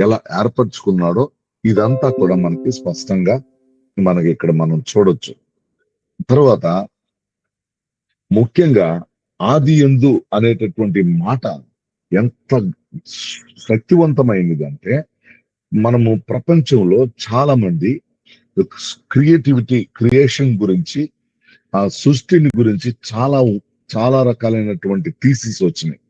ఎలా ఏర్పరచుకున్నాడో ఇదంతా కూడా మనకి స్పష్టంగా మనకి ఇక్కడ మనం చూడొచ్చు. తర్వాత ముఖ్యంగా ఆది యందు అనేటటువంటి మాట ఎంత శక్తివంతమైనది అంటే, మనము ప్రపంచంలో చాలా మంది క్రియేషన్ గురించి, ఆ సృష్టిని గురించి చాలా చాలా రకాలైనటువంటి థీసిస్ వచ్చినాయి.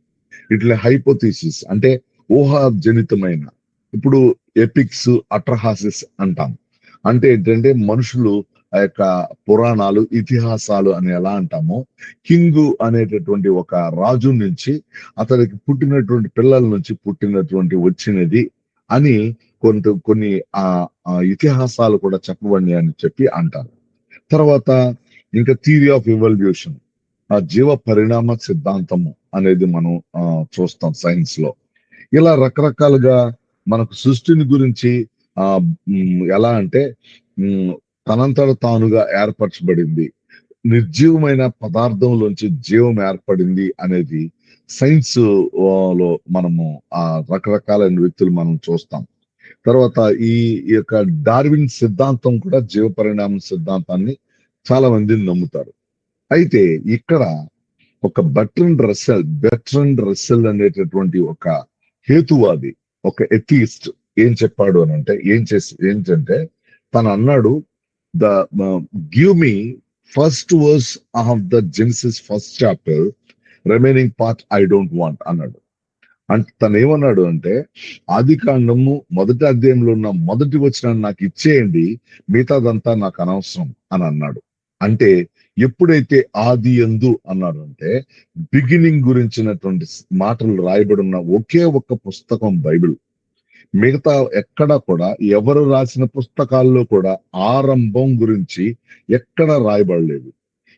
ఇట్లా హైపోథీసిస్ అంటే ఊహాజనితమైన, ఇప్పుడు ఎపిక్స్ అట్రహాసిస్ అంటాం. అంటే ఏంటంటే మనుషులు ఆ యొక్క పురాణాలు ఇతిహాసాలు అని ఎలా అంటామో, కింగు అనేటటువంటి ఒక రాజు నుంచి అతనికి పుట్టినటువంటి పిల్లల నుంచి పుట్టినటువంటి వచ్చినది అని కొన్ని ఆ ఆ ఇతిహాసాలు కూడా చెప్పబడినాయి అని చెప్పి అంటారు. తర్వాత ఇంకా థియరీ ఆఫ్ ఎవల్యూషన్, ఆ జీవ పరిణామ సిద్ధాంతము అనేది మనం చూస్తాం సైన్స్ లో. ఇలా రకరకాలుగా మనకు సృష్టిని గురించి ఎలా అంటే తనంతట తానుగా ఏర్పరచబడింది, నిర్జీవమైన పదార్థంలోంచి జీవం ఏర్పడింది అనేది సైన్స్ లో మనము ఆ రకరకాలైన వ్యక్తులు మనం చూస్తాం. తర్వాత ఈ యొక్క డార్విన్ సిద్ధాంతం కూడా జీవ పరిణామ సిద్ధాంతాన్ని చాలా మంది నమ్ముతారు. అయితే ఇక్కడ ఒక బెట్రండ్ రస్సెల్ అనేటటువంటి ఒక హేతువాది, ఒక ఎథియిస్ట్ ఏం చెప్పాడు అని అంటే, ఏంటంటే తను అన్నాడు, the give me first verse of the Genesis first chapter, remaining part I don't want అన్నాడు. అంటే తను ఏమన్నాడు అంటే, ఆది కాండము మొదటి అధ్యాయంలో ఉన్న మొదటి వచనాన్ని నాకు ఇచ్చేయండి, మిగతాదంతా నాకు అనవసరం అని అన్నాడు. అంటే ఎప్పుడైతే ఆది యందు అన్నాడు అంటే, బిగినింగ్ గురించినటువంటి మాటలు రాయబడి ఉన్న ఒకే ఒక్క పుస్తకం బైబిల్. మిగతా ఎక్కడ కూడా ఎవరు రాసిన పుస్తకాల్లో కూడా ఆరంభం గురించి ఎక్కడ రాయబడలేదు.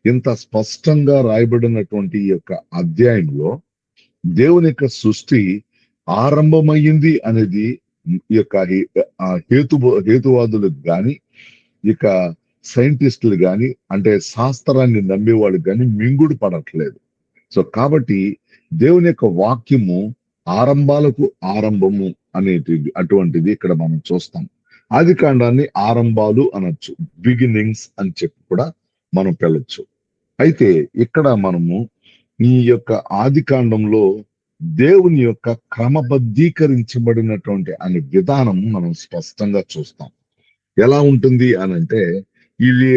ఇంత స్పష్టంగా రాయబడినటువంటి ఈ యొక్క అధ్యాయంలో దేవుని యొక్క సృష్టి ఆరంభమయ్యింది అనేది ఈ యొక్క హేతువాదులకు గాని, ఇక సైంటిస్టులు గాని, అంటే శాస్త్రాన్ని నమ్మే వాళ్ళకి గాని మింగుడు పడట్లేదు. సో కాబట్టి దేవుని యొక్క వాక్యము ఆరంభాలకు ఆరంభము అటువంటిది ఇక్కడ మనం చూస్తాం. ఆది కాండాన్ని ఆరంభాలు అనొచ్చు, బిగినింగ్స్ అని చెప్పి కూడా మనం పిలవచ్చు. అయితే ఇక్కడ మనము ఈ యొక్క ఆది కాండంలో దేవుని యొక్క క్రమబద్ధీకరించబడినటువంటి అనే విధానం మనం స్పష్టంగా చూస్తాం. ఎలా ఉంటుంది అని అంటే, ఇది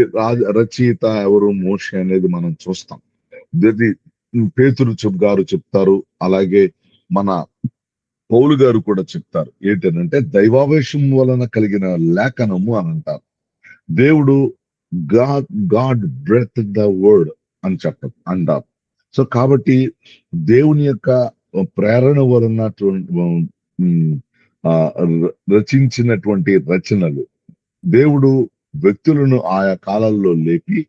రచయిత ఎవరు, మోషే అనేది మనం చూస్తాం. పేతురు గారు చెప్తారు, అలాగే మన పౌలు గారు కూడా చెప్తారు. ఏంటంటే దైవావేశం వలన కలిగిన లేఖనము అని అంటారు. దేవుడు గాడ్ బ్రెత్ ద వర్డ్ అని అంటారు. సో కాబట్టి దేవుని యొక్క ప్రేరణ వలన రచించినటువంటి రచనలు, దేవుడు వ్యక్తులను ఆయా కాలాల్లో లేపి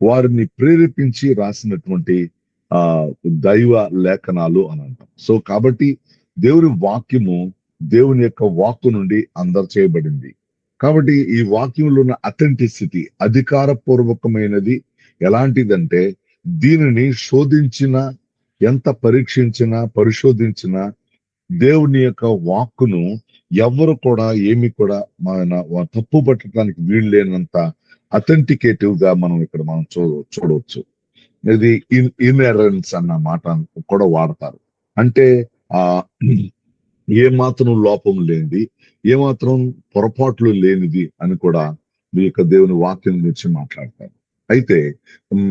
వారిని ప్రేరేపించి రాసినటువంటి దైవ లేఖనాలు అని అంటాం. సో కాబట్టి దేవుని వాక్యము దేవుని యొక్క వాక్కు నుండి అందజేయబడింది. కాబట్టి ఈ వాక్యంలో ఉన్న అథెంటిసిటీ, అధికారపూర్వకమైనది ఎలాంటిదంటే, దీనిని శోధించిన, ఎంత పరీక్షించినా పరిశోధించినా దేవుని యొక్క వాక్కును ఎవరు కూడా ఏమి కూడా తప్పు పట్టడానికి వీలు లేనంత అథెంటికేటివ్ గా మనం ఇక్కడ మనం చూడవచ్చు. ఇది ఇన్హెరెన్స్ అన్న మాట కూడా వాడతారు. అంటే ఏమాత్రం లోపం లేనిది, ఏమాత్రం పొరపాట్లు లేనిది అని కూడా మీ యొక్క దేవుని వాక్యం గురించి మాట్లాడతారు. అయితే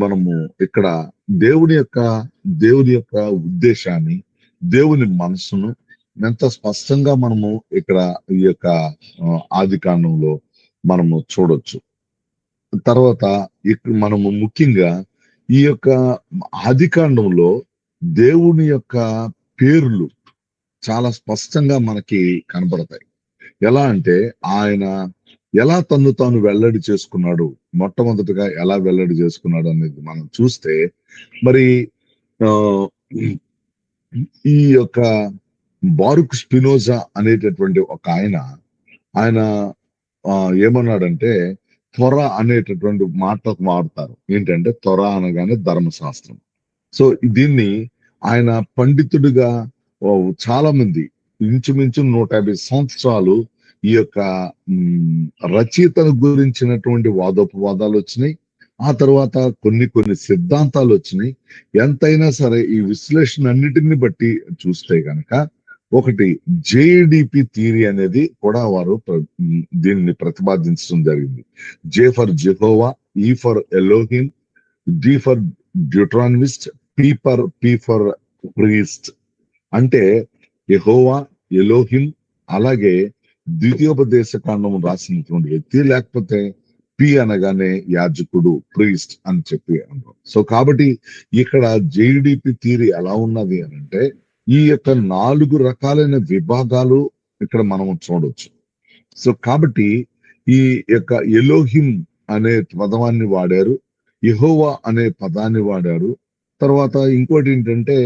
మనము ఇక్కడ దేవుని యొక్క ఉద్దేశాన్ని, దేవుని మనసును ఎంత స్పష్టంగా మనము ఇక్కడ ఈ యొక్క ఆది కాండంలో మనము చూడొచ్చు. తర్వాత మనము ముఖ్యంగా ఈ యొక్క ఆది కాండంలో దేవుని యొక్క పేర్లు చాలా స్పష్టంగా మనకి కనబడతాయి. ఎలా అంటే ఆయన ఎలా తన్ను తాను వెల్లడి చేసుకున్నాడు, మొట్టమొదటిగా ఎలా వెల్లడి చేసుకున్నాడు అనేది మనం చూస్తే, మరి ఈ యొక్క బారుక్ స్పినోజా అనేటటువంటి ఒక ఆయన ఏమన్నాడంటే, త్వర అనేటటువంటి మాట వాడతారు. ఏంటంటే త్వర అనగానే ధర్మశాస్త్రం. సో దీన్ని ఆయన పండితుడిగా చాలా మంది ఇంచుమించు 150 సంవత్సరాలు ఈ యొక్క రచయితను గురించినటువంటి వాదోపవాదాలు వచ్చినాయి. ఆ తర్వాత కొన్ని సిద్ధాంతాలు వచ్చినాయి. ఎంతైనా సరే ఈ విశ్లేషణ అన్నిటిని బట్టి చూస్తే గనక ఒకటి జేడిపి థియరీ అనేది కూడా వారు దీన్ని ప్రతిపాదించడం జరిగింది. J for Jehovah, E for Elohim, D for Deuteronomist, P for priest. అంటే యెహోవా, ఎలోహిం, అలాగే ద్వితీయోపదేశ కాండం రాసినటువంటి వ్యక్తి, లేకపోతే పి అనగానే యాజకుడు, ప్రీస్ట్ అని చెప్పి అంటారు. సో కాబట్టి ఇక్కడ జేడిపి థియరీ ఎలా ఉన్నది అని అంటే ఈ యొక్క 4 రకాలైన విభాగాలు ఇక్కడ మనం చూడొచ్చు. సో కాబట్టి ఈ యొక్క ఎలోహిం అనే పదవాన్ని వాడారు, యెహోవా అనే పదాన్ని వాడారు. తర్వాత ఇంకోటి ఏంటంటే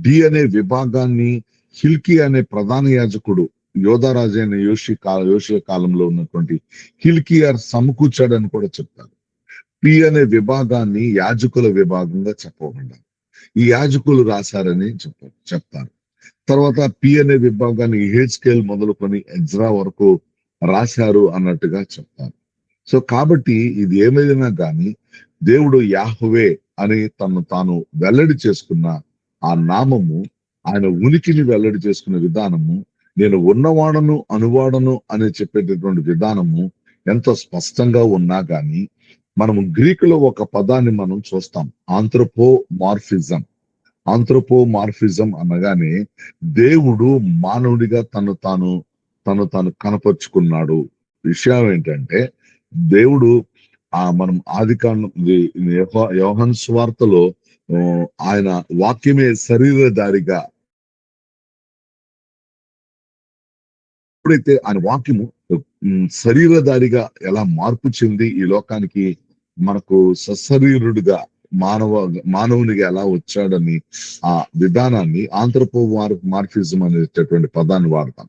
డి అనే విభాగాన్ని హిల్కి అనే ప్రధాన యాజకుడు, యోధారాజు అయిన యోషియా కాలంలో ఉన్నటువంటి హిల్కియార్ సమకూర్చాడని కూడా చెప్తారు. పి అనే విభాగాన్ని యాజకుల విభాగంగా చెప్పబడ్డారు. ఈ యాజకులు రాశారని చెప్తారు. తర్వాత పి అనే విభాగాన్ని హెచ్కేల్ మొదలుకొని ఎజ్రా వరకు రాశారు అన్నట్టుగా చెప్తారు. సో కాబట్టి ఇది ఏమైనా కానీ దేవుడు యాహ్వే అని తను తాను వెల్లడి చేసుకున్న ఆ నామము, ఆయన ఉనికిని వెల్లడి చేసుకున్న విధానము, నేను ఉన్నవాడను అనువాడను అని చెప్పేటటువంటి విధానము ఎంతో స్పష్టంగా ఉన్నా గాని మనము గ్రీకులో ఒక పదాన్ని మనం చూస్తాం, ఆంథ్రోపోమార్ఫిజం. ఆంథ్రోపోమార్ఫిజం అనగానే దేవుడు మానవుడిగా తను తాను కనపరుచుకున్నాడు. విషయం ఏంటంటే దేవుడు మనం ఆదికాండం యోహాను సువార్తలో ఆయన వాక్యమే శరీరధారిగా, ఎప్పుడైతే ఆయన వాక్యము శరీరధారిగా ఎలా మార్పు చెంది ఈ లోకానికి మనకు సశరీరుడిగా మానవునిగా ఎలా వచ్చాడని ఆ విధానాన్ని ఆంథ్రోపోమార్ఫిజం అనేటటువంటి పదాన్ని వాడతాం.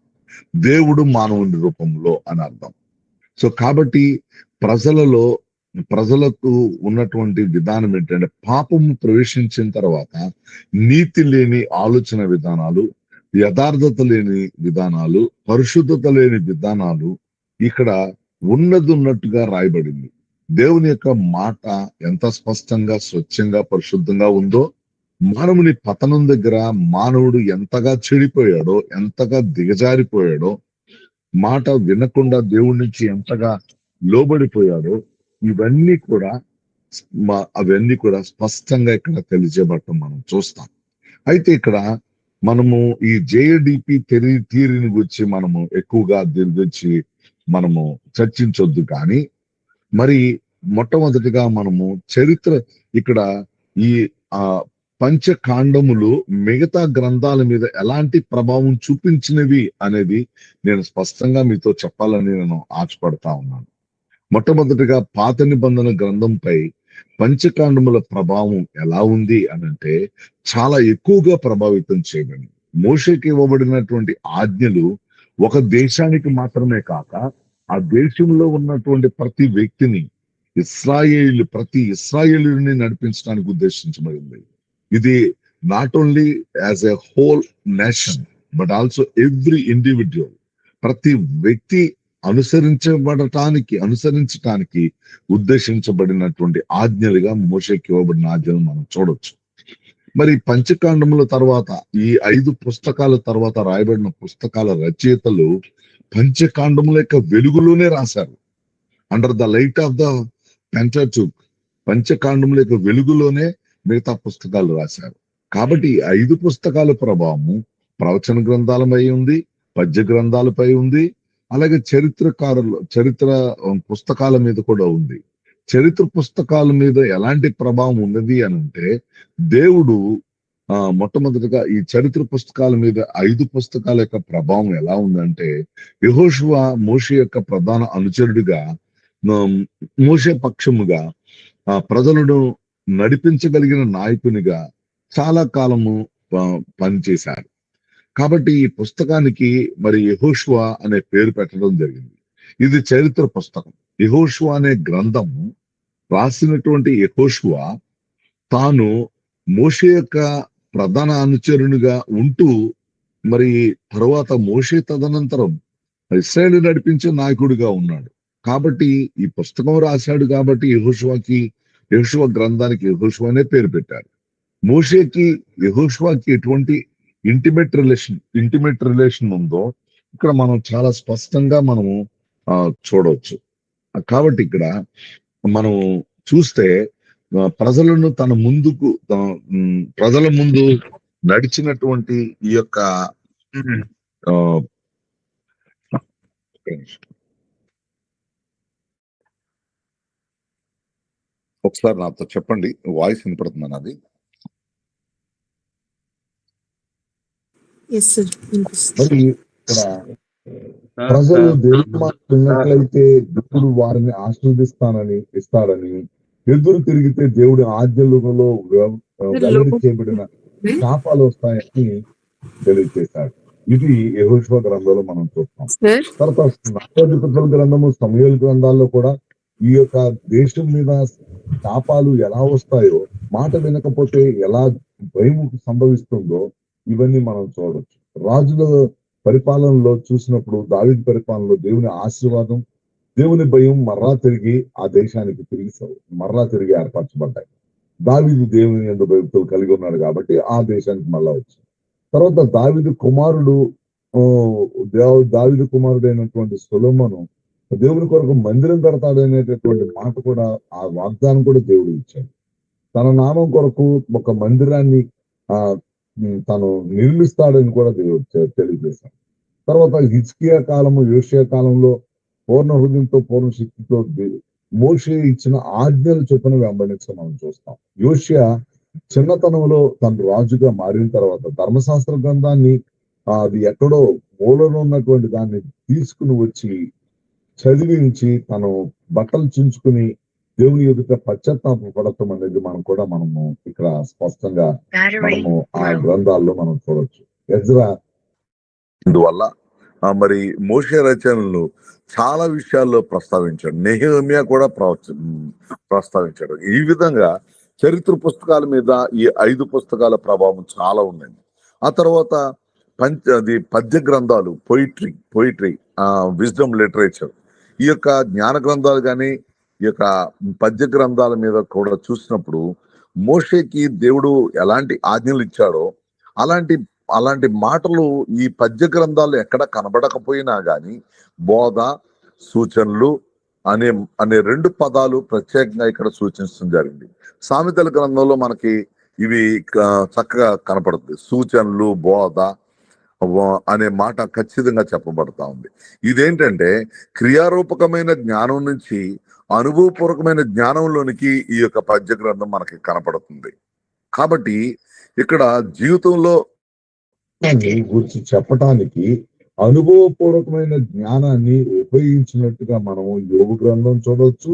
దేవుడు మానవుని రూపంలో అని అర్థం. సో కాబట్టి ప్రజలకు ఉన్నటువంటి విధానం ఏంటంటే పాపము ప్రవేశించిన తర్వాత నీతి లేని ఆలోచన విధానాలు, యథార్థత లేని విధానాలు, పరిశుద్ధత లేని విధానాలు ఇక్కడ ఉన్నట్టుగా రాయబడింది. దేవుని యొక్క మాట ఎంత స్పష్టంగా, స్వచ్ఛంగా, పరిశుద్ధంగా ఉందో, మానవుని పతనం దగ్గర మానవుడు ఎంతగా చెడిపోయాడో, ఎంతగా దిగజారిపోయాడో, మాట వినకుండా దేవుడి నుంచి ఎంతగా లోబడిపోయాడో, అవన్నీ కూడా స్పష్టంగా ఇక్కడ తెలియజేయబడటం మనం చూస్తాం. అయితే ఇక్కడ మనము ఈ జేడిపి థియరీని గురించి మనము ఎక్కువగా దీని గురించి మనము చర్చించొద్దు. కానీ మరి మొట్టమొదటిగా మనము చరిత్ర ఇక్కడ ఈ పంచకాండములు మిగతా గ్రంథాల మీద ఎలాంటి ప్రభావం చూపించినవి అనేది నేను స్పష్టంగా మీతో చెప్పాలని నేను ఆశపడతా ఉన్నాను. మొట్టమొదటిగా పాత నిబంధన గ్రంథంపై పంచకాండముల ప్రభావం ఎలా ఉంది అనంటే చాలా ఎక్కువగా ప్రభావితం చేయబడింది. మోషేకి ఇవ్వబడినటువంటి ఆజ్ఞలు ఒక దేశానికి మాత్రమే కాక ఆ దేశంలో ఉన్నటువంటి ప్రతి వ్యక్తిని, ప్రతి ఇశ్రాయేలుని నడిపించడానికి ఉద్దేశించబడింది. ఇది not only as a whole nation but also every individual, ప్రతి వ్యక్తి అనుసరించటానికి ఉద్దేశించబడినటువంటి ఆజ్ఞలుగా మోషేకి ఇవ్వబడిన ఆజ్ఞలు మనం చూడొచ్చు. మరి పంచకాండముల తర్వాత ఈ 5 పుస్తకాల తర్వాత రాయబడిన పుస్తకాల రచయితలు పంచకాండముల యొక్క వెలుగులోనే రాశారు. Under the light of the Pentateuch, పంచకాండముల యొక్క వెలుగులోనే మిగతా పుస్తకాలు రాశారు. కాబట్టి ఈ 5 పుస్తకాల ప్రభావము ప్రవచన గ్రంథాలపై ఉంది, పద్య గ్రంథాలపై ఉంది, అలాగే చరిత్ర పుస్తకాల మీద కూడా ఉంది. చరిత్ర పుస్తకాల మీద ఎలాంటి ప్రభావం ఉన్నది అని అంటే దేవుడు మొట్టమొదటిగా ఈ చరిత్ర పుస్తకాల మీద 5 పుస్తకాల యొక్క ప్రభావం ఎలా ఉందంటే, యెహోషువ మోషే యొక్క ప్రధాన అనుచరుడిగా, మోషే పక్షముగా ప్రజలను నడిపించగలిగిన నాయకునిగా చాలా కాలము పనిచేశారు. కాబట్టి ఈ పుస్తకానికి మరి యెహోషువ అనే పేరు పెట్టడం జరిగింది. ఇది చరిత్ర పుస్తకం. యెహోషువ అనే గ్రంథము రాసినటువంటి యెహోషువ తాను మోషే యొక్క ప్రధాన అనుచరునిగా ఉంటూ మరి తర్వాత మోషే తదనంతరం ఇశ్రాయేలు నడిపించే నాయకుడిగా ఉన్నాడు. కాబట్టి ఈ పుస్తకం రాశాడు కాబట్టి యెహోషువ గ్రంథానికి యెహోషువ అనే పేరు పెట్టారు. మోషేకి యెహోషువకి ఎటువంటి ఇంటిమేట్ రిలేషన్ ఉందో ఇక్కడ మనం చాలా స్పష్టంగా మనము చూడవచ్చు. కాబట్టి ఇక్కడ మనం చూస్తే ప్రజలను తన ముందుకు ప్రజల ముందు నడిచినటువంటి ఈ యొక్క ఆ, ఒకసారి నాతో చెప్పండి, వాయిస్ వినపడుతుంది నాది? మరి ఇక్కడ ప్రజలు దేవుని మాట విన్నట్లయితే దేవుడు వారిని ఇస్తాడని, ఎదురు తిరిగితే దేవుడి ఆజ్ఞలలో వెల్లడి చేయబడిన శాపాలు వస్తాయని తెలియజేశాడు. ఇది యెహోషువ గ్రంథంలో మనం చూస్తాం. తర్వాత న్యాయాధిపతుల గ్రంథము, సమూయేలు గ్రంథాల్లో కూడా ఈ యొక్క దేశం మీద శాపాలు ఎలా వస్తాయో, మాట వినకపోతే ఎలా భయం సంభవిస్తుందో ఇవన్నీ మనం చూడవచ్చు. రాజుల పరిపాలనలో చూసినప్పుడు దావీదు పరిపాలనలో దేవుని ఆశీర్వాదం, దేవుని భయం మరలా తిరిగి ఆ దేశానికి మరలా తిరిగి ఏర్పరచబడ్డాయి. దావీదు దేవుని యందు భక్తులు కలిగి ఉన్నాడు కాబట్టి ఆ దేశానికి మళ్ళా వచ్చింది. తర్వాత దావీదు కుమారుడైనటువంటి సొలొమోను దేవుని కొరకు మందిరం కడతాడనేటటువంటి మాట కూడా, ఆ వాగ్దానం కూడా దేవుడు ఇచ్చాడు. తన నామం కొరకు ఒక మందిరాన్ని తను నిర్మిస్తాడని కూడా దేవుడు తెలియజేశాడు. తర్వాత హిజ్కియా కాలము, యోషియా కాలంలో పూర్ణ హృదయంతో పూర్ణ శక్తితో మోషే ఇచ్చిన ఆజ్ఞలు చొప్పున వెంబడించడం మనం చూస్తాం. యోషియా చిన్నతనంలో తను రాజుగా మారిన తర్వాత ధర్మశాస్త్ర గ్రంథాన్ని అది ఎక్కడో మూలలో ఉన్నటువంటి దాన్ని తీసుకుని వచ్చి చదివించి తను బట్టలు చించుకుని దేవుని ఎదుట పశ్చాత్తాపడటం అనేది మనము ఇక్కడ స్పష్టంగా మనము ఆ గ్రంథాల్లో మనం చూడొచ్చు. ఎజ్రా అందువల్ల మరి మోషే రచనలు చాలా విషయాల్లో ప్రస్తావించాడు. నెహెమ్యా కూడా ప్రస్తావించాడు. ఈ విధంగా చరిత్ర పుస్తకాల మీద ఈ 5 పుస్తకాల ప్రభావం చాలా ఉందండి. ఆ తర్వాత పద్య గ్రంథాలు, పోయిట్రీ, విజ్డమ్ లిటరేచర్, ఈ యొక్క జ్ఞాన గ్రంథాలు కానీ ఈ యొక్క పద్య గ్రంథాల మీద కూడా చూసినప్పుడు మోషేకి దేవుడు ఎలాంటి ఆజ్ఞలు ఇచ్చాడో అలాంటి మాటలు ఈ పద్య గ్రంథాలు ఎక్కడ కనబడకపోయినా గాని బోధ, సూచనలు అనే 2 పదాలు ప్రత్యేకంగా ఇక్కడ సూచించడం జరిగింది. సామెతల గ్రంథంలో మనకి ఇవి చక్కగా కనపడుతుంది. సూచనలు, బోధ అనే మాట ఖచ్చితంగా చెప్పబడతా ఉంది. ఇదేంటంటే క్రియారూపకమైన జ్ఞానం నుంచి అనుభవపూర్వకమైన జ్ఞానంలోనికి ఈ యొక్క పద్య గ్రంథం మనకి కనపడుతుంది. కాబట్టి ఇక్కడ జీవితంలో గురించి చెప్పటానికి అనుభవపూర్వకమైన జ్ఞానాన్ని ఉపయోగించినట్టుగా మనము యోబు గ్రంథం చూడవచ్చు,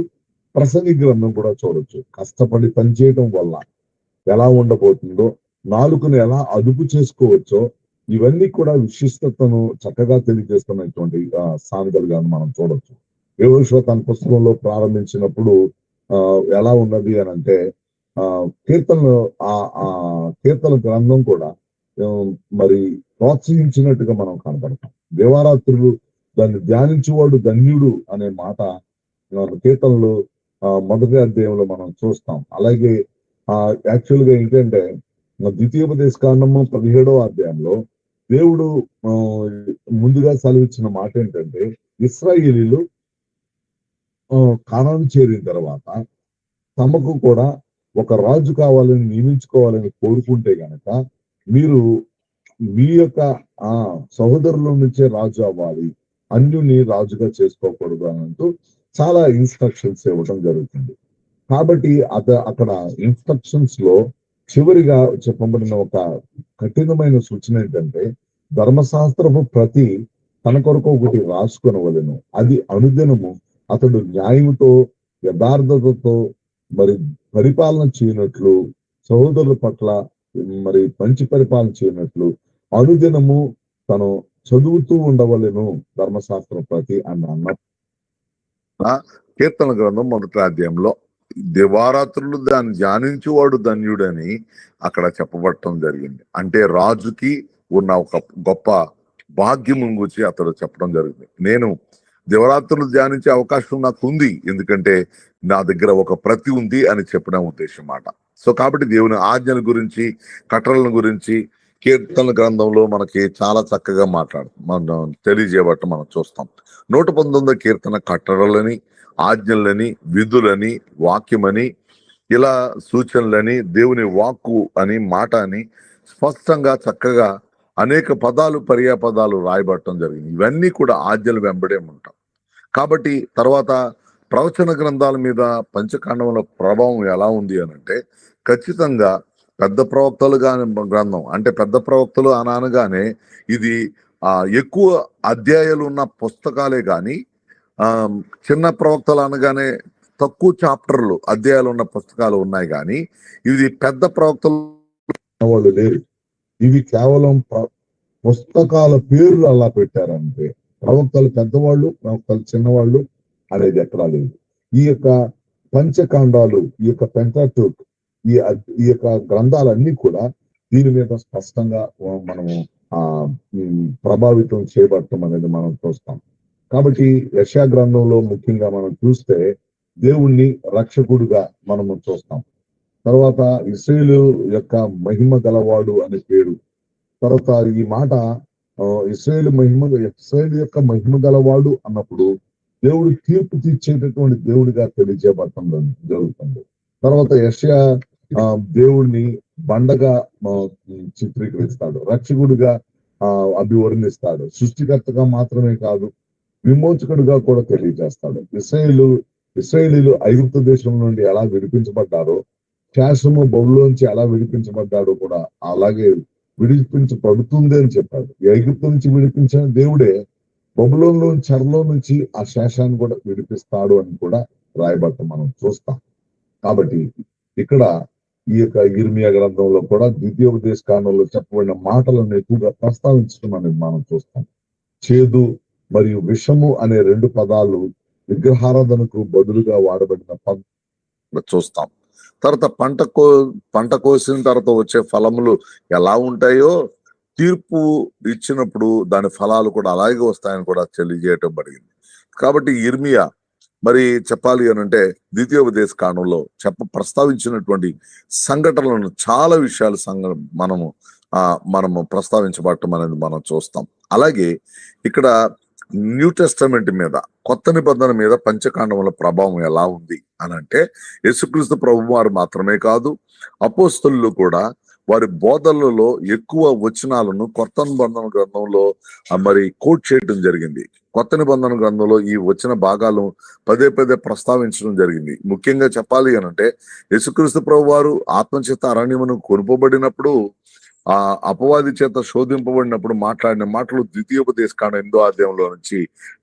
ప్రసంగి గ్రంథం కూడా చూడొచ్చు. కష్టపడి పనిచేయడం వల్ల ఎలా ఉండబోతుందో, నాలుకను ఎలా అదుపు చేసుకోవచ్చో ఇవన్నీ కూడా విశిష్టతను చక్కగా తెలియజేస్తున్నటువంటి సామెతలుగా మనం చూడొచ్చు. యెహోషువ తన పుస్తకంలో ప్రారంభించినప్పుడు ఎలా ఉన్నది అని అంటే కీర్తన గ్రంథం కూడా మరి ప్రోత్సహించినట్టుగా మనం కనపడతాం. దేవారాత్రులు దాన్ని ధ్యానించేవాడు ధన్యుడు అనే మాట కీర్తనలు మొదటి అధ్యాయంలో మనం చూస్తాం. అలాగే యాక్చువల్ గా ఏంటంటే ద్వితీయోపదేశ కాండము 17వ అధ్యాయంలో దేవుడు ముందుగా సెలవిచ్చిన మాట ఏంటంటే, ఇశ్రాయేలీలు కానాను చేరిన తర్వాత తమకు కూడా ఒక రాజు కావాలని నియమించుకోవాలని కోరుకుంటే గనక మీరు మీ యొక్క సహోదరుల నుంచే రాజు అవ్వాలి, అన్యుని రాజుగా చేసుకోకూడదు అంటూ చాలా ఇన్స్ట్రక్షన్స్ ఇవ్వడం జరుగుతుంది. కాబట్టి అక్కడ ఇన్స్ట్రక్షన్స్ లో చివరిగా చెప్పబడిన ఒక కఠినమైన సూచన ఏంటంటే, ధర్మశాస్త్రము ప్రతి తన కొరకు ఒకటి రాసుకొనవలెను, అది అనుదినము అతడు న్యాయముతో యథార్థతతో మరి పరిపాలన చేయనట్లు, సహోదరుల పట్ల మరి మంచి పరిపాలన చేయనట్లు అనుదినము తను చదువుతూ ఉండవలెను ధర్మశాస్త్రం ప్రతి అన్న కీర్తన గ్రంథం మొదటి అధ్యాయంలో దివారాత్రులు దాన్ని ధ్యానించేవాడు ధన్యుడని అక్కడ చెప్పబడటం జరిగింది. అంటే రాజుకి ఉన్న ఒక గొప్ప భాగ్యం గురించి అతడు చెప్పడం జరిగింది. నేను దివరాత్రులు ధ్యానించే అవకాశం నాకు ఉంది, ఎందుకంటే నా దగ్గర ఒక ప్రతి ఉంది అని చెప్పడం ఉద్దేశం మాట. సో కాబట్టి దేవుని ఆజ్ఞల గురించి, కట్టడల గురించి కీర్తన గ్రంథంలో మనకి చాలా చక్కగా మనం తెలియజేయబట్ట మనం చూస్తాం. 119 కీర్తన కట్టడలని, ఆజ్ఞలని, విధులని, వాక్యమని, ఇలా సూచనలని, దేవుని వాక్కు అని, మాట అని స్పష్టంగా చక్కగా అనేక పదాలు, పర్యాపదాలు రాయబడటం జరిగింది. ఇవన్నీ కూడా ఆజ్ఞలు వెంబడే ఉంటాం. కాబట్టి తర్వాత ప్రవచన గ్రంథాల మీద పంచకాండంలో ప్రభావం ఎలా ఉంది అని అంటే, ఖచ్చితంగా పెద్ద ప్రవక్తలు గాని గ్రంథం అంటే పెద్ద ప్రవక్తలు అని అనగానే ఇది ఎక్కువ అధ్యాయాలు ఉన్న పుస్తకాలే గాని, ఆ చిన్న ప్రవక్తలు అనగానే తక్కువ చాప్టర్లు అధ్యాయాలు ఉన్న పుస్తకాలు ఉన్నాయి కానీ ఇది పెద్ద ప్రవక్తలు వాళ్ళు లేరు. ఇవి కేవలం పుస్తకాల పేర్లు అలా పెట్టారంటే, ప్రవక్తలు పెద్దవాళ్ళు, ప్రవక్తలు చిన్నవాళ్ళు అనేది ఎక్కడా లేదు. ఈ యొక్క పంచకాండాలు, ఈ యొక్క పెంటాటూక్, ఈ యొక్క గ్రంథాలన్నీ కూడా దీని మీద స్పష్టంగా మనము ప్రభావితం చేయబడటం అనేది మనం చూస్తాం. కాబట్టి యెషయా గ్రంథంలో ముఖ్యంగా మనం చూస్తే దేవుణ్ణి రక్షకుడుగా మనము చూస్తాం. తర్వాత ఇశ్రాయేలు యొక్క మహిమ గలవాడు అనే పేరు. తర్వాత ఈ మాట ఇశ్రాయేలు యొక్క మహిమ గలవాడు అన్నప్పుడు దేవుడు తీర్పు తీర్చేటటువంటి దేవుడిగా తెలియజేయబడటం జరుగుతుంది. తర్వాత యెషయా దేవుడిని బండగా చిత్రీకరిస్తాడు, రక్షకుడిగా అభివర్ణిస్తాడు, సృష్టికర్తగా మాత్రమే కాదు విమోచకుడిగా కూడా తెలియజేస్తాడు. ఇశ్రాయేలీలు ఐగుప్తు దేశం నుండి ఎలా విడిపించబడ్డారో, శాసము బబులోంచి ఎలా విడిపించబడ్డాడో కూడా అలాగే విడిపించబడుతుంది అని చెప్పాడు. ఐగుప్తు నుంచి విడిపించిన దేవుడే బబులోన్లో చెరలో నుంచి ఆ శేషాన్ని కూడా విడిపిస్తాడు అని కూడా రాయబడటం మనం చూస్తాం. కాబట్టి ఇక్కడ ఈ యొక్క ఇర్మియా గ్రంథంలో కూడా ద్వితీయోపదేశ కాండంలో చెప్పబడిన మాటలను ఎక్కువగా ప్రస్తావించడం అనేది మనం చూస్తాం. చేదు మరియు విషము అనే 2 పదాలు విగ్రహారాధనకు బదులుగా వాడబడిన పదం చూస్తాం. తర్వాత పంట కోసిన తర్వాత వచ్చే ఫలములు ఎలా ఉంటాయో తీర్పు ఇచ్చినప్పుడు దాని ఫలాలు కూడా అలాగే వస్తాయని కూడా తెలియజేయటం జరిగింది. కాబట్టి ఇర్మియా మరి చెప్పాలి అని అంటే ద్వితీయోపదేశ కాండంలో ప్రస్తావించినటువంటి సంఘటనలను చాలా విషయాలు మనము ప్రస్తావించబడటం అనేది మనం చూస్తాం. అలాగే ఇక్కడ న్యూ టెస్టమెంట్ మీద, కొత్త నిబంధన మీద పంచకాండముల ప్రభావం ఎలా ఉంది అని అంటే, యేసుక్రీస్తు ప్రభువు వారు మాత్రమే కాదు, అపోస్తలులు కూడా వారి బోధనలలో ఎక్కువ వచనాలను కొత్త నిబంధన గ్రంథంలో మరి కోట్ చేయడం జరిగింది. కొత్త నిబంధన గ్రంథంలో ఈ వచ్చిన భాగాలు పదే ప్రస్తావించడం జరిగింది. ముఖ్యంగా చెప్పాలి అని అంటే, యేసుక్రీస్తు ప్రభు వారు ఆత్మచేత అరణ్యమును కొనుపబడినప్పుడు, ఆ అపవాది చేత శోధింపబడినప్పుడు మాట్లాడిన మాటలు ద్వితీయోపదేశ కాండం 8వ అధ్యాయంలో నుంచి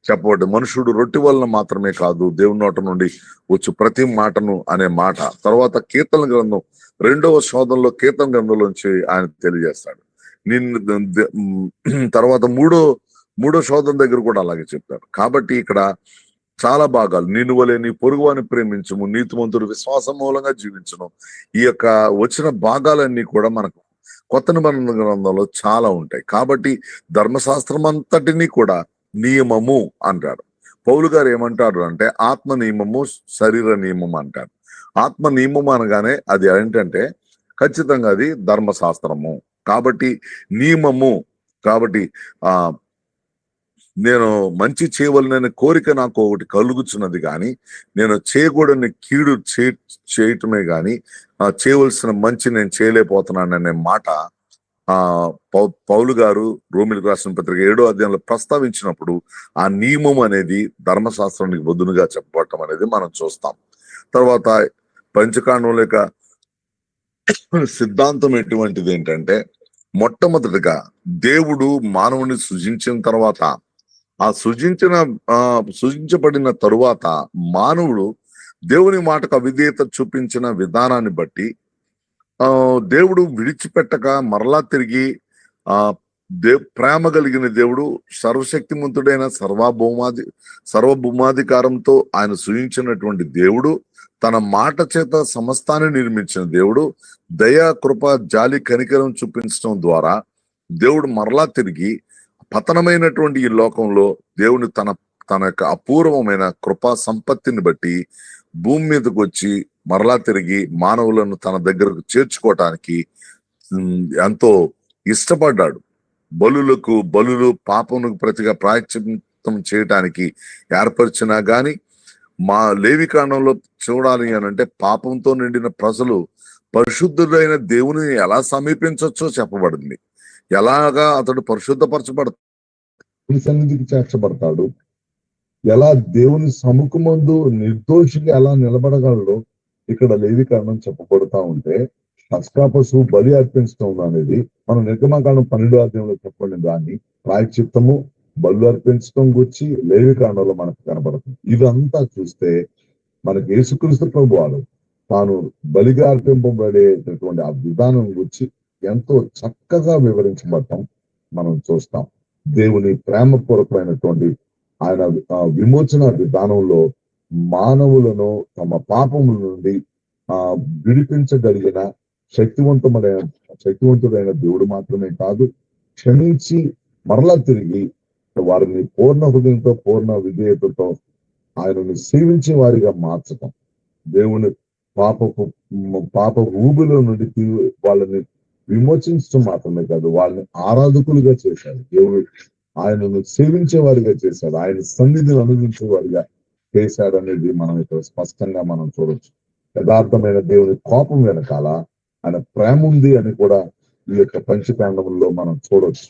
చెప్పబడ్డ. మనుషుడు రొట్టె వలన మాత్రమే కాదు దేవుని నోట నుండి వచ్చు ప్రతి మాటను అనే మాట. తర్వాత కీర్తన గ్రంథం 2వ శోధనలో కీర్తన గ్రంథంలోంచి ఆయన తెలియజేస్తాడు. తర్వాత మూడో శోధన దగ్గర కూడా అలాగే చెప్తారు. కాబట్టి ఇక్కడ చాలా భాగాలు, నిన్ను వలె నీ పొరుగువాని ప్రేమించుము, నీతిమంతుడు విశ్వాసం మూలంగా జీవించును, ఈ యొక్క వచ్చిన భాగాలన్నీ కూడా మనకు కొత్త నిబంధన గ్రంథంలో చాలా ఉంటాయి. కాబట్టి ధర్మశాస్త్రం అంతటినీ కూడా నియమము అంటారు. పౌలు గారు ఏమంటారు అంటే ఆత్మ నియమము, శరీర నియమం అంటారు. ఆత్మ నియమం అనగానే అది ఏంటంటే ఖచ్చితంగా అది ధర్మశాస్త్రము. కాబట్టి నియమము, కాబట్టి నేను మంచి చేయవలననే కోరిక నాకు ఒకటి కలుగుచున్నది కానీ నేను చేయకూడని కీడు చేయటమే గాని చేయవలసిన మంచి నేను చేయలేకపోతున్నాననే మాట పౌలు గారు రోమిలకు రాసిన పత్రిక 7వ అధ్యాయంలో ప్రస్తావించినప్పుడు ఆ నియమం అనేది ధర్మశాస్త్రానికి బదులుగా చెప్పబడటం అనేది మనం చూస్తాం. తర్వాత పంచకాండం లేక సిద్ధాంతం ఎటువంటిది ఏంటంటే, మొట్టమొదటిగా దేవుడు మానవుని సృజించిన తర్వాత, ఆ సృజించబడిన తరువాత మానవుడు దేవుని మాటకు అవిధేయత చూపించిన విధానాన్ని బట్టి దేవుడు విడిచిపెట్టక మరలా తిరిగి ప్రేమ కలిగిన దేవుడు, సర్వశక్తిమంతుడైన సర్వభూమాధికారంతో ఆయన సృజించినటువంటి దేవుడు, తన మాట చేత సమస్తాన్ని నిర్మించిన దేవుడు, దయా కృప జాలి కనికరం చూపించడం ద్వారా దేవుడు మరలా తిరిగి పతనమైనటువంటి ఈ లోకంలో దేవుని తన తన యొక్క అపూర్వమైన కృపా సంపత్తిని బట్టి భూమి మీదకి వచ్చి మరలా తిరిగి మానవులను తన దగ్గరకు చేర్చుకోవటానికి ఎంతో ఇష్టపడ్డాడు. బలులు పాపమునకు ప్రతిగా ప్రాయశ్చిత్తం చేయటానికి ఏర్పరిచినా గాని మా లేవి కాండంలో చూడాలి అని అంటే పాపంతో నిండిన ప్రజలు పరిశుద్ధుడైన దేవుని ఎలా సమీపించవచ్చో చెప్పబడింది. ఎలాగా అతడు పరిశుద్ధపరచబడతాడు, సన్నిధికి చేర్చబడతాడు, ఎలా దేవుని సముఖమందు నిర్దోషిగా ఎలా నిలబడగలడో ఇక్కడ లేవి కాండం చెప్పబడతా ఉంటే పస్కా పశువు బలి అర్పించడం అనేది మనం నిర్గమకాండం 12వ అధ్యాయంలో చెప్పండి దాన్ని ప్రాయశ్చిత్తము బలు అర్పించడం గురించి లేవి కాండంలో మనకు కనబడుతుంది. ఇదంతా చూస్తే మనకి యేసుక్రీస్తు ప్రభువారు తాను బలిగా అర్పింపబడేటటువంటి ఆ విధానం గురించి ఎంతో చక్కగా వివరించబడటం మనం చూస్తాం. దేవుని ప్రేమపూర్వకమైనటువంటి ఆయన విమోచన విధానంలో మానవులను తమ పాపముల నుండి విడిపించగలిగిన శక్తివంతుడైన దేవుడు మాత్రమే కాదు, క్షమించి మరలా తిరిగి వారిని పూర్ణ హృదయంతో పూర్ణ విధేయతతో ఆయనను సేవించే వారిగా మార్చటం, దేవుని పాప ఊబిలో నుండి వాళ్ళని విమోచించడం మాత్రమే కాదు, వాళ్ళని ఆరాధకులుగా చేశాడు. దేవుడు ఆయనను సేవించే వారిగా చేశాడు, ఆయన సన్నిధిని అనుభవించే వారిగా చేశాడు అనేది మనం ఇక్కడ స్పష్టంగా మనం చూడొచ్చు. యథార్థమైన దేవుని కోపం వెనకాల ఆయన ప్రేమ ఉంది అని కూడా ఈ యొక్క పంచకాండంలో మనం చూడొచ్చు.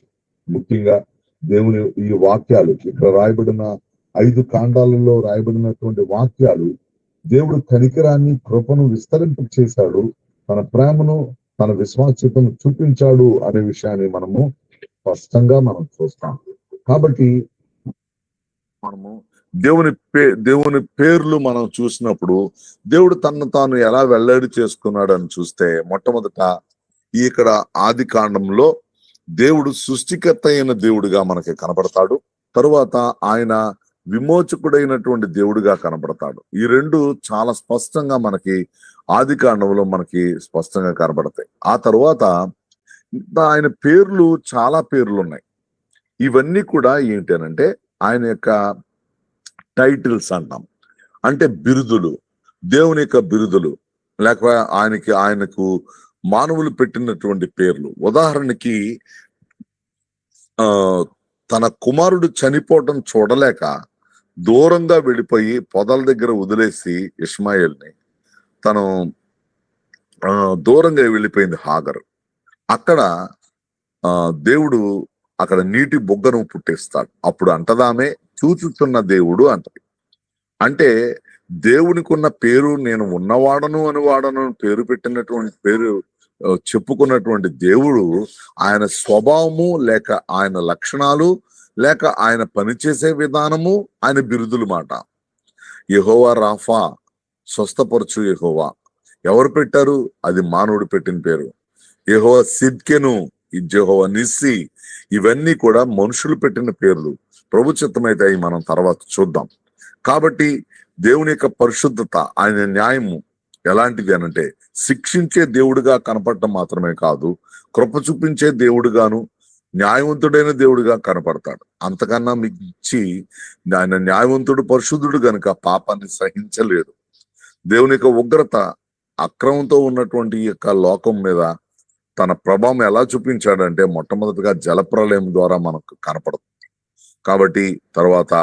ముఖ్యంగా దేవుని ఈ వాక్యాలు ఇక్కడ రాయబడిన 5 కాండాలలో రాయబడినటువంటి వాక్యాలు దేవుడు కనికరాన్ని కృపను విస్తరింప చేశాడు, తన ప్రేమను తన విశ్వాస్యతను చూపించాడు అనే విషయాన్ని మనము స్పష్టంగా మనం చూస్తాం. కాబట్టి మనము దేవుని పేర్లు మనం చూసినప్పుడు దేవుడు తనను తాను ఎలా వెల్లడి చేసుకున్నాడు అని చూస్తే మొట్టమొదట ఇక్కడ ఆది కాండంలో దేవుడు సృష్టికర్త అయిన దేవుడిగా మనకి కనపడతాడు. తరువాత ఆయన విమోచకుడైనటువంటి దేవుడిగా కనపడతాడు. ఈ రెండు చాలా స్పష్టంగా మనకి ఆది కాండంలో మనకి స్పష్టంగా కనబడతాయి. ఆ తరువాత ఆయన పేర్లు చాలా పేర్లు ఉన్నాయి. ఇవన్నీ కూడా ఏంటనంటే ఆయన యొక్క టైటిల్స్ అంటాం, అంటే బిరుదులు, దేవుని యొక్క బిరుదులు, లేకపోతే ఆయనకు మానవులు పెట్టినటువంటి పేర్లు. ఉదాహరణకి తన కుమారుడు చనిపోవటం చూడలేక దూరంగా వెళ్ళిపోయి పొదల దగ్గర వదిలేసి ఇష్మాయేల్ని తను దూరంగా వెళ్ళిపోయింది హాగర్. అక్కడ దేవుడు అక్కడ నీటి బొగ్గను పుట్టిస్తాడు. అప్పుడు అంటదామే చూచుతున్న దేవుడు అంటది. అంటే దేవునికి ఉన్న పేరు నేను ఉన్నవాడను అని పేరు పెట్టినటువంటి పేరు చెప్పుకున్నటువంటి దేవుడు ఆయన స్వభావము లేక ఆయన లక్షణాలు లేక ఆయన పనిచేసే విధానము ఆయన బిరుదులు మాట. యెహోవా రాఫా, స్వస్థపరచు యెహోవా ఎవరు పెట్టారు? అది మానవుడు పెట్టిన పేరు. యెహోవా సిద్కెను, యెహోవా నిస్సి, ఇవన్నీ కూడా మనుషులు పెట్టిన పేర్లు. ప్రభు చిత్తమైతే అవి మనం తర్వాత చూద్దాం. కాబట్టి దేవుని యొక్క పరిశుద్ధత, ఆయన న్యాయము ఎలాంటిది అనంటే శిక్షించే దేవుడిగా కనపడటం మాత్రమే కాదు, కృప చూపించే దేవుడుగాను న్యాయవంతుడైన దేవుడిగా కనపడతాడు. అంతకన్నా మించి ఆయన న్యాయవంతుడు పరిశుద్ధుడు గనుక పాపాన్ని సహించలేడు. దేవుని యొక్క ఉగ్రత అక్రమంతో ఉన్నటువంటి యొక్క లోకం మీద తన ప్రభావం ఎలా చూపించాడంటే మొట్టమొదటిగా జలప్రలయం ద్వారా మనకు కనపడుతుంది. కాబట్టి తర్వాత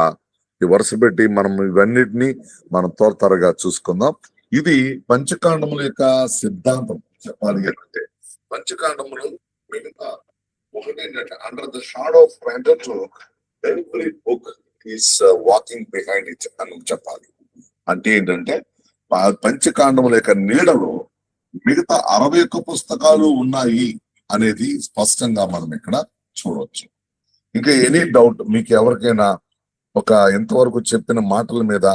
ఈ వరుస పెట్టి మనం ఇవన్నిటిని మనం త్వరగా చూసుకుందాం. ఇది పంచకాండముల యొక్క సిద్ధాంతం చెప్పాలి అంటే. పంచకాండములు మిగతా ఒకటేంటంటే under the shadow of Pentateuch every book is walking behind it అని చెప్పాలి. అంటే ఏంటంటే పంచకాండముల యొక్క నీడలో మిగతా 61 పుస్తకాలు ఉన్నాయి అనేది స్పష్టంగా మనం ఇక్కడ చూడవచ్చు. ఇంకా ఎనీ డౌట్ మీకు ఎవరికైనా ఇంతవరకు చెప్పిన మాటల మీద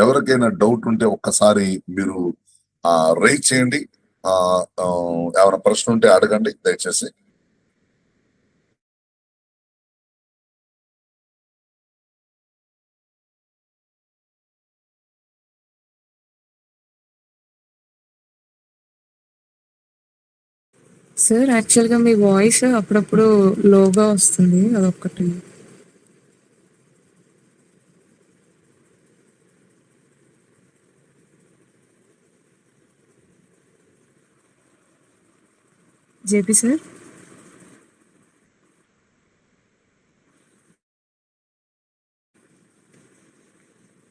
ఎవరికైనా డౌట్ ఉంటే ఒక్కసారి మీరు రైట్ చేయండి. ఏమైనా ప్రశ్న ఉంటే అడగండి దయచేసి. సార్ యాక్చువల్గా మీ వాయిస్ అప్పుడప్పుడు లోగా వస్తుంది, అదొక్కటి. JP sir.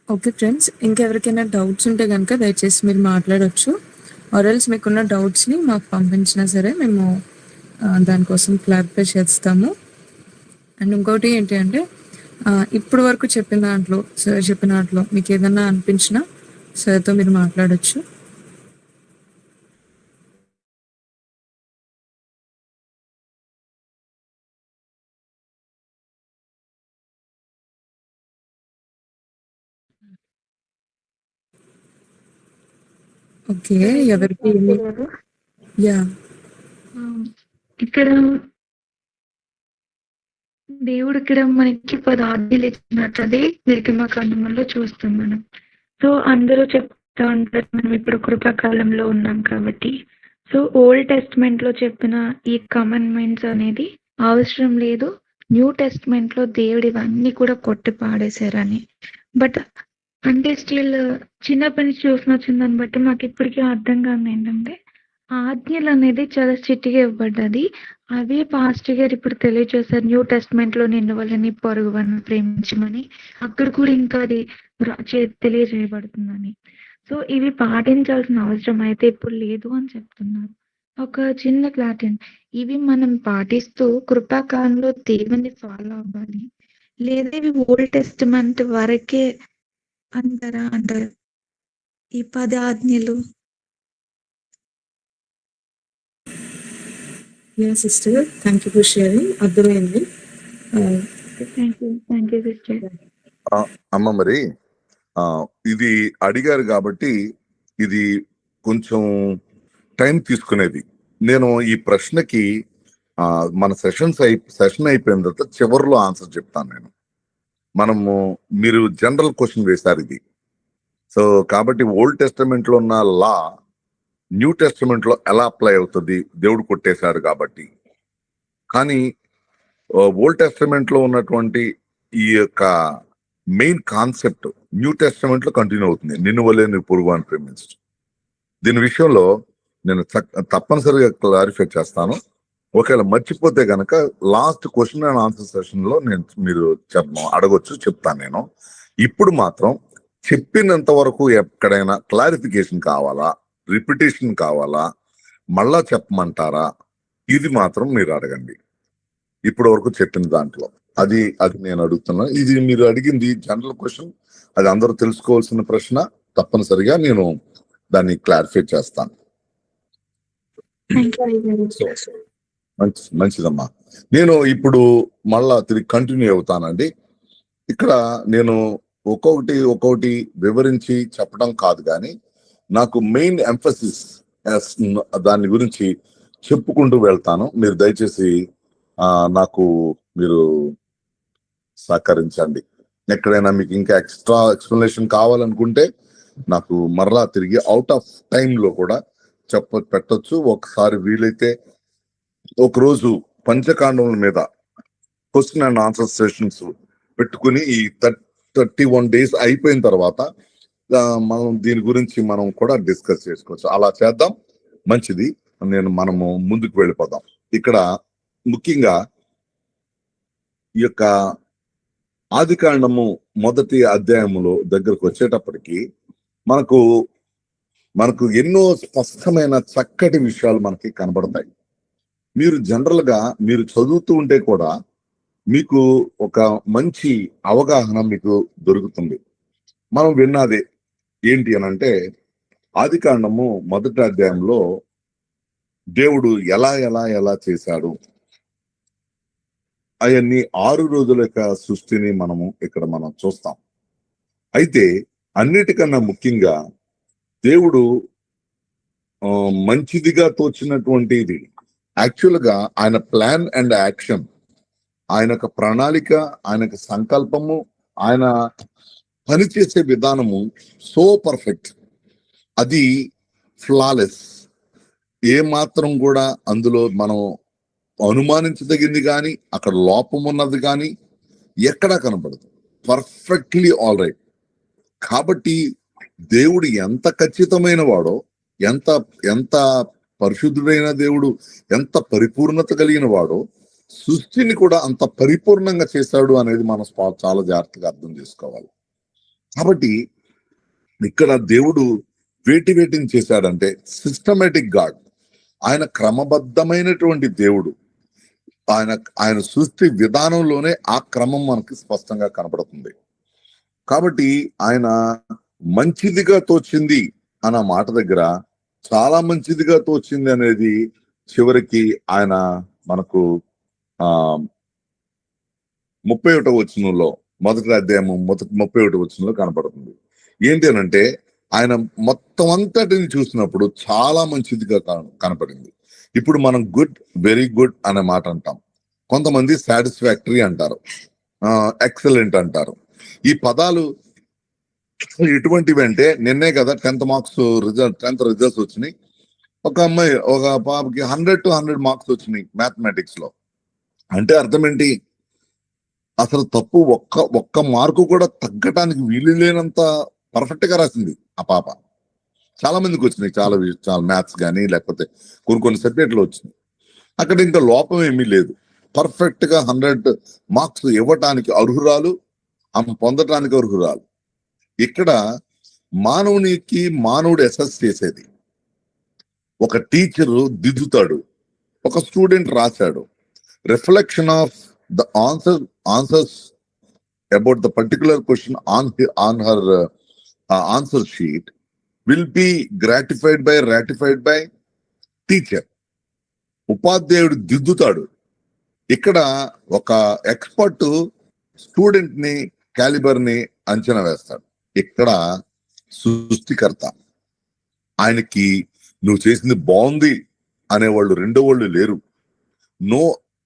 ఓకే ఫ్రెండ్స్, ఇంకెవరికైనా డౌట్స్ ఉంటే కనుక దయచేసి మీరు మాట్లాడవచ్చు. ఆర్ఎల్స్ మీకున్న డౌట్స్ని మాకు పంపించినా సరే మేము దానికోసం క్లారిఫై చేస్తాము. అండ్ ఇంకోటి ఏంటి అంటే ఇప్పుడు వరకు చెప్పిన దాంట్లో సార్ చెప్పిన దాంట్లో మీకు ఏదన్నా అనిపించినా సార్తో మీరు మాట్లాడచ్చు. ఓకే, ఎవరికి యా ఇక్కడ దేవుడు ఇక్కడ మనకి 10 ఆజ్ఞలు ఇచ్చినట్టు అది నిర్గమకాండంలో చూస్తాం మనం. సో అందరూ చెప్తా ఉంటారు మనం ఇప్పుడు కృపాకాలంలో ఉన్నాం కాబట్టి. సో ఓల్డ్ టెస్ట్మెంట్ లో చెప్పిన ఈ కమాండ్మెంట్స్ అనేది అవసరం లేదు, న్యూ టెస్ట్మెంట్ లో దేవుడు ఇవన్నీ కూడా కొట్టి పాడేశారని. బట్ అంటే స్టిల్ చిన్నప్పటి నుంచి చూసిన వచ్చిన దాన్ని బట్టి మాకు ఇప్పటికీ అర్థం కాదు ఏంటంటే ఆజ్ఞలు అనేది చాలా స్ట్రిక్ట్‌గా ఇవ్వబడ్డది. అవే పాస్టర్ గారు ఇప్పుడు తెలియజేశారు న్యూ టెస్ట్‌మెంట్‌లో నిన్ను వలని పొరుగు వారిని ప్రేమించమని. అక్కడ కూడా ఇంకా అది తెలియజేయబడుతుందని. సో ఇవి పాటించాల్సిన అవసరం అయితే ఇప్పుడు లేదు అని చెప్తున్నారు. ఒక చిన్న క్లారిటీ అండి. ఇవి మనం పాటిస్తూ కృపాకాలంలో దేవుని ఫాలో అవ్వాలి. లేదా ఇవి ఓల్డ్ టెస్ట్‌మెంట్ వరకే అంటారా? అంటారు ఈ 10 ఆజ్ఞలు. Yeah sister, thank you for sharing. అర్థమైంది. Thank you sister. అమ్మ మరి ఇది అడిగారు కాబట్టి ఇది కొంచెం టైం తీసుకునేది. నేను ఈ ప్రశ్నకి మన సెషన్ అయిపోయిన తర్వాత చివరిలో ఆన్సర్ చెప్తాను. నేను మీరు జనరల్ క్వశ్చన్ వేశారు ఇది. సో కాబట్టి ఓల్డ్ టెస్టమెంట్ లో ఉన్న లా న్యూ టెస్టమెంట్ లో ఎలా అప్లై అవుతుంది, దేవుడు కొట్టేశాడు కాబట్టి. కానీ ఓల్డ్ టెస్టమెంట్ లో ఉన్నటువంటి ఈ యొక్క మెయిన్ కాన్సెప్ట్ న్యూ టెస్టమెంట్ లో కంటిన్యూ అవుతుంది, నిన్ను వలే నీ పొరుగువాని ప్రేమించు. దీని విషయంలో నేను తప్పనిసరిగా క్లారిఫై చేస్తాను. ఒకవేళ మర్చిపోతే గనక last question and answer session లో మీరు అడగొచ్చు, చెప్తాను నేను. ఇప్పుడు మాత్రం చెప్పినంత వరకు ఎక్కడైనా క్లారిఫికేషన్ కావాలా, రిపిటేషన్ కావాలా, మళ్ళా చెప్పమంటారా, ఇది మాత్రం మీరు అడగండి. ఇప్పటి వరకు చెప్పిన దాంట్లో అది నేను అడుగుతున్నాను. ఇది మీరు అడిగింది జనరల్ క్వశ్చన్, అది అందరూ తెలుసుకోవాల్సిన ప్రశ్న. తప్పనిసరిగా నేను దాన్ని క్లారిఫై చేస్తాను. మంచిదమ్మా. నేను ఇప్పుడు మళ్ళా తిరిగి కంటిన్యూ అవుతానండి. ఇక్కడ నేను ఒక్కొక్కటి వివరించి చెప్పడం కాదు, కానీ నాకు మెయిన్ ఎంఫసిస్ దాని గురించి చెప్పుకుంటూ వెళ్తాను. మీరు దయచేసి నాకు మీరు సహకరించండి. ఎక్కడైనా మీకు ఇంకా ఎక్స్ట్రా ఎక్స్ప్లెనేషన్ కావాలనుకుంటే నాకు మరలా తిరిగి అవుట్ ఆఫ్ టైం లో కూడా పెట్టొచ్చు. ఒకసారి వీలైతే ఒకరోజు పంచకాండముల మీద క్వశ్చన్ అండ్ ఆన్సర్ సెషన్స్ పెట్టుకుని ఈ 31 days అయిపోయిన తర్వాత మనం దీని గురించి మనం కూడా డిస్కస్ చేసుకోవచ్చు. అలా చేద్దాం, మంచిది. మనము ముందుకు వెళ్ళిపోదాం. ఇక్కడ ముఖ్యంగా ఈ యొక్క ఆదికాండము 1వ అధ్యాయములో దగ్గరకు వచ్చేటప్పటికి మనకు ఎన్నో స్పష్టమైన చక్కటి విషయాలు మనకి కనబడతాయి. మీరు జనరల్ గా మీరు చదువుతూ ఉంటే కూడా మీకు ఒక మంచి అవగాహన మీకు దొరుకుతుంది. మనం విన్నది ఏంటి అని అంటే, ఆదికాండము 1వ అధ్యాయంలో దేవుడు ఎలా ఎలా ఎలా చేశాడు అవన్నీ 6 రోజుల యొక్క సృష్టిని మనం చూస్తాం. అయితే అన్నిటికన్నా ముఖ్యంగా దేవుడు మంచిదిగా తోచినటువంటిది యాక్చువల్ గా ఆయన ప్లాన్ అండ్ యాక్షన్, ఆయన యొక్క ప్రణాళిక, ఆయన యొక్క సంకల్పము, ఆయన పనిచేసే విధానము సో పర్ఫెక్ట్, అది ఫ్లాలెస్. ఏ మాత్రం కూడా అందులో మనం అనుమానించదగింది కానీ అక్కడ లోపం ఉన్నది కానీ ఎక్కడా కనపడదు. Perfectly all right. కాబట్టి దేవుడు ఎంత ఖచ్చితమైన వాడో, ఎంత ఎంత పరిశుద్ధుడైన దేవుడు, ఎంత పరిపూర్ణత కలిగిన వాడో, సృష్టిని కూడా అంత పరిపూర్ణంగా చేశాడు అనేది మనం చాలా జాగ్రత్తగా అర్థం చేసుకోవాలి. కాబట్టి ఇక్కడ దేవుడు వేటిని చేశాడంటే సిస్టమేటిక్ గాడ్. ఆయన క్రమబద్ధమైనటువంటి దేవుడు. ఆయన సృష్టి విధానంలోనే ఆ క్రమం మనకి స్పష్టంగా కనబడుతుంది. కాబట్టి ఆయన మంచిదిగా తోచింది అన్న మాట దగ్గర చాలా మంచిదిగా తోచింది అనేది చివరికి ఆయన మనకు 31వ వచనంలో, మొదటి అధ్యాయం 31వ వచనంలో కనపడుతుంది. ఏంటి అనంటే ఆయన మొత్తం అంతటిని చూసినప్పుడు చాలా మంచిదిగా కనపడింది. ఇప్పుడు మనం గుడ్, వెరీ గుడ్ అనే మాట అంటాం. కొంతమంది సాటిస్ఫాక్టరీ అంటారు, ఎక్సలెంట్ అంటారు. ఈ పదాలు ఎటువంటివి అంటే, నిన్నే కదా 10th రిజల్ట్స్ వచ్చినాయి. ఒక అమ్మాయి, ఒక పాపకి 100 to 100 మార్క్స్ వచ్చినాయి మ్యాథమెటిక్స్ లో. అంటే అర్థం ఏంటి? అసలు తప్పు ఒక్క మార్కు కూడా తగ్గటానికి వీలు లేనంత పర్ఫెక్ట్ గా రాసింది ఆ పాప. చాలా మందికి వచ్చినాయి, చాలా మ్యాథ్స్ కానీ లేకపోతే కొన్ని సబ్జెక్టులు వచ్చినాయి. అక్కడ ఇంకా లోపం ఏమీ లేదు. పర్ఫెక్ట్ గా 100 మార్క్స్ ఇవ్వటానికి అర్హురాలు, ఆమె పొందటానికి అర్హురాలు. ఇక్కడ మానవుడు అసెస్ చేసేది. ఒక టీచరు దిద్దుతాడు, ఒక స్టూడెంట్ రాశాడు. Reflection of the answers about the particular question on her answer sheet will be ratified by teacher. ఉపాధ్యాయుడు దిద్దుతాడు. ఇక్కడ ఒక ఎక్స్పర్ట్ స్టూడెంట్ ని క్యాలిబర్ ని అంచనా వేస్తాడు. ఇక్కడ సృష్టికర్త, ఆయనకి నువ్వు చేసింది బాగుంది అనేవాళ్ళు రెండో వాళ్ళు లేరు.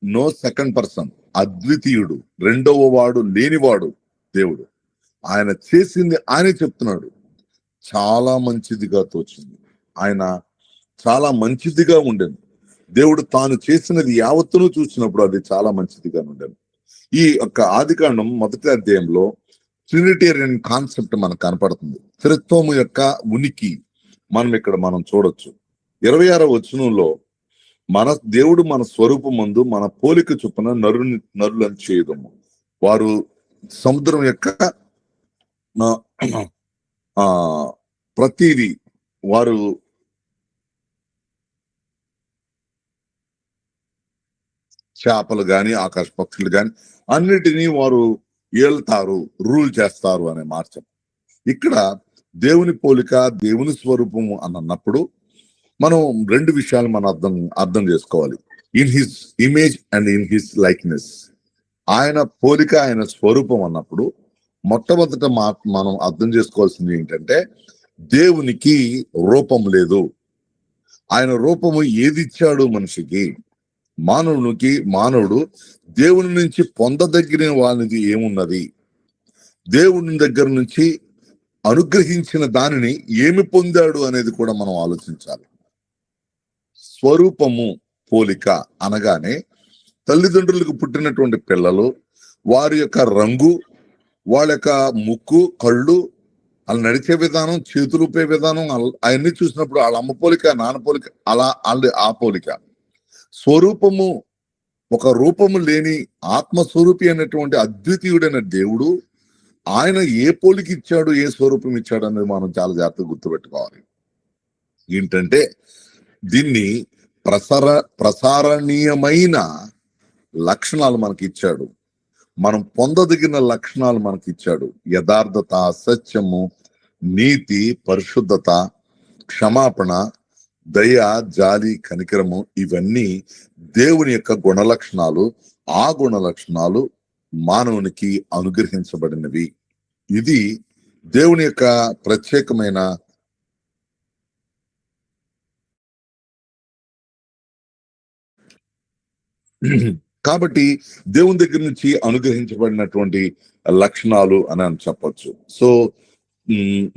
నో సెకండ్ పర్సన్, అద్వితీయుడు, రెండవ వాడు లేనివాడు దేవుడు. ఆయన చేసింది ఆయనే చెప్తున్నాడు, చాలా మంచిదిగా తోచింది. ఆయన చాలా మంచిదిగా ఉండేది. దేవుడు తాను చేసినది యావత్తును చూసినప్పుడు అది చాలా మంచిదిగా ఉండేది. ఈ యొక్క ఆదికాండం 1వ అధ్యాయంలో ట్రినిటేరియన్ కాన్సెప్ట్ మనకు కనపడుతుంది. త్రిత్వము యొక్క ఉనికి మనం చూడొచ్చు. 26వ వచనంలో దేవుడు మన స్వరూపమందు మన పోలిక చొప్పున నరులను చేయదము. వారు సముద్రం యొక్క ప్రతిదీ, వారు చేపలు గాని ఆకాశ పక్షులు గాని అన్నిటినీ వారు ఏళ్తారు, రూల్ చేస్తారు అనే మాట. ఇక్కడ దేవుని పోలిక, దేవుని స్వరూపము అని అన్నప్పుడు మనం 2 విషయాలు మనం అర్థం చేసుకోవాలి. In his image and in his likeness. ఆయన పోలిక, ఆయన స్వరూపం అన్నప్పుడు మొట్టమొదట మనం అర్థం చేసుకోవాల్సింది ఏంటంటే, దేవునికి రూపం లేదు. ఆయన రూపము ఏది ఇచ్చాడు మనిషికి? మానవుడు దేవుని నుంచి పొందదగిన వానిది ఏమున్నది? దేవుని దగ్గర నుంచి అనుగ్రహించిన దానిని ఏమి పొందాడు అనేది కూడా మనం ఆలోచించాలి. స్వరూపము, పోలిక అనగానే తల్లిదండ్రులకు పుట్టినటువంటి పిల్లలు, వారి యొక్క రంగు, వాళ్ళ యొక్క ముక్కు, కళ్ళు, వాళ్ళు నడిచే విధానం, చేతులు ఊపే విధానం, అవన్నీ చూసినప్పుడు వాళ్ళ అమ్మ పోలిక, నాన్న పోలిక, అలా ఆ పోలిక. స్వరూపము, ఒక రూపము లేని ఆత్మస్వరూపి అనేటువంటి అద్వితీయుడైన దేవుడు ఆయన ఏ పోలిక ఇచ్చాడు, ఏ స్వరూపం ఇచ్చాడు అనేది మనం చాలా జాగ్రత్తగా గుర్తుపెట్టుకోవాలి. ఏంటంటే దీన్ని ప్రసారణీయమైన లక్షణాలు మనకి ఇచ్చాడు, మనం పొందదగిన లక్షణాలు మనకి ఇచ్చాడు. యథార్థత, సత్యము, నీతి, పరిశుద్ధత, క్షమాపణ, దయ, జాలి, కనికరము, ఇవన్నీ దేవుని యొక్క గుణలక్షణాలు. ఆ గుణలక్షణాలు మానవునికి అనుగ్రహించబడినవి. ఇది దేవుని యొక్క ప్రత్యేకమైన కాబట్టి దేవుని దగ్గర నుంచి అనుగ్రహించబడినటువంటి లక్షణాలు అని చెప్పొచ్చు. సో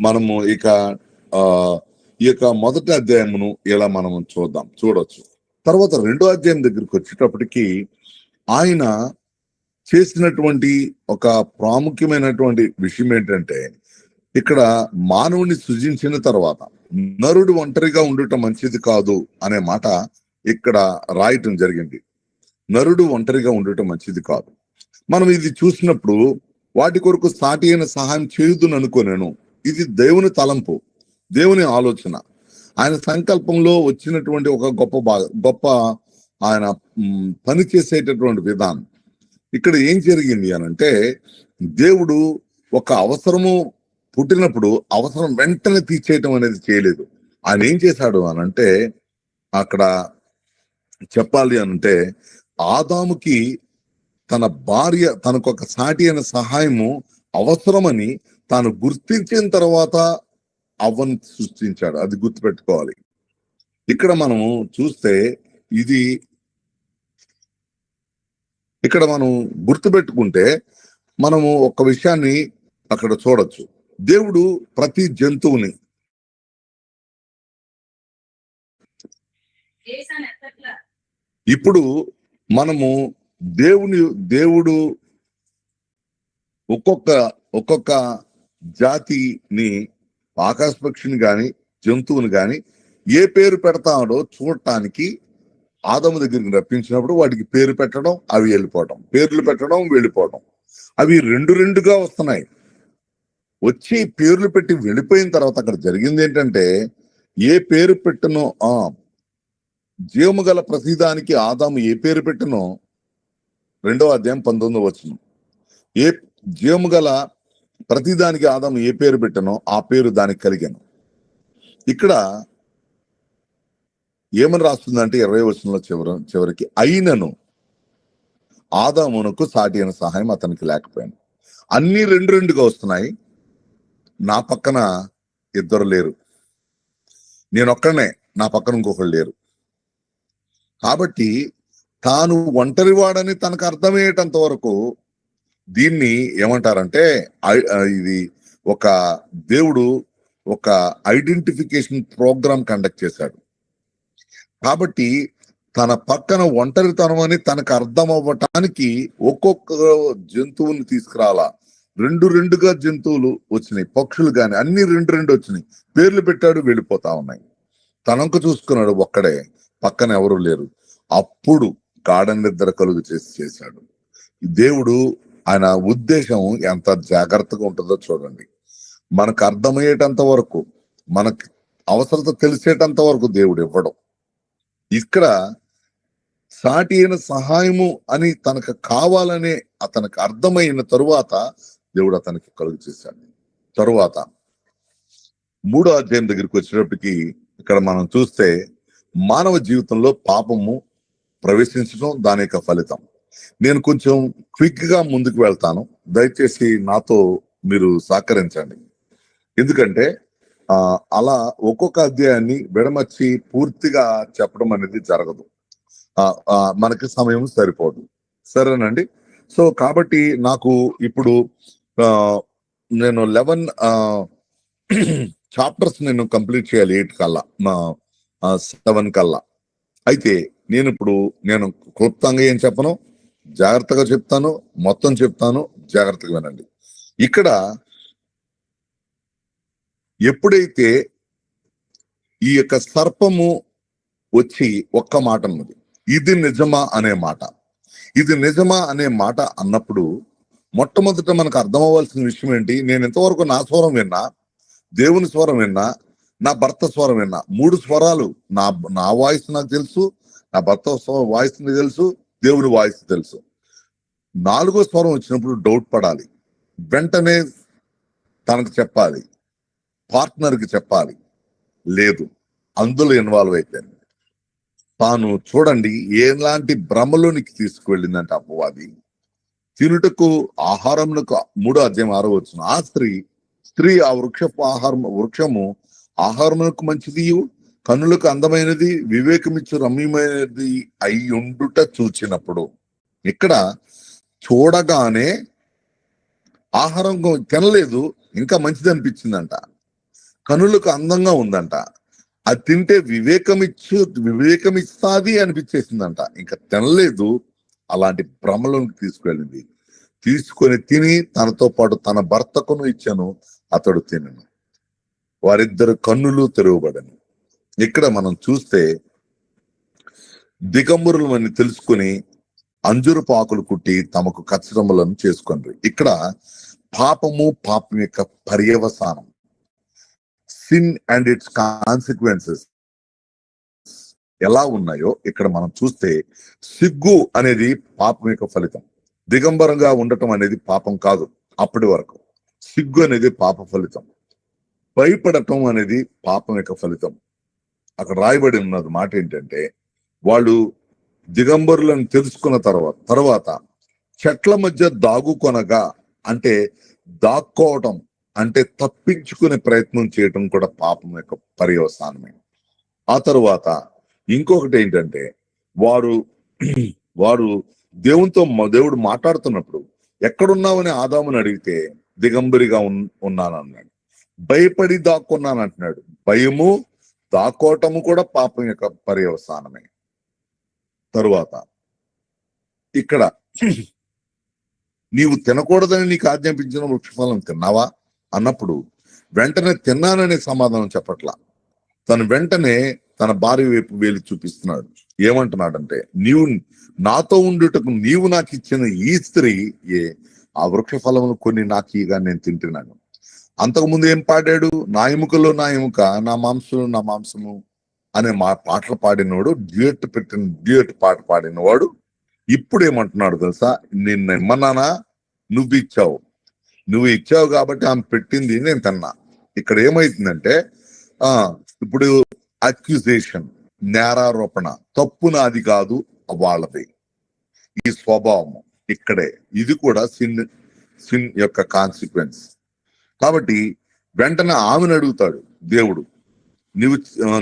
మనము ఇక ఈ యొక్క మొదటి అధ్యాయమును ఇలా మనం చూడొచ్చు. తర్వాత రెండో అధ్యాయం దగ్గరికి వచ్చేటప్పటికి ఆయన చేసినటువంటి ఒక ప్రాముఖ్యమైనటువంటి విషయం ఏంటంటే, ఇక్కడ మానవుని సృజించిన తర్వాత నరుడు ఒంటరిగా ఉండటం మంచిది కాదు అనే మాట ఇక్కడ రాయటం జరిగింది. నరుడు ఒంటరిగా ఉండటం మంచిది కాదు. మనం ఇది చూసినప్పుడు వాటి కొరకు సాటి అయిన సహాయం చేయుదును అనుకోనేను. ఇది దేవుని తలంపు, దేవుని ఆలోచన, ఆయన సంకల్పంలో వచ్చినటువంటి ఒక గొప్ప ఆయన పని చేసేటటువంటి విధానం. ఇక్కడ ఏం జరిగింది అనంటే, దేవుడు ఒక అవసరము పుట్టినప్పుడు అవసరం వెంటనే తీర్చేయటం అనేది చేయలేదు. ఆయన ఏం చేశాడు అనంటే, అక్కడ చెప్పాలి అనంటే, ఆదాముకి తన భార్య తనకు ఒక సాటి అయిన సహాయము అవసరమని తాను గుర్తించిన తర్వాత అవ్వను సృష్టించాడు. అది గుర్తుపెట్టుకోవాలి. ఇక్కడ మనము చూస్తే ఇక్కడ మనం గుర్తుపెట్టుకుంటే మనము ఒక విషయాన్ని అక్కడ చూడొచ్చు. దేవుడు ప్రతి జంతువుని ఇప్పుడు మనము దేవుడు ఒక్కొక్క జాతిని, ఆకాశ పక్షిని గాని జంతువుని గాని ఏ పేరు పెడతాడో చూడటానికి ఆదాము దగ్గరికి రప్పించినప్పుడు వాటికి పేరు పెట్టడం, అవి వెళ్ళిపోవడం, పేర్లు పెట్టడం, వెళ్ళిపోవడం, అవి రెండుగా వస్తున్నాయి. వచ్చి పేర్లు పెట్టి వెళ్ళిపోయిన తర్వాత అక్కడ జరిగింది ఏంటంటే, ఏ పేరు పెట్టనో జీవము గల ప్రతిదానికి ఆదాము ఏ పేరు పెట్టనో 2వ అధ్యాయం 19వ వచనం, ఏ జీవము గల ప్రతిదానికి ఆదాము ఏ పేరు పెట్టనో ఆ పేరు దానికి కలిగాను. ఇక్కడ ఏమని రాస్తుందంటే 20వ వచనంలో చివరికి అయినను ఆదామునకు సాటి అయిన సహాయం అతనికి లేకపోయాను. అన్ని రెండుగా వస్తున్నాయి. నా పక్కన ఇద్దరు లేరు, నేనొక్కడనే, నా పక్కన ఇంకొకరు లేరు. కాబట్టి తాను ఒంటరివాడని తనకు అర్థమయ్యేటంత వరకు దీన్ని ఏమంటారంటే, ఇది ఒక దేవుడు ఒక ఐడెంటిఫికేషన్ ప్రోగ్రామ్ కండక్ట్ చేశాడు. కాబట్టి తన పక్కన ఒంటరితనం అని తనకు అర్థం అవ్వటానికి ఒక్కొక్క జంతువుని తీసుకురాలా. రెండుగా జంతువులు వచ్చినాయి, పక్షులు గాని అన్ని రెండు వచ్చినాయి, పేర్లు పెట్టాడు, వెళ్ళిపోతా ఉన్నాయి. తనంకు చూసుకున్నాడు, ఒక్కడే, పక్కన ఎవరు లేరు. అప్పుడు గాఢ నిద్ర కలుగు చేశాడు. దేవుడు ఆయన ఉద్దేశం ఎంత జాగ్రత్తగా ఉంటుందో చూడండి. మనకు అర్థమయ్యేటంత వరకు, మనకు అవసరత తెలిసేటంత వరకు దేవుడు ఇవ్వడం. ఇక్కడ సాటి అయిన సహాయము అని తనకు కావాలనే అతనికి అర్థమైన తరువాత దేవుడు అతనికి కలుగు చేశాడు. తరువాత 3వ అధ్యాయం దగ్గరికి వచ్చేటప్పటికి ఇక్కడ మనం చూస్తే మానవ జీవితంలో పాపము ప్రవేశించడం, దాని యొక్క ఫలితం. నేను కొంచెం క్విక్ గా ముందుకు వెళ్తాను, దయచేసి నాతో మీరు సహకరించండి. ఎందుకంటే అలా ఒక్కొక్క అధ్యాయాన్ని విడమర్చి పూర్తిగా చెప్పడం అనేది జరగదు, మనకి సమయం సరిపోదు. సరేనండి. సో కాబట్టి నాకు ఇప్పుడు నేను 11 చాప్టర్స్ నేను కంప్లీట్ చేయాలి 8 కల్లా, 7 కల్లా. అయితే నేను క్లుప్తంగా ఏం చెప్పను, జాగ్రత్తగా చెప్తాను, మొత్తం చెప్తాను, జాగ్రత్తగా వినండి. ఇక్కడ ఎప్పుడైతే ఈ యొక్క సర్పము వచ్చి ఒక్క మాట అన్నది, ఇది నిజమా అనే మాట, ఇది నిజమా అనే మాట అన్నప్పుడు మొట్టమొదట మనకు అర్థం అవ్వాల్సిన విషయం ఏంటి? నేను ఇంతవరకు నా స్వరం విన్నా, దేవుని స్వరం విన్నా, నా భర్త స్వరం విన్నా. 3 స్వరాలు, నా వాయిస్ నాకు తెలుసు, నా భర్త వాయిస్ తెలుసు, దేవుని వాయిస్ తెలుసు. 4వ స్వరం వచ్చినప్పుడు డౌట్ పడాలి, వెంటనే తనకు చెప్పాలి, పార్ట్నర్కి చెప్పాలి. లేదు, అందులో ఇన్వాల్వ్ అయిపోయింది. తాను చూడండి ఎలాంటి భ్రమలోనికి తీసుకువెళ్ళిందంటే అపవాది. తినుటకు ఆహారమునకు 3వ అధ్యాయం 6వ వచనం, ఆ స్త్రీ ఆ వృక్షము ఆహారమునకు మంచిది, కన్నులకు అందమైనది, వివేకమిచ్చు రమ్యమైనది అయ్యుండుట చూచినప్పుడు. ఇక్కడ చూడగానే ఆహారం తినలేదు, ఇంకా మంచిది అనిపించిందంట, కనులకు అందంగా ఉందంట. అది తింటే వివేకమిస్తాది అనిపించేసిందంట. ఇంకా తినలేదు, అలాంటి భ్రమలోకి తీసుకువెళ్ళింది. తీసుకొని తిని తనతో పాటు తన భర్తకును ఇచ్చాను, అతడు తినను. వారిద్దరు కన్నులు తెరవబడను. ఇక్కడ మనం చూస్తే దిగంబరులు అని తెలుసుకుని అంజురపు ఆకులు కుట్టి తమకు కచ్చరములను చేసుకున్నారు. ఇక్కడ పాపం యొక్క పర్యవసానం, సిన్ అండ్ ఇట్స్ కాన్సిక్వెన్సెస్ ఎలా ఉన్నాయో ఇక్కడ మనం చూస్తే, సిగ్గు అనేది పాపం యొక్క ఫలితం. దిగంబరంగా ఉండటం అనేది పాపం కాదు అప్పటి వరకు. సిగ్గు అనేది పాప ఫలితం. భయపడటం అనేది పాపం యొక్క ఫలితం. అక్కడ రాయబడి ఉన్నది మాట ఏంటంటే, వాళ్ళు దిగంబరులను తెలుసుకున్న తర్వాత చెట్ల మధ్య దాగుకొనగా, అంటే దాక్కోవటం అంటే తప్పించుకునే ప్రయత్నం చేయటం కూడా పాపం యొక్క పర్యవసానమే. ఆ తరువాత ఇంకొకటి ఏంటంటే, వారు దేవుడు మాట్లాడుతున్నప్పుడు ఎక్కడున్నావని ఆదాముని అడిగితే దిగంబరిగా ఉన్నానన్నాడు. భయపడి దాక్కున్నాను అంటున్నాడు. భయము దాక్కోవటము కూడా పాపం యొక్క పర్యవసానమే. తరువాత ఇక్కడ నీవు తినకూడదని నీకు ఆజ్ఞాపించిన వృక్షఫలం తిన్నావా అన్నప్పుడు వెంటనే తిన్నాననే సమాధానం చెప్పట్లా. తను వెంటనే తన భార్య వైపు వేలి చూపిస్తున్నాడు. ఏమంటున్నాడంటే, నీవు నాతో ఉండుటకు నీవు నాకు ఇచ్చిన ఈ స్త్రీ ఆ వృక్ష ఫలములు కొన్ని నాకు ఇగా నేను తింటున్నాను. అంతకుముందు ఏం పాడాడు? నా ఎముకలో నా ఎముక, నా మాంసంలో నా మాంసము అనే పాటలు పాడినవాడు, డ్యూయట్ పాట పాడినవాడు ఇప్పుడు ఏమంటున్నాడు తెలుసా? నిన్ను ఇమ్మన్నానా, నువ్వు ఇచ్చావు కాబట్టి ఆమె పెట్టింది నేను తిన్నా. ఇక్కడ ఏమైతుందంటే, ఇప్పుడు అక్యూజేషన్, నేరారోపణ, తప్పు నాది కాదు వాళ్ళది, ఈ స్వభావం ఇక్కడే. ఇది కూడా సిన్ యొక్క కాన్సిక్వెన్స్. కాబట్టి వెంటనే ఆమెను అడుగుతాడు దేవుడు,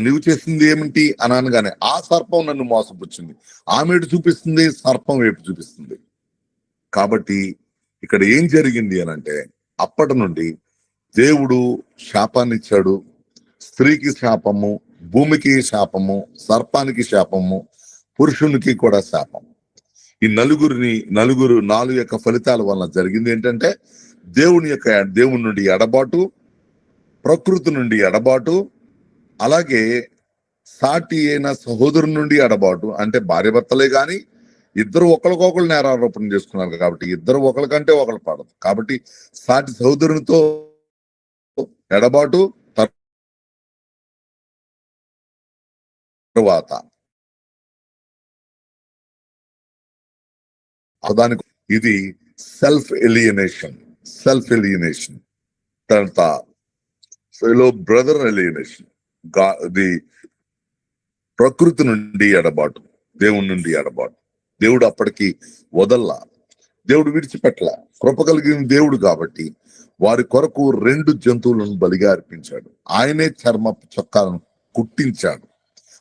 నువ్వు చేసింది ఏమిటి అని అనగానే, ఆ సర్పం నన్ను మోసపుచ్చింది. ఆమె చూపిస్తుంది, సర్పం వైపు చూపిస్తుంది. కాబట్టి ఇక్కడ ఏం జరిగింది అని అంటే, అప్పటి నుండి దేవుడు శాపాన్ని ఇచ్చాడు. స్త్రీకి శాపము, భూమికి శాపము, సర్పానికి శాపము, పురుషునికి కూడా శాపం. ఈ నాలుగు యొక్క ఫలితాల వలన జరిగింది ఏంటంటే, దేవుని నుండి ఎడబాటు, ప్రకృతి నుండి ఎడబాటు, అలాగే సాటి అయిన సహోదరు నుండి ఎడబాటు. అంటే భార్య భర్తలే గాని ఇద్దరు ఒకరికొకరు నేరారోపణ చేసుకున్నారు కాబట్టి ఇద్దరు ఒకరికంటే ఒకరు పడదు. కాబట్టి సాటి సహోదరునితో ఎడబాటు, తరువాత దానికి ఇది సెల్ఫ్ ఎలియనేషన్. తర్వాత ఫెలో బ్రదర్ ఎలియనేషన్. ది ప్రకృతి నుండి ఎడబాటు, దేవుని నుండి ఎడబాటు. దేవుడు అప్పటికి వదల్లా, దేవుడు విడిచిపెట్టల. కృప కలిగిన దేవుడు కాబట్టి వారి కొరకు 2 జంతువులను బలిగా అర్పించాడు. ఆయనే చర్మపు చొక్కాలను కుట్టించాడు,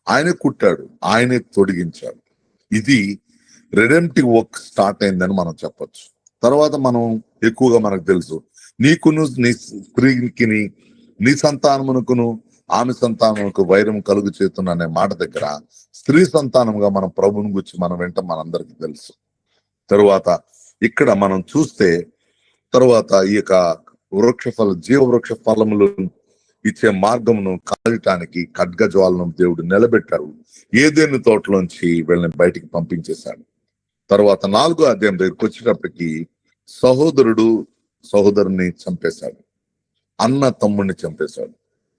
ఆయనే కుట్టాడు, ఆయనే తొడిగించాడు. ఇది రెడెంప్టివ్ వర్క్ స్టార్ట్ అయిందని మనం చెప్పొచ్చు. తర్వాత మనం ఎక్కువగా మనకు తెలుసు, నీకును నీ స్త్రీకి నీ సంతానమునకును ఆమె సంతానమునకు వైరం కలుగు చేతున్న అనే మాట దగ్గర స్త్రీ సంతానంగా మనం ప్రభువుని గురించి మనం వింటాం, మనందరికీ తెలుసు. తరువాత ఇక్కడ మనం చూస్తే, తరువాత ఈ యొక్క జీవవృక్ష ఫలములు ఇచ్చే మార్గమును కాల్చడానికి ఖడ్గజ్వాలను దేవుడు నిలబెట్టాడు. ఏదెను తోటలోంచి వీళ్ళని బయటికి పంపించేశాడు. తర్వాత 4వ అధ్యాయం దగ్గరికి వచ్చేటప్పటికి సహోదరుని చంపేశాడు, అన్న తమ్ముడిని చంపేశాడు.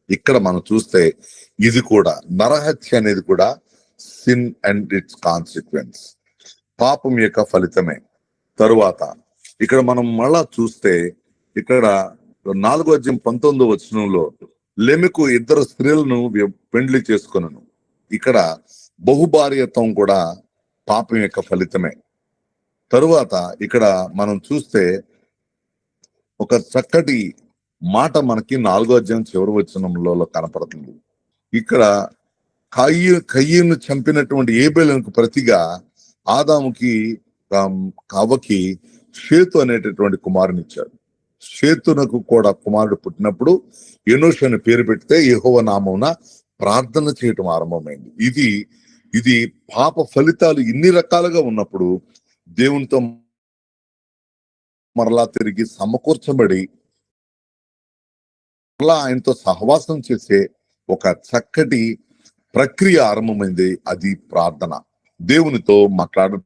ఇక్కడ మనం చూస్తే ఇది కూడా నరహత్య అనేది కూడా సిన్ అండ్ ఇట్స్ కాన్సిక్వెన్స్, పాపం యొక్క ఫలితమే. తరువాత ఇక్కడ మనం మళ్ళా చూస్తే, ఇక్కడ 4వ అధ్యాయం 19వ వచనంలో లెమెకు 2 స్త్రీలను పెండ్లి చేసుకొనెను. ఇక్కడ బహుభార్యత్వం కూడా పాపం యొక్క ఫలితమే. తరువాత ఇక్కడ మనం చూస్తే ఒక చక్కటి మాట మనకి 4వ అధ్యాయం చివరి వచనంలో కనపడుతుంది. ఇక్కడ కయ్యను చంపినటువంటి ఏబేలుకు ప్రతిగా ఆదాముకి హవ్వకి షేతు అనేటటువంటి కుమారుని ఇచ్చాడు. షేతునకు కూడా కుమారుడు పుట్టినప్పుడు ఎనోషు అని పేరు పెడితే యెహోవా నామమున ప్రార్థన చేయటం ఆరంభమైంది. ఇది పాప ఫలితాలు ఇన్ని రకాలుగా ఉన్నప్పుడు దేవునితో మరలా తిరిగి సమకూర్చబడి మరలా ఆయనతో సహవాసం చేసే ఒక చక్కటి ప్రక్రియ ఆరంభమైంది. అది ప్రార్థన. దేవునితో మాట్లాడటం.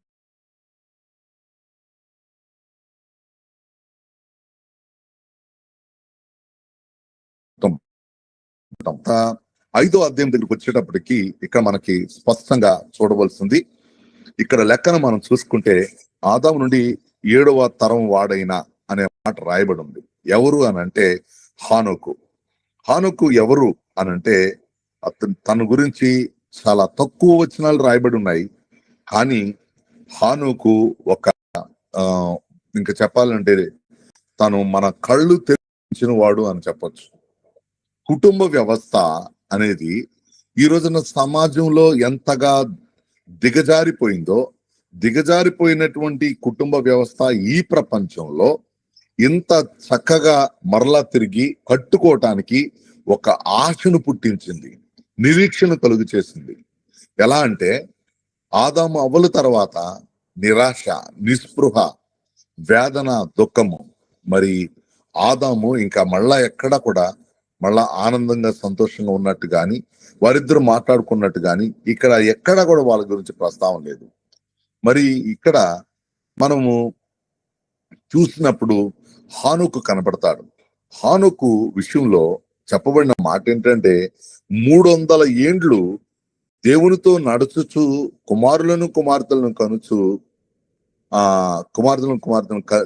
5వ అధ్యాయం దగ్గరికి వచ్చేటప్పటికి ఇక్కడ మనకి స్పష్టంగా చూడవలసింది. ఇక్కడ లెక్కను మనం చూసుకుంటే ఆదాము నుండి 7వ తరం వాడైన అనే మాట రాయబడి ఉంది. ఎవరు అనంటే హానోకు. హానోకు ఎవరు అనంటే తన గురించి చాలా తక్కువ వచనాలు రాయబడి ఉన్నాయి. కానీ హానోకు ఒక ఇంకా చెప్పాలంటే తను మన కళ్ళు తెరిచిన వాడు అని చెప్పొచ్చు. కుటుంబ వ్యవస్థ అనేది ఈ రోజున సమాజంలో ఎంతగా దిగజారిపోయినటువంటి కుటుంబ వ్యవస్థ ఈ ప్రపంచంలో ఇంత చక్కగా మరలా తిరిగి కట్టుకోవటానికి ఒక ఆశను పుట్టించింది, నిరీక్షణ కలుగు చేసింది. ఎలా అంటే ఆదాము అవ్వల తర్వాత నిరాశ, నిస్పృహ, వేదన, దుఃఖము. మరి ఆదాము ఇంకా మళ్ళా ఎక్కడ కూడా మళ్ళా ఆనందంగా సంతోషంగా ఉన్నట్టు గాని, వారిద్దరు మాట్లాడుకున్నట్టు గాని ఇక్కడ ఎక్కడా కూడా వాళ్ళ గురించి ప్రస్తావన లేదు. మరి ఇక్కడ మనము చూసినప్పుడు హానోకు కనపడతాడు. హానోకు విషయంలో చెప్పబడిన మాట ఏంటంటే 300 ఏండ్లు దేవునితో నడుచుచు కుమారులను కుమార్తెలను కనుచు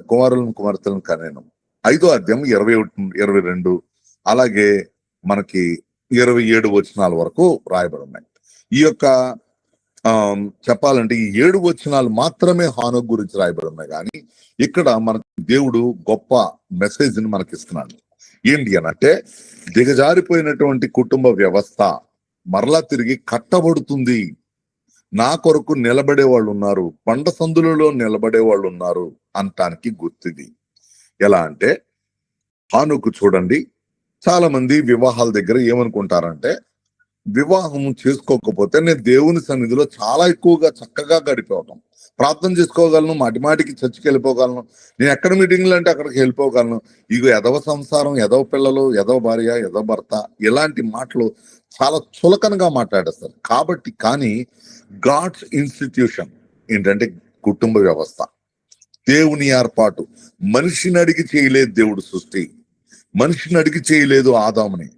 కుమారులను కనేను. 5వ అధ్యాయం 21-22 అలాగే మనకి 27 వచనాల వరకు రాయబడి ఉన్నాయి. ఈ యొక్క చెప్పాలంటే ఈ 7 వచనాలు మాత్రమే హానోకు గురించి రాయబడి ఉన్నాయి. కానీ ఇక్కడ మనకి దేవుడు గొప్ప మెసేజ్ ని మనకి ఇస్తున్నాడు. ఏంటి అనంటే దిగజారిపోయినటువంటి కుటుంబ వ్యవస్థ మరలా తిరిగి కట్టబడుతుంది. నా కొరకు నిలబడే వాళ్ళు ఉన్నారు, బండ సందులలో నిలబడే వాళ్ళు ఉన్నారు అనటానికి గుర్తిది. ఎలా అంటే హానోకు చూడండి, చాలా మంది వివాహాల దగ్గర ఏమనుకుంటారంటే వివాహం చేసుకోకపోతే నేను దేవుని సన్నిధిలో చాలా ఎక్కువగా చక్కగా గడిపోవటం, ప్రార్థన చేసుకోగలను, మాటిమాటికి చర్చికి వెళ్ళిపోగలను, నేను ఎక్కడ మీటింగ్లు అంటే అక్కడికి వెళ్ళిపోగలను, ఇగో ఎదవ సంసారం, ఎదవ పిల్లలు, ఎదవ భార్య, ఎదవ భర్త, ఇలాంటి మాటలు చాలా చులకనగా మాట్లాడేస్తారు. కాబట్టి కానీ గాడ్స్ ఇన్స్టిట్యూషన్ ఏంటంటే కుటుంబ వ్యవస్థ, దేవుని ఏర్పాటు. మనిషిని అడిగి చేయలేదు దేవుడు సృష్టి, మనిషిని అడిగి చేయలేదు ఆదాముని,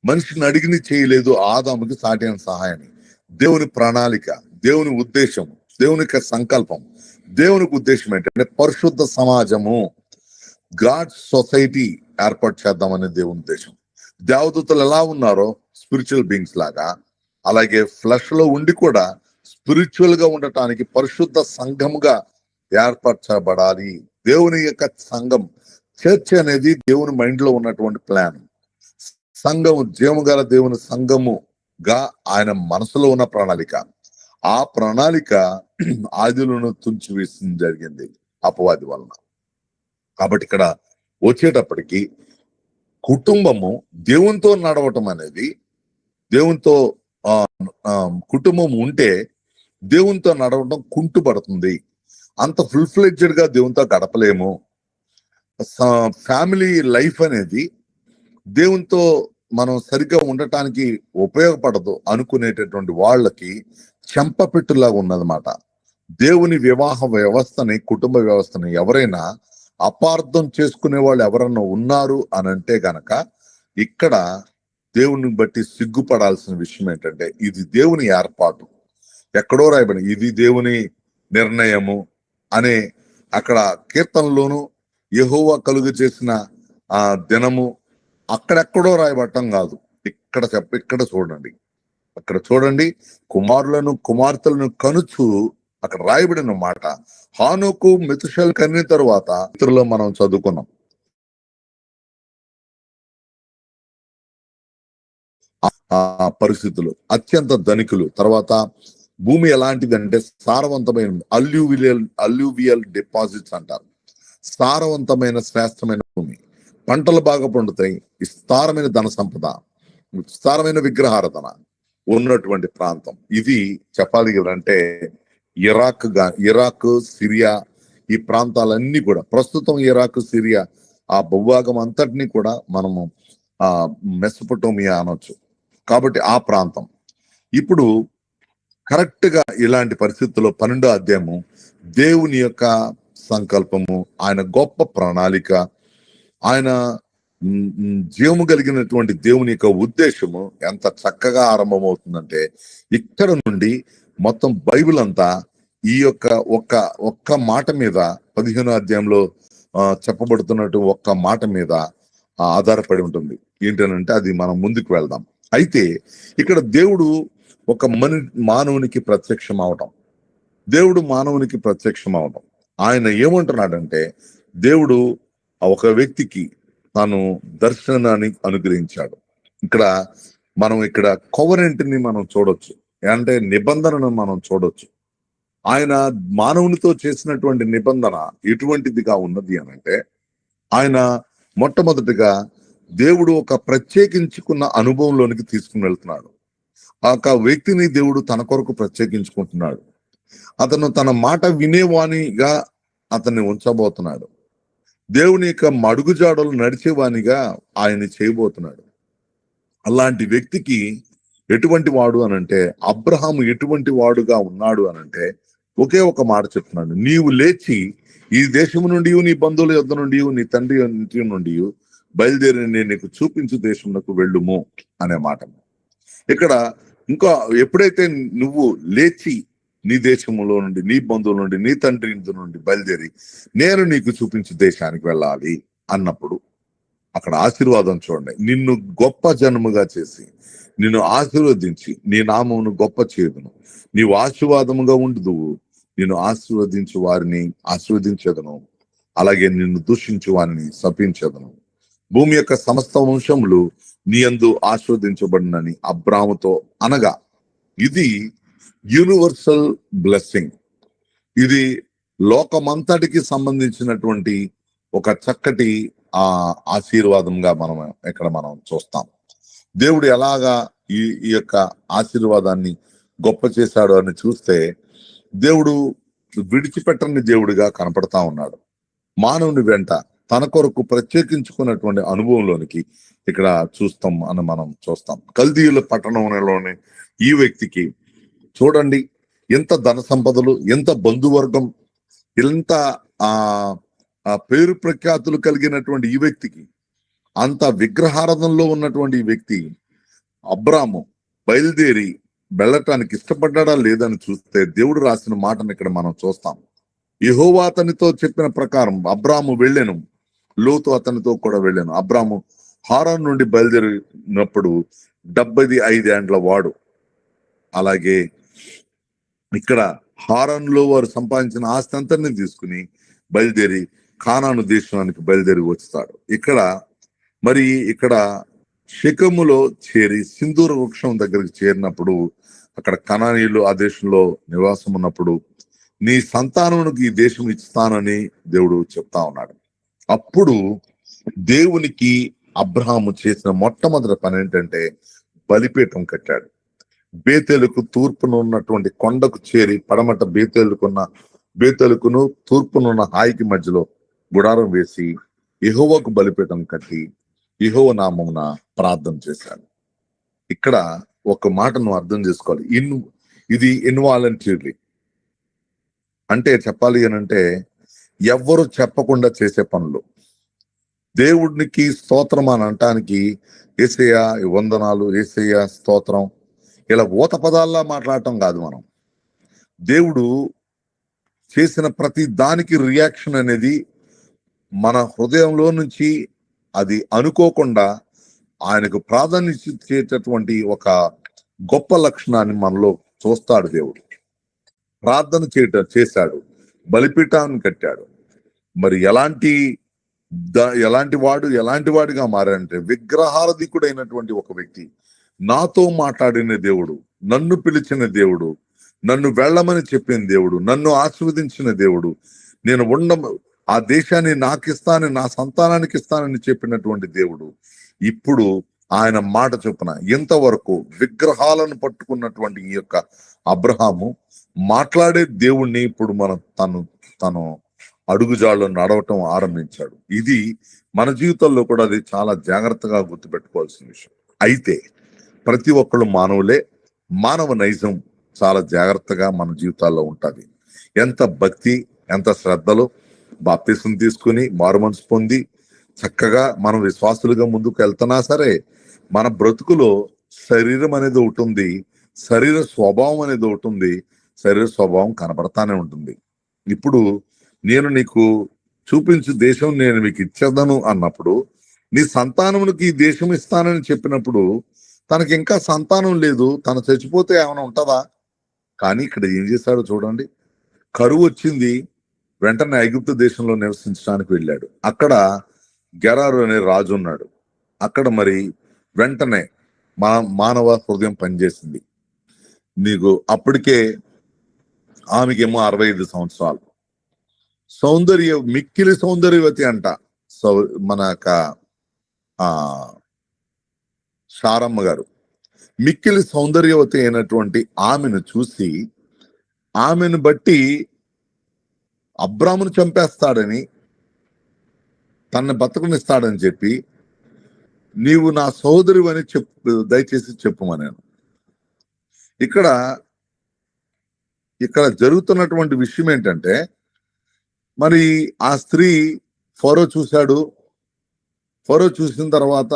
మనిషిని అడిగిని చేయలేదు ఆదాముకి సాటి అయిన సహాయాన్ని. దేవుని ప్రణాళిక, దేవుని ఉద్దేశం, దేవుని యొక్క సంకల్పం, దేవునికి ఉద్దేశం ఏంటంటే పరిశుద్ధ సమాజము, గాడ్ సొసైటీ ఏర్పాటు చేద్దామనే దేవుని ఉద్దేశం. దేవదూతలు ఎలా ఉన్నారో స్పిరిచువల్ బీయింగ్స్ లాగా, అలాగే ఫ్లెష్ లో ఉండి కూడా స్పిరిచువల్ గా ఉండటానికి పరిశుద్ధ సంఘముగా ఏర్పరచబడాలి. దేవుని యొక్క సంఘం, చర్చ్ అనేది దేవుని మైండ్ లో ఉన్నటువంటి ప్లాన్. సంఘము జీవము గల దేవుని సంఘముగా ఆయన మనసులో ఉన్న ప్రణాళిక. ఆ ప్రణాళిక ఆదిలోను తుంచివేసింది జరిగింది అపవాది వలన. కాబట్టి ఇక్కడ వచ్చేటప్పటికి కుటుంబము దేవునితో నడవటం అనేది, దేవునితో కుటుంబం ఉంటే దేవునితో నడవటం కుంటుపడుతుంది. అంత ఫుల్ ఫ్లెడ్జెడ్ గా దేవునితో గడపలేము. ఫ్యామిలీ లైఫ్ అనేది దేవునితో మనం సరిగ్గా ఉండటానికి ఉపయోగపడదు అనుకునేటటువంటి వాళ్ళకి చెంపపెట్టులాగా ఉన్నదన్నమాట. దేవుని వివాహ వ్యవస్థని, కుటుంబ వ్యవస్థని ఎవరైనా అపార్థం చేసుకునే వాళ్ళు ఎవరన్నా ఉన్నారు అని అంటే గనక ఇక్కడ దేవుని బట్టి సిగ్గుపడాల్సిన విషయం ఏంటంటే ఇది దేవుని ఏర్పాటు. ఎక్కడో రాయబడి ఇది దేవుని నిర్ణయము అనే అక్కడ కీర్తనలోను యెహోవా కలుగు చేసిన ఆ దినము అక్కడెక్కడో రాయబడటం కాదు. ఇక్కడ చూడండి, అక్కడ చూడండి, కుమారులను కుమార్తెలను కనుచు అక్కడ రాయబడిన మాట. హానోకు మెతుషెల్ కనిన తరువాత ఇతరులో మనం చదువుకున్నాం. ఆ పరిస్థితులు అత్యంత ధనికులు. తర్వాత భూమి ఎలాంటిది అంటే సారవంతమైన అల్యూవియల్ డిపాజిట్స్ అంటారు. సారవంతమైన శ్రేష్టమైన భూమి, పంటలు బాగా పండుతాయి, విస్తారమైన ధన సంపద, విస్తారమైన విగ్రహారాధన, ఉన్నటువంటి ప్రాంతం. ఇది చెప్పాలి కదంటే ఇరాక్, సిరియా ఈ ప్రాంతాలన్నీ కూడా ప్రస్తుతం ఇరాక్, సిరియా ఆ భూభాగం అంతటినీ కూడా మనము మెసొపొటేమియా అనొచ్చు. కాబట్టి ఆ ప్రాంతం ఇప్పుడు కరెక్ట్ గా ఇలాంటి పరిస్థితుల్లో 12వ అధ్యాయము దేవుని యొక్క సంకల్పము, ఆయన గొప్ప ప్రణాళిక, ఆయన జీవము కలిగినటువంటి దేవుని యొక్క ఉద్దేశము ఎంత చక్కగా ఆరంభమవుతుందంటే ఇక్కడ నుండి మొత్తం బైబిల్ అంతా ఈ యొక్క ఒక్క మాట మీద 15వ అధ్యాయంలో చెప్పబడుతున్నట్టు ఒక్క మాట మీద ఆధారపడి ఉంటుంది. ఏంటనంటే అది మనం ముందుకు వెళ్దాం. అయితే ఇక్కడ దేవుడు ఒక మానవునికి ప్రత్యక్షం అవటం, దేవుడు మానవునికి ప్రత్యక్షం అవటం, ఆయన ఏమంటున్నాడంటే దేవుడు ఒక వ్యక్తికి తాను దర్శనాన్ని అనుగ్రహించాడు. ఇక్కడ కోవరెంట్ ని మనం చూడొచ్చు, అంటే నిబంధనను మనం చూడొచ్చు. ఆయన మానవునితో చేసినటువంటి నిబంధన ఎటువంటిదిగా ఉన్నది అనంటే ఆయన మొట్టమొదటిగా దేవుడు ఒక ప్రత్యేకించుకున్న అనుభవంలోనికి తీసుకుని వెళ్తున్నాడు. ఆ వ్యక్తిని దేవుడు తన కొరకు ప్రత్యేకించుకుంటున్నాడు. అతను తన మాట వినేవానిగా అతన్ని ఉంచబోతున్నాడు. దేవుని యొక్క అడుగుజాడలు నడిచేవానిగా ఆయన చేయబోతున్నాడు. అలాంటి వ్యక్తికి ఎటువంటి వాడు అనంటే అబ్రహాము ఎటువంటి వాడుగా ఉన్నాడు అనంటే ఒకే ఒక మాట చెప్తున్నాడు, నీవు లేచి ఈ దేశము నుండి, నీ బంధువుల యొద్ద నుండి, నీ తండ్రి ఇంటి నుండి బయలుదేరి నేను నీకు చూపించు దేశంలోకి వెళ్ళుము అనే మాట. ఇక్కడ ఇంకా ఎప్పుడైతే నువ్వు లేచి నీ దేశంలో నుండి, నీ బంధువుల నుండి, నీ తండ్రి ఇంటి నుండి బయలుదేరి నేను నీకు చూపించు దేశానికి వెళ్ళాలి అన్నప్పుడు అక్కడ ఆశీర్వాదం చూడండి. నిన్ను గొప్ప జనముగా చేసి నిన్ను ఆశీర్వదించి నీ నామమును గొప్ప చేయుదును, నీవు ఆశీర్వాదముగా ఉండుదువు, నిన్ను ఆశీర్వదించు వారిని ఆశీర్వదించదను, అలాగే నిన్ను దూషించు వారిని శపించదను, భూమి యొక్క సమస్త వంశములు నీ యందు ఆశీర్వదించబడినని అబ్రాముతో అనగా ఇది యూనివర్సల్ బ్లెస్సింగ్. ఇది లోకమంతటికి సంబంధించినటువంటి ఒక చక్కటి ఆశీర్వాదంగా మనం చూస్తాం. దేవుడు ఎలాగా ఈ యొక్క ఆశీర్వాదాన్ని గొప్ప చేశాడు అని చూస్తే దేవుడు విడిచిపెట్టని దేవుడిగా కనపడతా ఉన్నాడు. మానవుని వెంట తన కొరకు ప్రత్యేకించుకున్నటువంటి అనుభవంలోనికి ఇక్కడ చూస్తాం అని మనం చూస్తాం. కల్దీయుల పట్టణంలోని ఈ వ్యక్తికి చూడండి ఎంత ధన సంపదలు, ఎంత బంధువర్గం, ఎంత పేరు ప్రఖ్యాతులు కలిగినటువంటి ఈ వ్యక్తికి, అంత విగ్రహారాధనలో ఉన్నటువంటి ఈ వ్యక్తి అబ్రాము బయలుదేరి వెళ్ళటానికి ఇష్టపడ్డా లేదని చూస్తే దేవుడు రాసిన మాటను ఇక్కడ మనం చూస్తాం. యెహోవా అతనితో చెప్పిన ప్రకారం అబ్రాము వెళ్ళాను, లోతు అతనితో కూడా వెళ్ళాను. అబ్రాము హారాన్ నుండి బయలుదేరినప్పుడు 75 ఏండ్ల వాడు. అలాగే ఇక్కడ హారాన్ లో వారు సంపాదించిన ఆస్తి అంతటిని తీసుకుని బయలుదేరి కానాను దేశానికి బయలుదేరి వస్తాడు. ఇక్కడ షెకెములో చేరి సింధూర వృక్షం దగ్గరికి చేరినప్పుడు అక్కడ కనానీయులు ఆ దేశంలో నివాసం ఉన్నప్పుడు నీ సంతానమునికి ఈ దేశం ఇస్తానని దేవుడు చెప్తా ఉన్నాడు. అప్పుడు దేవునికి అబ్రహాము చేసిన మొట్టమొదటి పని ఏంటంటే బలిపీఠం కట్టాడు. బేతేలుకు తూర్పున ఉన్నటువంటి కొండకు చేరి పడమట బేతేలుకును తూర్పునున్న హాయికి మధ్యలో గుడారం వేసి యెహోవాకు బలిపీఠం కట్టి యెహోవా నామమున ప్రార్థన చేశాడు. ఇక్కడ ఒక మాట నువ్వు అర్థం చేసుకోవాలి, ఇది ఇన్వాలంటరీ అంటే చెప్పాలి అనంటే ఎవ్వరు చెప్పకుండా చేసే పనులు. దేవుడికి స్తోత్రం అని అంటానికి యేసయ్యా వందనాలు, యేసయ్యా స్తోత్రం ఇలా ఊత పదాల్లా మాట్లాడటం కాదు. మనం దేవుడు చేసిన ప్రతి దానికి రియాక్షన్ అనేది మన హృదయంలో నుంచి అది అనుకోకుండా ఆయనకు ప్రాధాన్యత ఇచ్చేటటువంటి ఒక గొప్ప లక్షణాన్ని మనలో చూస్తాడు. దేవుడు ప్రార్థన చేశాడు, బలిపీఠాన్ని కట్టాడు. మరి ఎలాంటి వాడిగా మారాడంటే విగ్రహారధికుడైనటువంటి ఒక వ్యక్తి, నాతో మాట్లాడిన దేవుడు, నన్ను పిలిచిన దేవుడు, నన్ను వెళ్ళమని చెప్పిన దేవుడు, నన్ను ఆశీర్వదించిన దేవుడు, నేను ఆ దేశాన్ని నాకు ఇస్తానని, నా సంతానానికి ఇస్తానని చెప్పినటువంటి దేవుడు ఇప్పుడు ఆయన మాట చొప్పున ఇంతవరకు విగ్రహాలను పట్టుకున్నటువంటి ఈ యొక్క అబ్రహాము మాట్లాడే దేవుణ్ణి ఇప్పుడు తను అడుగుజాడలో నడవటం ఆరంభించాడు. ఇది మన జీవితంలో కూడా అది చాలా జాగ్రత్తగా గుర్తుపెట్టుకోవాల్సిన విషయం. అయితే ప్రతి ఒక్కళ్ళు మానవులే, మానవ నైజం చాలా జాగ్రత్తగా మన జీవితాల్లో ఉంటుంది. ఎంత భక్తి, ఎంత శ్రద్ధలో బాప్తిసం తీసుకుని మారుమనసు పొంది చక్కగా మనం విశ్వాసులుగా ముందుకు వెళ్తున్నా సరే, మన బ్రతుకులో శరీరం అనేది ఒకటి ఉంది, శరీర స్వభావం అనేది ఒకటి ఉంది. శరీర స్వభావం కనబడతానే ఉంటుంది. ఇప్పుడు నేను నీకు చూపించు దేశం నేను మీకు ఇచ్చేదను అన్నప్పుడు, నీ సంతానమునికి ఈ దేశం ఇస్తానని చెప్పినప్పుడు తనకి ఇంకా సంతానం లేదు, తను చచ్చిపోతే ఏమైనా ఉంటుందా? కానీ ఇక్కడ ఏం చేశాడో చూడండి. కరువు వచ్చింది, వెంటనే ఐగుప్తు దేశంలో నివసించడానికి వెళ్ళాడు. అక్కడ గెరారు అనే రాజు ఉన్నాడు. అక్కడ మరి వెంటనే మానవ హృదయం పనిచేసింది. నీకు అప్పటికే ఆమెకేమో 65 సంవత్సరాలు, మిక్కిలి సౌందర్యవతి అంట. మన యొక్క శారమ్మ గారు మిక్కిలి సౌందర్యవతి అయినటువంటి ఆమెను చూసి, ఆమెను బట్టి అబ్రామును చంపేస్తాడని, తనని బతకనిస్తాడని చెప్పి, నీవు నా సోదరి అని దయచేసి చెప్పుమన్నాను. ఇక్కడ జరుగుతున్నటువంటి విషయం ఏంటంటే, మరి ఆ స్త్రీ ఫరో చూశాడు. ఫరో చూసిన తర్వాత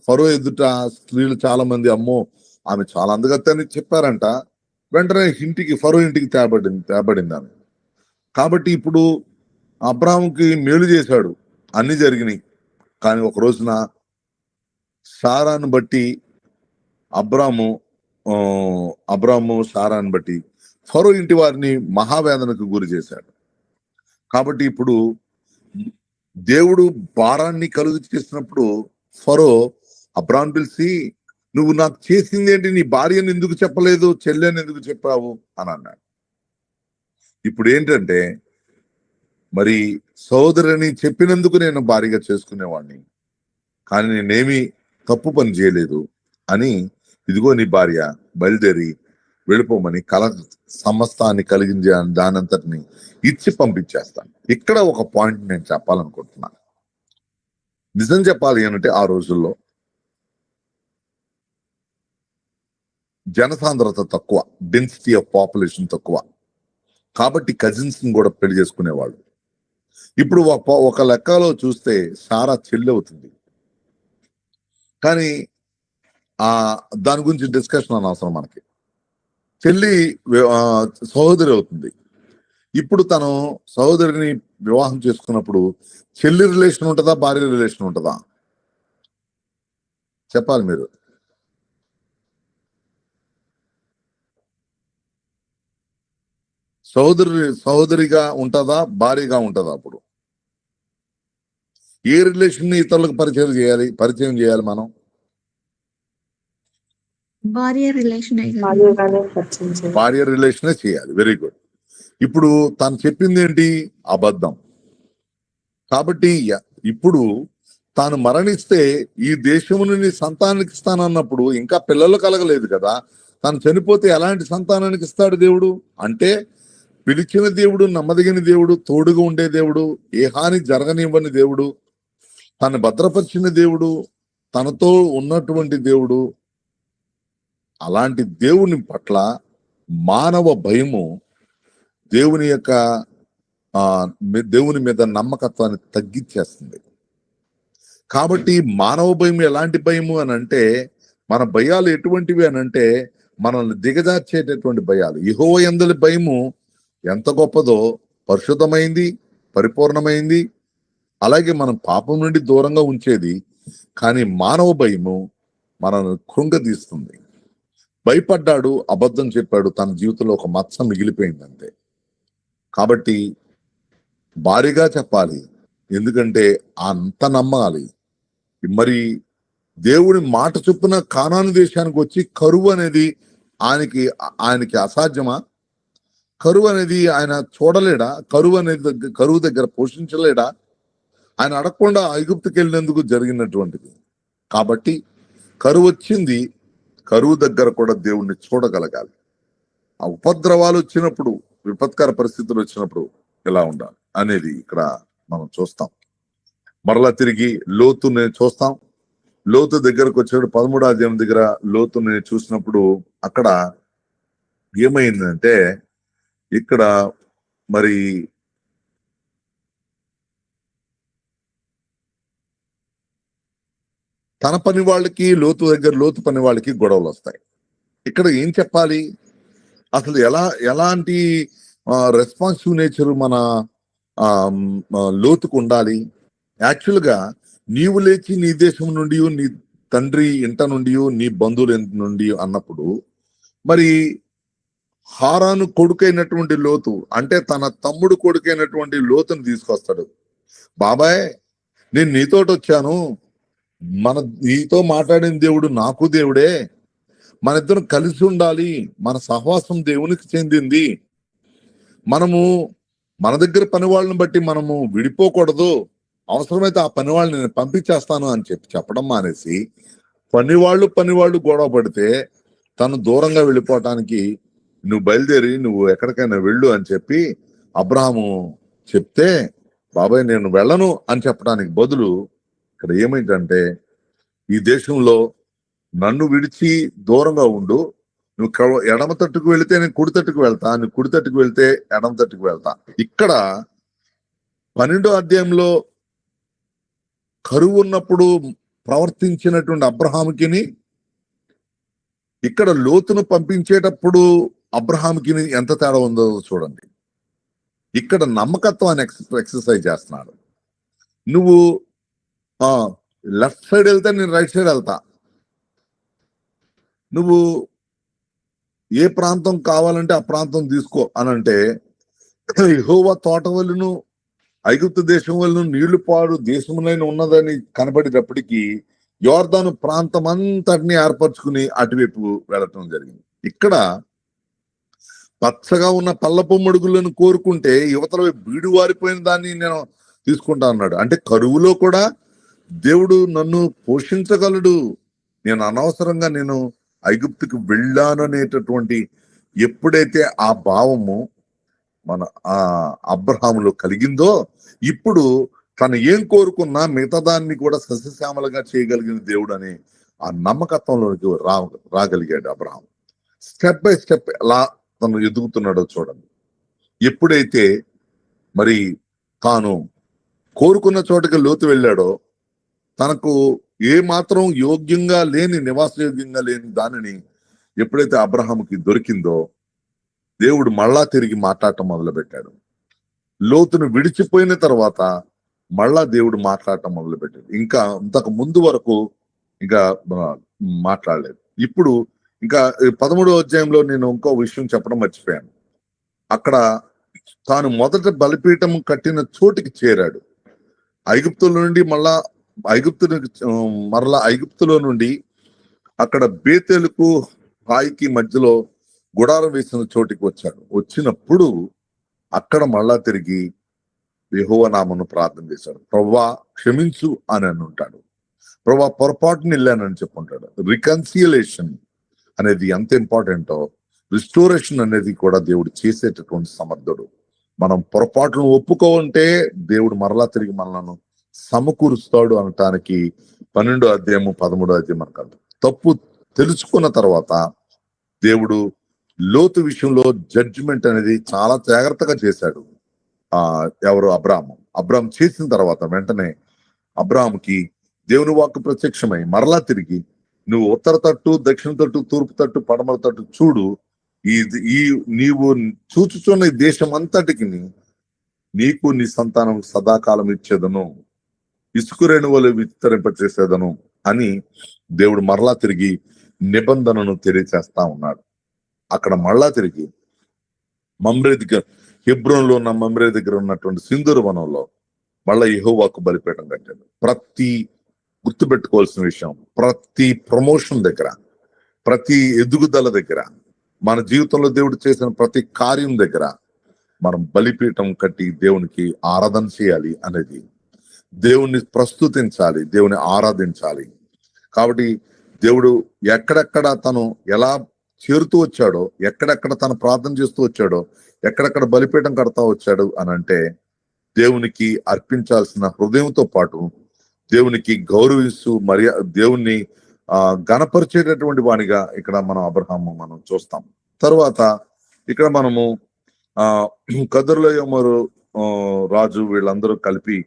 ఫరో ఎదుట స్త్రీలు చాలా మంది, అమ్మో ఆమె చాలా అందగత్తని చెప్పారంట. వెంటనే ఫరో ఇంటికి తేబడింది ఆమె. కాబట్టి ఇప్పుడు అబ్రాహాముకి మేలు చేశాడు, అన్ని జరిగినాయి. కానీ ఒక రోజున సారాను బట్టి అబ్రాము సారాను బట్టి ఫరో ఇంటి వారిని మహావేదనకు గురి చేశాడు. కాబట్టి ఇప్పుడు దేవుడు భారాన్ని కలుగు చేసినప్పుడు ఫరో అబ్రాం పిలిచి, నువ్వు నాకు చేసింది ఏంటి? నీ భార్యను ఎందుకు చెప్పలేదు, చెల్లెని ఎందుకు చెప్పావు అని అన్నాడు. ఇప్పుడు ఏంటంటే, మరి సోదరుని చెప్పినందుకు నేను భార్యగా చేసుకునేవాడిని, కానీ నేనేమి తప్పు పని చేయలేదు అని, ఇదిగో నీ భార్య, బయలుదేరి వెళ్ళిపోమని సమస్తాన్ని కలిగించే దానంతటిని ఇచ్చి పంపించేస్తాను. ఇక్కడ ఒక పాయింట్ నేను చెప్పాలనుకుంటున్నాను. నిజం చెప్పాలి అంటే, ఆ రోజుల్లో జనసాంద్రత తక్కువ, డెన్సిటీ ఆఫ్ పాపులేషన్ తక్కువ, కాబట్టి కజిన్స్ కూడా పెళ్లి చేసుకునేవాళ్ళు. ఇప్పుడు ఒక లెక్కలో చూస్తే సారా చెల్లి అవుతుంది, కానీ దాని గురించి డిస్కషన్ అనవసరం మనకి. చెల్లి సహోదరి అవుతుంది. ఇప్పుడు తను సహోదరిని వివాహం చేసుకున్నప్పుడు చెల్లి రిలేషన్ ఉంటుందా, భార్య రిలేషన్ ఉంటుందా? చెప్పాలి మీరు. సహోదరిగా ఉంటుందా, భార్యగా ఉంటుందా? అప్పుడు ఏ రిలేషన్ ఇతరులకు పరిచయం చేయాలి మనం? భార్య రిలేషనే చేయాలి. Very good. ఇప్పుడు తను చెప్పింది ఏంటి? అబద్ధం. కాబట్టి ఇప్పుడు తాను మరణిస్తే ఈ దేశముని సంతానానికి ఇస్తానన్నప్పుడు ఇంకా పిల్లలు కలగలేదు కదా. తను చనిపోతే ఎలాంటి సంతానానికి ఇస్తాడు దేవుడు? అంటే పిలిచిన దేవుడు, నమ్మదగిన దేవుడు, తోడుగా ఉండే దేవుడు, ఏ హాని జరగనివ్వని దేవుడు, తను భద్రపరిచిన దేవుడు, తనతో ఉన్నటువంటి దేవుడు. అలాంటి దేవుని పట్ల మానవ భయము దేవుని మీద నమ్మకత్వాన్ని తగ్గించేస్తుంది. కాబట్టి మానవ భయం ఎలాంటి భయము అని అంటే, మన భయాలు ఎటువంటివి అని అంటే, మనల్ని దిగజార్చేటటువంటి భయాలు. యెహోవా యందలి భయము ఎంత గొప్పదో, పరిశుద్ధమైంది, పరిపూర్ణమైంది, అలాగే మనం పాపం నుండి దూరంగా ఉంచేది. కానీ మానవ భయము మనల్ని కృంగదీస్తుంది. భయపడ్డాడు, అబద్ధం చెప్పాడు, తన జీవితంలో ఒక మచ్చ మిగిలిపోయింది అంతే. కాబట్టి భారీగా చెప్పాలి, ఎందుకంటే అంత నమ్మాలి. మరి దేవుడి మాట చొప్పున కానాను దేశానికి వచ్చి కరువు అనేది ఆయనకి అసాధ్యమా? కరువు అనేది ఆయన చూడలేడా? కరువు దగ్గర పోషించలేడా? ఆయన అడగకుండా ఐగుప్తుకి వెళ్ళినందుకు జరిగినటువంటిది. కాబట్టి కరువు వచ్చింది, కరువు దగ్గర కూడా దేవుణ్ణి చూడగలగాలి. ఆ ఉపద్రవాలు వచ్చినప్పుడు, విపత్కర పరిస్థితులు వచ్చినప్పుడు ఎలా ఉండాలి అనేది ఇక్కడ మనం చూస్తాం. మరలా తిరిగి లోతుని చూస్తాం. లోతు దగ్గరకు వచ్చాడు. 13వ అధ్యాయం దగ్గర లోతుని చూసినప్పుడు అక్కడ ఏమైందంటే, ఇక్కడ మరి తన పని వాళ్ళకి లోతు పని వాళ్ళకి గొడవలు వస్తాయి. ఇక్కడ ఏం చెప్పాలి, అసలు ఎలాంటి రెస్పాన్సివ్ నేచర్ మన లోతుకు ఉండాలి? యాక్చువల్ గా నీవు లేచి నీ దేశం నుండి, నీ తండ్రి ఇంట నుండి, నీ బంధువుల నుండి అన్నప్పుడు, మరి హారాను కొడుకైనటువంటి లోతు, అంటే తన తమ్ముడు కొడుకైనటువంటి లోతుని తీసుకొస్తాడు. బాబాయ్, నేను నీతోటి వచ్చాను, నీతో మాట్లాడిన దేవుడు నాకు దేవుడే, మన ఇద్దరం కలిసి ఉండాలి, మన సహవాసం దేవునికి చెందింది, మనము మన దగ్గర పని వాళ్ళని బట్టి మనము విడిపోకూడదు, అవసరమైతే ఆ పని వాళ్ళని నేను పంపించేస్తాను అని చెప్పడం మానేసి, పనివాళ్ళు గొడవ పడితే తను దూరంగా వెళ్ళిపోవటానికి, నువ్వు బయలుదేరి నువ్వు ఎక్కడికైనా వెళ్ళు అని చెప్పి అబ్రాహాము చెప్తే, బాబాయ్ నేను వెళ్ళను అని చెప్పడానికి బదులు ఇక్కడ ఏమైందంటే, ఈ దేశంలో నన్ను విడిచి దూరంగా ఉండు, నువ్వు ఎడమ తట్టుకు వెళితే నేను కుడి తట్టుకు వెళ్తా, నువ్వు కుడి తట్టుకు వెళ్తే ఎడమ తట్టుకు వెళ్తా. ఇక్కడ 12వ అధ్యాయంలో కరువు ఉన్నప్పుడు ప్రవర్తించినటువంటి అబ్రహాముకిని, ఇక్కడ లోతును పంపించేటప్పుడు అబ్రహాముకిని ఎంత తేడా ఉందో చూడండి. ఇక్కడ నమ్మకత్వాన్ని ఎక్సర్సైజ్ చేస్తున్నాడు. నువ్వు లెఫ్ట్ సైడ్ వెళ్తే నేను రైట్ సైడ్ వెళ్తా, నువ్వు ఏ ప్రాంతం కావాలంటే ఆ ప్రాంతం తీసుకో అనంటే, యెహోవా తోట వలన ఐగుప్తు దేశం వలన నీళ్లు పాడు దేశంలోనే ఉన్నదని కనబడేటప్పటికీ యోర్దాను ప్రాంతం అంతటిని ఏర్పరచుకుని అటువైపు వెళ్ళటం జరిగింది. ఇక్కడ పచ్చగా ఉన్న పల్లపొమ్మడుగులను కోరుకుంటే యువతల బీడు వారిపోయిన దాన్ని నేను తీసుకుంటా అన్నాడు. అంటే కరువులో కూడా దేవుడు నన్ను పోషించగలడు, నేను అనవసరంగా నేను ఐగుప్తుకు వెళ్ళాను అనేటటువంటి ఎప్పుడైతే ఆ భావము మన అబ్రహాములో కలిగిందో, ఇప్పుడు తను ఏం కోరుకున్నా మిగతా దాన్ని కూడా సస్యశ్యామలుగా చేయగలిగిన దేవుడు అనే ఆ నమ్మకత్వంలోకి రాగలిగాడు అబ్రహాం. స్టెప్ బై స్టెప్ ఎలా తను ఎదుగుతున్నాడో చూడండి. ఎప్పుడైతే మరి తాను కోరుకున్న చోటకి లోతు వెళ్ళాడో, తనకు ఏ మాత్రం యోగ్యంగా లేని, నివాసయోగ్యంగా లేని దానిని ఎప్పుడైతే అబ్రహాముకి దొరికిందో, దేవుడు మళ్ళా తిరిగి మాట్లాడటం మొదలుపెట్టాడు. లోతును విడిచిపోయిన తర్వాత మళ్ళా దేవుడు మాట్లాడటం మొదలుపెట్టాడు. ఇంకా ఇంతకు ముందు వరకు ఇంకా మాట్లాడలేదు. ఇప్పుడు ఇంకా 13వ అధ్యాయంలో నేను ఇంకో విషయం చెప్పడం మర్చిపోయాను. అక్కడ తాను మొదట బలిపీఠం కట్టిన చోటికి చేరాడు. ఐగుప్తుల నుండి ఐగుప్తులో నుండి అక్కడ బేతేలుకు హాయికి మధ్యలో గుడారం వేసిన చోటికి వచ్చాడు. వచ్చినప్పుడు అక్కడ మళ్ళా తిరిగి యెహోవా నామమును ప్రార్థన చేశాడు. ప్రభువా క్షమించు అని ఉంటాడు. ప్రభువా పొరపాటుని వెళ్ళానని చెప్పుంటాడు. రికన్సిలేషన్ అనేది ఎంత ఇంపార్టెంటో, రిస్టోరేషన్ అనేది కూడా దేవుడు చేసేటటువంటి సమర్థుడు. మనం పొరపాటును ఒప్పుకోవంటే దేవుడు మరలా తిరిగి మనలను సమకూరుస్తాడు అనటానికి 12వ అధ్యాయము 13వ అధ్యాయం మనకు తప్పు తెలుసుకున్న తర్వాత దేవుడు లోతు విషయంలో జడ్జిమెంట్ అనేది చాలా జాగ్రత్తగా చేశాడు. ఎవరు? అబ్రాహాం చేసిన తర్వాత వెంటనే అబ్రాహాముకి దేవుని వాక్కు ప్రత్యక్షమై మరలా తిరిగి, నువ్వు ఉత్తర తట్టు, దక్షిణ తట్టు, తూర్పు తట్టు, పడమర తట్టు చూడు, నీవు చూచుచున్న ఈ దేశం అంతటికి నీకు నీ సంతానం సదాకాలం ఇచ్చేదను, ఇసుక రేణువులు విస్తరింపచేసేదను అని దేవుడు మరలా తిరిగి నిబంధనను తెలియచేస్తా ఉన్నాడు. అక్కడ మళ్ళా తిరిగి మమ్రే దగ్గర, హెబ్రోన్లో ఉన్న మమ్రే దగ్గర ఉన్నటువంటి సింధూర వనంలో మళ్ళా యెహోవాకు బలిపీఠం కట్టాడు. ప్రతి గుర్తుపెట్టుకోవాల్సిన విషయం, ప్రతి ప్రమోషన్ దగ్గర, ప్రతి ఎదుగుదల దగ్గర, మన జీవితంలో దేవుడు చేసిన ప్రతి కార్యం దగ్గర మనం బలిపీఠం కట్టి దేవునికి ఆరాధన చేయాలి అనేది, దేవుణ్ణి ప్రస్తుతించాలి, దేవుని ఆరాధించాలి. కాబట్టి దేవుడు ఎక్కడెక్కడ తను ఎలా చేరుతూ వచ్చాడో, ఎక్కడెక్కడ తను ప్రార్థన చేస్తూ వచ్చాడో, ఎక్కడెక్కడ బలిపీఠం కడతా వచ్చాడు అని అంటే దేవునికి అర్పించాల్సిన హృదయంతో పాటు దేవునికి గౌరవిస్తూ దేవుణ్ణి గణపరిచేటటువంటి వాడిగా ఇక్కడ మనం అబ్రహాము మనం చూస్తాం. తర్వాత ఇక్కడ మనము కదర్లయోమరు రాజు వీళ్ళందరూ కలిపి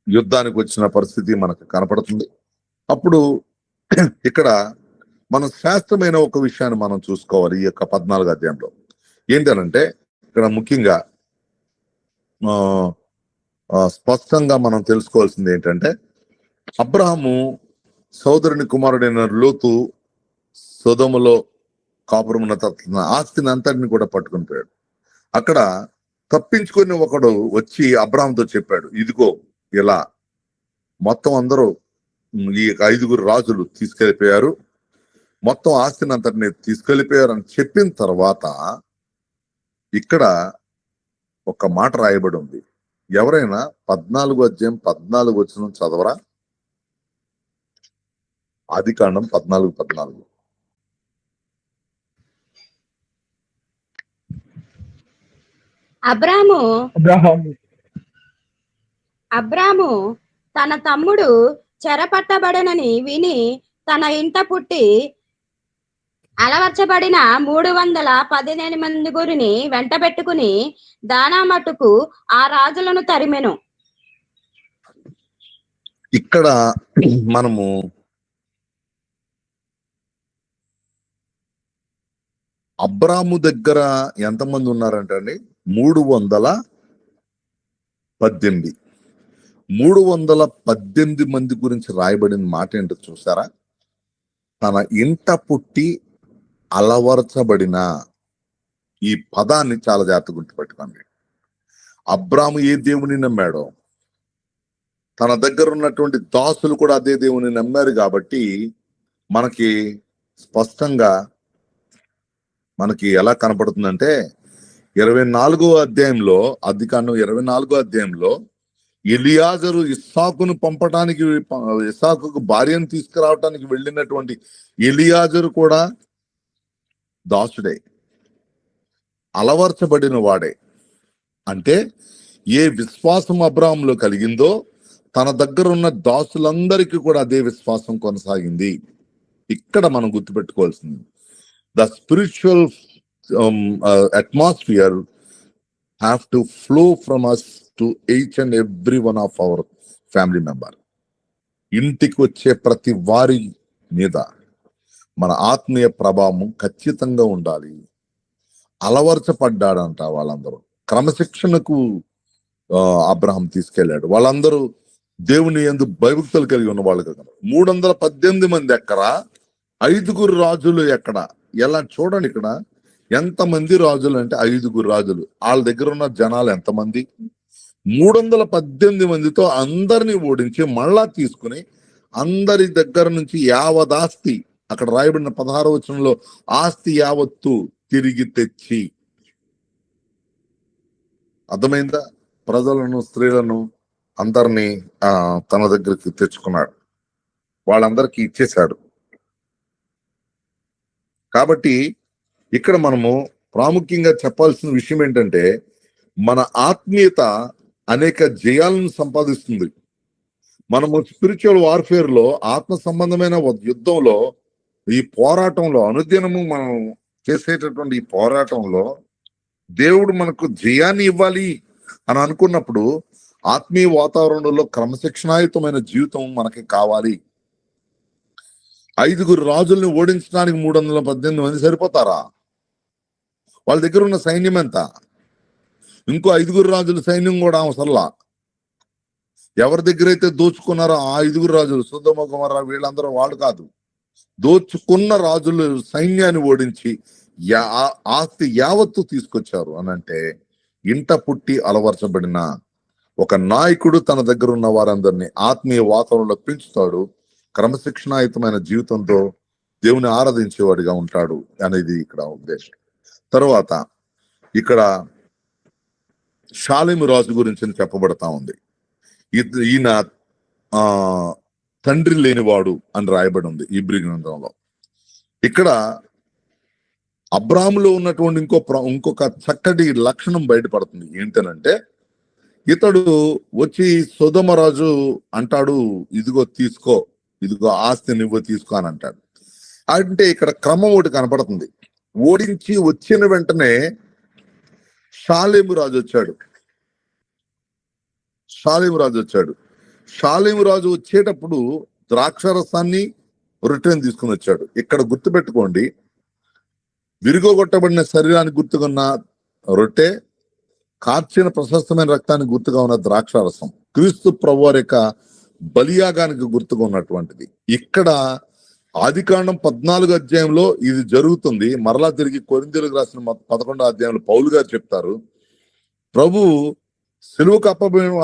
యుద్ధానికి వచ్చిన పరిస్థితి మనకు కనపడుతుంది. అప్పుడు ఇక్కడ మన శాస్త్రమైన ఒక విషయాన్ని మనం చూసుకోవాలి. ఈ యొక్క 14వ అధ్యాయంలో ఏంటనంటే ఇక్కడ ముఖ్యంగా స్పష్టంగా మనం తెలుసుకోవాల్సింది ఏంటంటే, అబ్రహాము సోదరుని కుమారుడైన లోతు సొదొమలో కాపురమున్న ఆస్తిని అంతటిని కూడా పట్టుకుని పోయాడు. అక్కడ తప్పించుకుని ఒకడు వచ్చి అబ్రహాంతో చెప్పాడు, ఇదిగో ఇలా మొత్తం అందరూ ఈ 5 రాజులు తీసుకెళ్ళిపోయారు, మొత్తం ఆస్తిని అంతటిని తీసుకెళ్ళిపోయారు అని చెప్పిన తర్వాత ఇక్కడ ఒక మాట రాయబడి ఉంది. ఎవరైనా 14వ అధ్యాయం 14 వచనం చదవరా? ఆదికాండం 14:14. అబ్రాము తన తమ్ముడు చెరపట్టబడనని విని తన ఇంట పుట్టి అలవర్చబడిన 318 మంది గురిని వెంట పెట్టుకుని దానా మట్టుకు ఆ రాజులను తరిమెను. ఇక్కడ మనము అబ్రాము దగ్గర ఎంతమంది ఉన్నారంటే అండి 318. 318 మంది గురించి రాయబడిన మాట ఏంటో చూసారా? తన ఇంట పుట్టి అలవర్చబడిన. ఈ పదాన్ని చాలా జాగ్రత్తగా గుర్తుపెట్టుకోండి. అబ్రాము ఏ దేవుని నమ్మాడో తన దగ్గర ఉన్నటువంటి దాసులు కూడా అదే దేవుని నమ్మారు కాబట్టి మనకి స్పష్టంగా మనకి ఎలా కనపడుతుందంటే 24వ అధ్యాయంలో, ఆదికాండం 24వ అధ్యాయంలో ఎలియాజరు ఇస్సాకును పంపడానికి, ఇస్సాకుకు భార్యను తీసుకురావటానికి వెళ్ళినటువంటి ఎలియాజరు కూడా దాసుడే, అలవర్చబడిన వాడే. అంటే ఏ విశ్వాసం అబ్రాహాములో కలిగిందో తన దగ్గర ఉన్న దాసులందరికీ కూడా అదే విశ్వాసం కొనసాగింది. ఇక్కడ మనం గుర్తుపెట్టుకోవాల్సింది, the spiritual atmosphere have to flow from us to each and every one of our family member. ఇంటికి వచ్చే ప్రతి వారి మీద మన ఆత్మీయ ప్రభావం ఖచ్చితంగా ఉండాలి. అలవర్చపడ్డాడంట వాళ్ళందరూ. క్రమశిక్షణకు అబ్రహాం తీసుకెళ్లాడు. వాళ్ళందరూ దేవుని యందు భయభక్తులు కలిగి ఉన్న వాళ్ళు కదా. 318 మంది ఎక్కడ, 5 రాజులు ఎక్కడ? ఎలా చూడండి, ఇక్కడ ఎంతమంది రాజులు అంటే 5 రాజులు. వాళ్ళ దగ్గర ఉన్న జనాలు ఎంతమంది? 318 మందితో అందరినీ ఓడించి మళ్ళా తీసుకుని అందరి దగ్గర నుంచి యావదాస్తి, అక్కడ రాయబడిన 16వ వచనంలో ఆస్తి యావత్తు తిరిగి తెచ్చి, అర్థమైందా? ప్రజలను, స్త్రీలను అందరినీ తన దగ్గరికి తెచ్చుకున్నాడు, వాళ్ళందరికీ ఇచ్చేశాడు. కాబట్టి ఇక్కడ మనము ప్రాముఖ్యంగా చెప్పాల్సిన విషయం ఏంటంటే, మన ఆత్మీయత అనేక జయాలను సంపాదిస్తుంది. మనము స్పిరిచువల్ వార్ఫేర్ లో, ఆత్మ సంబంధమైన యుద్ధంలో, ఈ పోరాటంలో, అనుదినము మనం చేసేటటువంటి ఈ పోరాటంలో దేవుడు మనకు జయాన్ని ఇవ్వాలి అని అనుకున్నప్పుడు ఆత్మీయ వాతావరణంలో క్రమశిక్షణాయుతమైన జీవితం మనకి కావాలి. 5 రాజుల్ని ఓడించడానికి 318 మంది సరిపోతారా? వాళ్ళ దగ్గర ఉన్న సైన్యం ఎంత? ఇంకో 5 రాజుల సైన్యం కూడా అవసరంలా. ఎవరి దగ్గర అయితే దోచుకున్నారో ఆ 5 రాజులు, సొదొమ గొమొర్రా వీళ్ళందరూ వాళ్ళు కాదు, దోచుకున్న రాజులు సైన్యాన్ని ఓడించి ఆస్తి యావత్తు తీసుకొచ్చారు అని అంటే, ఇంట పుట్టి అలవర్చబడిన ఒక నాయకుడు తన దగ్గర ఉన్న వారందరినీ ఆత్మీయ వాతావరణంలో పెంచుతాడు, క్రమశిక్షణాయుతమైన జీవితంతో దేవుని ఆరాధించేవాడిగా ఉంటాడు అనేది ఇక్కడ ఉద్దేశం. తర్వాత ఇక్కడ షాలేము రాజు గురించి చెప్పబడతా ఉంది. ఈయన తండ్రి లేనివాడు అని రాయబడి ఉంది హీబ్రీ గ్రంథంలో. ఇక్కడ అబ్రాహాములో ఉన్నటువంటి ఇంకొక చక్కటి లక్షణం బయటపడుతుంది. ఏంటనంటే ఇతడు వచ్చి సొదొమ రాజు అంటాడు, ఇదిగో తీసుకో, ఇదిగో ఆస్తి నువ్వు తీసుకో అని అంటాడు. అంటే ఇక్కడ క్రమం ఒకటి కనపడుతుంది. ఓడించి వచ్చిన వెంటనే షాలేము రాజు వచ్చాడు. షాలేము రాజు వచ్చేటప్పుడు ద్రాక్షరసాన్ని రొట్టెని తీసుకుని వచ్చాడు. ఇక్కడ గుర్తుపెట్టుకోండి, విరుగొట్టబడిన శరీరానికి గుర్తుగా ఉన్న రొట్టె, కార్చిన ప్రశస్తమైన రక్తానికి గుర్తుగా ఉన్న ద్రాక్షారసం క్రీస్తు ప్రభువారి యొక్క బలియాగానికి గుర్తుగా ఉన్నటువంటిది. ఇక్కడ ఆదికాండం 14 అధ్యాయంలో ఇది జరుగుతుంది. మరలా తిరిగి కొరింథీయులకు రాసిన 11వ అధ్యాయంలో పౌలు గారు చెప్తారు, ప్రభు సిలువకు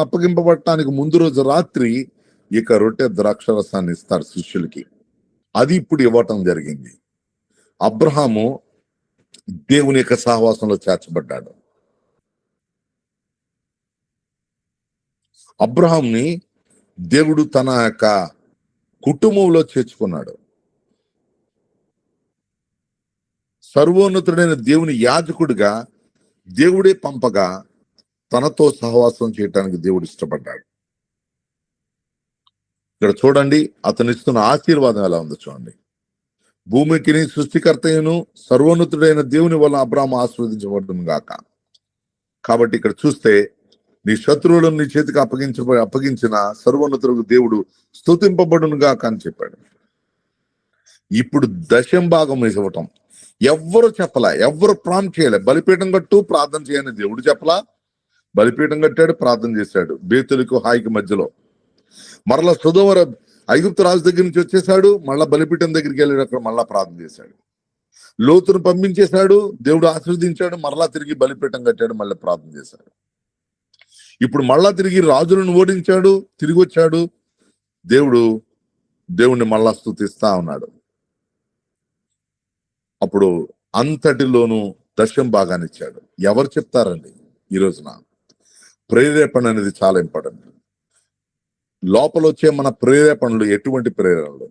అప్పగింపబడటానికి ముందు రోజు రాత్రి ఇక రొట్టె ద్రాక్షరసాన్ని ఇస్తారు శిష్యులకి. అది ఇప్పుడు ఇవ్వటం జరిగింది. అబ్రహాము దేవుని యొక్క సహవాసంలో చేర్చబడ్డాడు. అబ్రహాంని దేవుడు తన యొక్క కుటుంబంలో చేర్చుకున్నాడు. సర్వోన్నతుడైన దేవుని యాజకుడిగా దేవుడే పంపగా తనతో సహవాసం చేయటానికి దేవుడు ఇష్టపడ్డాడు. ఇక్కడ చూడండి, అతను ఇస్తున్న ఆశీర్వాదం ఎలా ఉందో చూడండి. భూమికి సృష్టికర్తయును సర్వోన్నతుడైన దేవుని వల్ల అబ్రాహాము ఆశీర్వదించబడును గాక. కాబట్టి ఇక్కడ చూస్తే నీ శత్రువులను నీ చేతికి అప్పగించిన సర్వోన్నతుడు దేవుడు స్తుతింపబడును గాక అని చెప్పాడు. ఇప్పుడు దశంభాగం ఇవ్వటం ఎవ్వరు చెప్పలా, ఎవ్వరు ప్రాంప్ట్ చేయలే. బలిపీఠం కట్టు ప్రార్థన చేయని దేవుడు చెప్పలా. బలిపీఠం కట్టాడు, ప్రార్థన చేశాడు బేతులకు హాయికి మధ్యలో. మరలా సొదొమ ఐగుప్తు రాజు దగ్గర నుంచి వచ్చేసాడు, మళ్ళా బలిపీఠం దగ్గరికి వెళ్ళాడు, అక్కడ మళ్ళా ప్రార్థన చేశాడు. లోతును పంపించేశాడు, దేవుడు ఆశీర్వదించాడు, మరలా తిరిగి బలిపీఠం కట్టాడు, మళ్ళీ ప్రార్థన చేశాడు. ఇప్పుడు మళ్ళా తిరిగి రాజులను ఓడించాడు, తిరిగి వచ్చాడు, దేవుణ్ణి మళ్ళా స్తుతిస్తా ఉన్నాడు. అప్పుడు అంతటిలోనూ దశం భాగాన్ని ఇచ్చాడు. ఎవరు చెప్తారండి ఈ రోజున? ప్రేరేపణ అనేది చాలా ఇంపార్టెంట్. లోపల వచ్చే మన ప్రేరేపణలు ఎటువంటి ప్రేరణలు?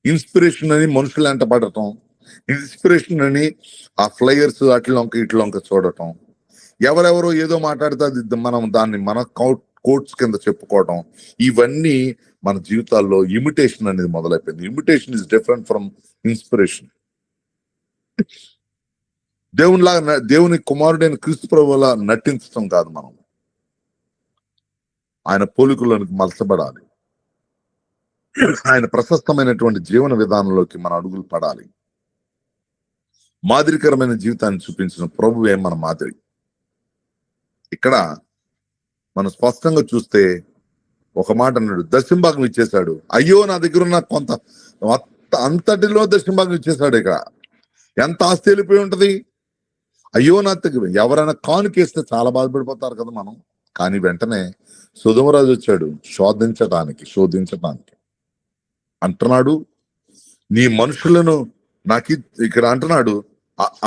ఇన్స్పిరేషన్ అని మనుషులు ఎంట పడటం, ఇన్స్పిరేషన్ అని ఆ ఫ్లైయర్స్ అట్లొంక ఇట్లొంక చూడటం, ఎవరెవరో ఏదో మాట్లాడితే మనం దాన్ని మన కోట్స్ కింద చెప్పుకోవటం, ఇవన్నీ మన జీవితాల్లో ఇమిటేషన్ అనేది మొదలైపోయింది. Imitation is different from inspiration. దేవుని కుమారుడైన క్రీస్తు ప్రభువులా నటించడం కాదు, మనం ఆయన పోలికలోనికి మలచబడాలి. ఆయన ప్రశస్తమైనటువంటి జీవన విధానంలోకి మన అడుగులు పడాలి. మాదిరికరమైన జీవితాన్ని చూపించిన ప్రభువే మన మాదిరి. ఇక్కడ మనం స్పష్టంగా చూస్తే ఒక మాట అన్నాడు, దశంభాగం ఇచ్చేశాడు. అయ్యో నా దగ్గర ఉన్న కొంత అంతటిలో దశంభాగం ఇచ్చేశాడు. ఇక్కడ ఎంత ఆస్తి వెళ్ళిపోయి ఉంటది. అయ్యో నా దగ్గర ఎవరైనా కానుకేస్తే చాలా బాధపడిపోతారు కదా మనం. కానీ వెంటనే సొదొమరాజు వచ్చాడు శోధించటానికి అంటున్నాడు, నీ మనుషులను ఇక్కడ అంటున్నాడు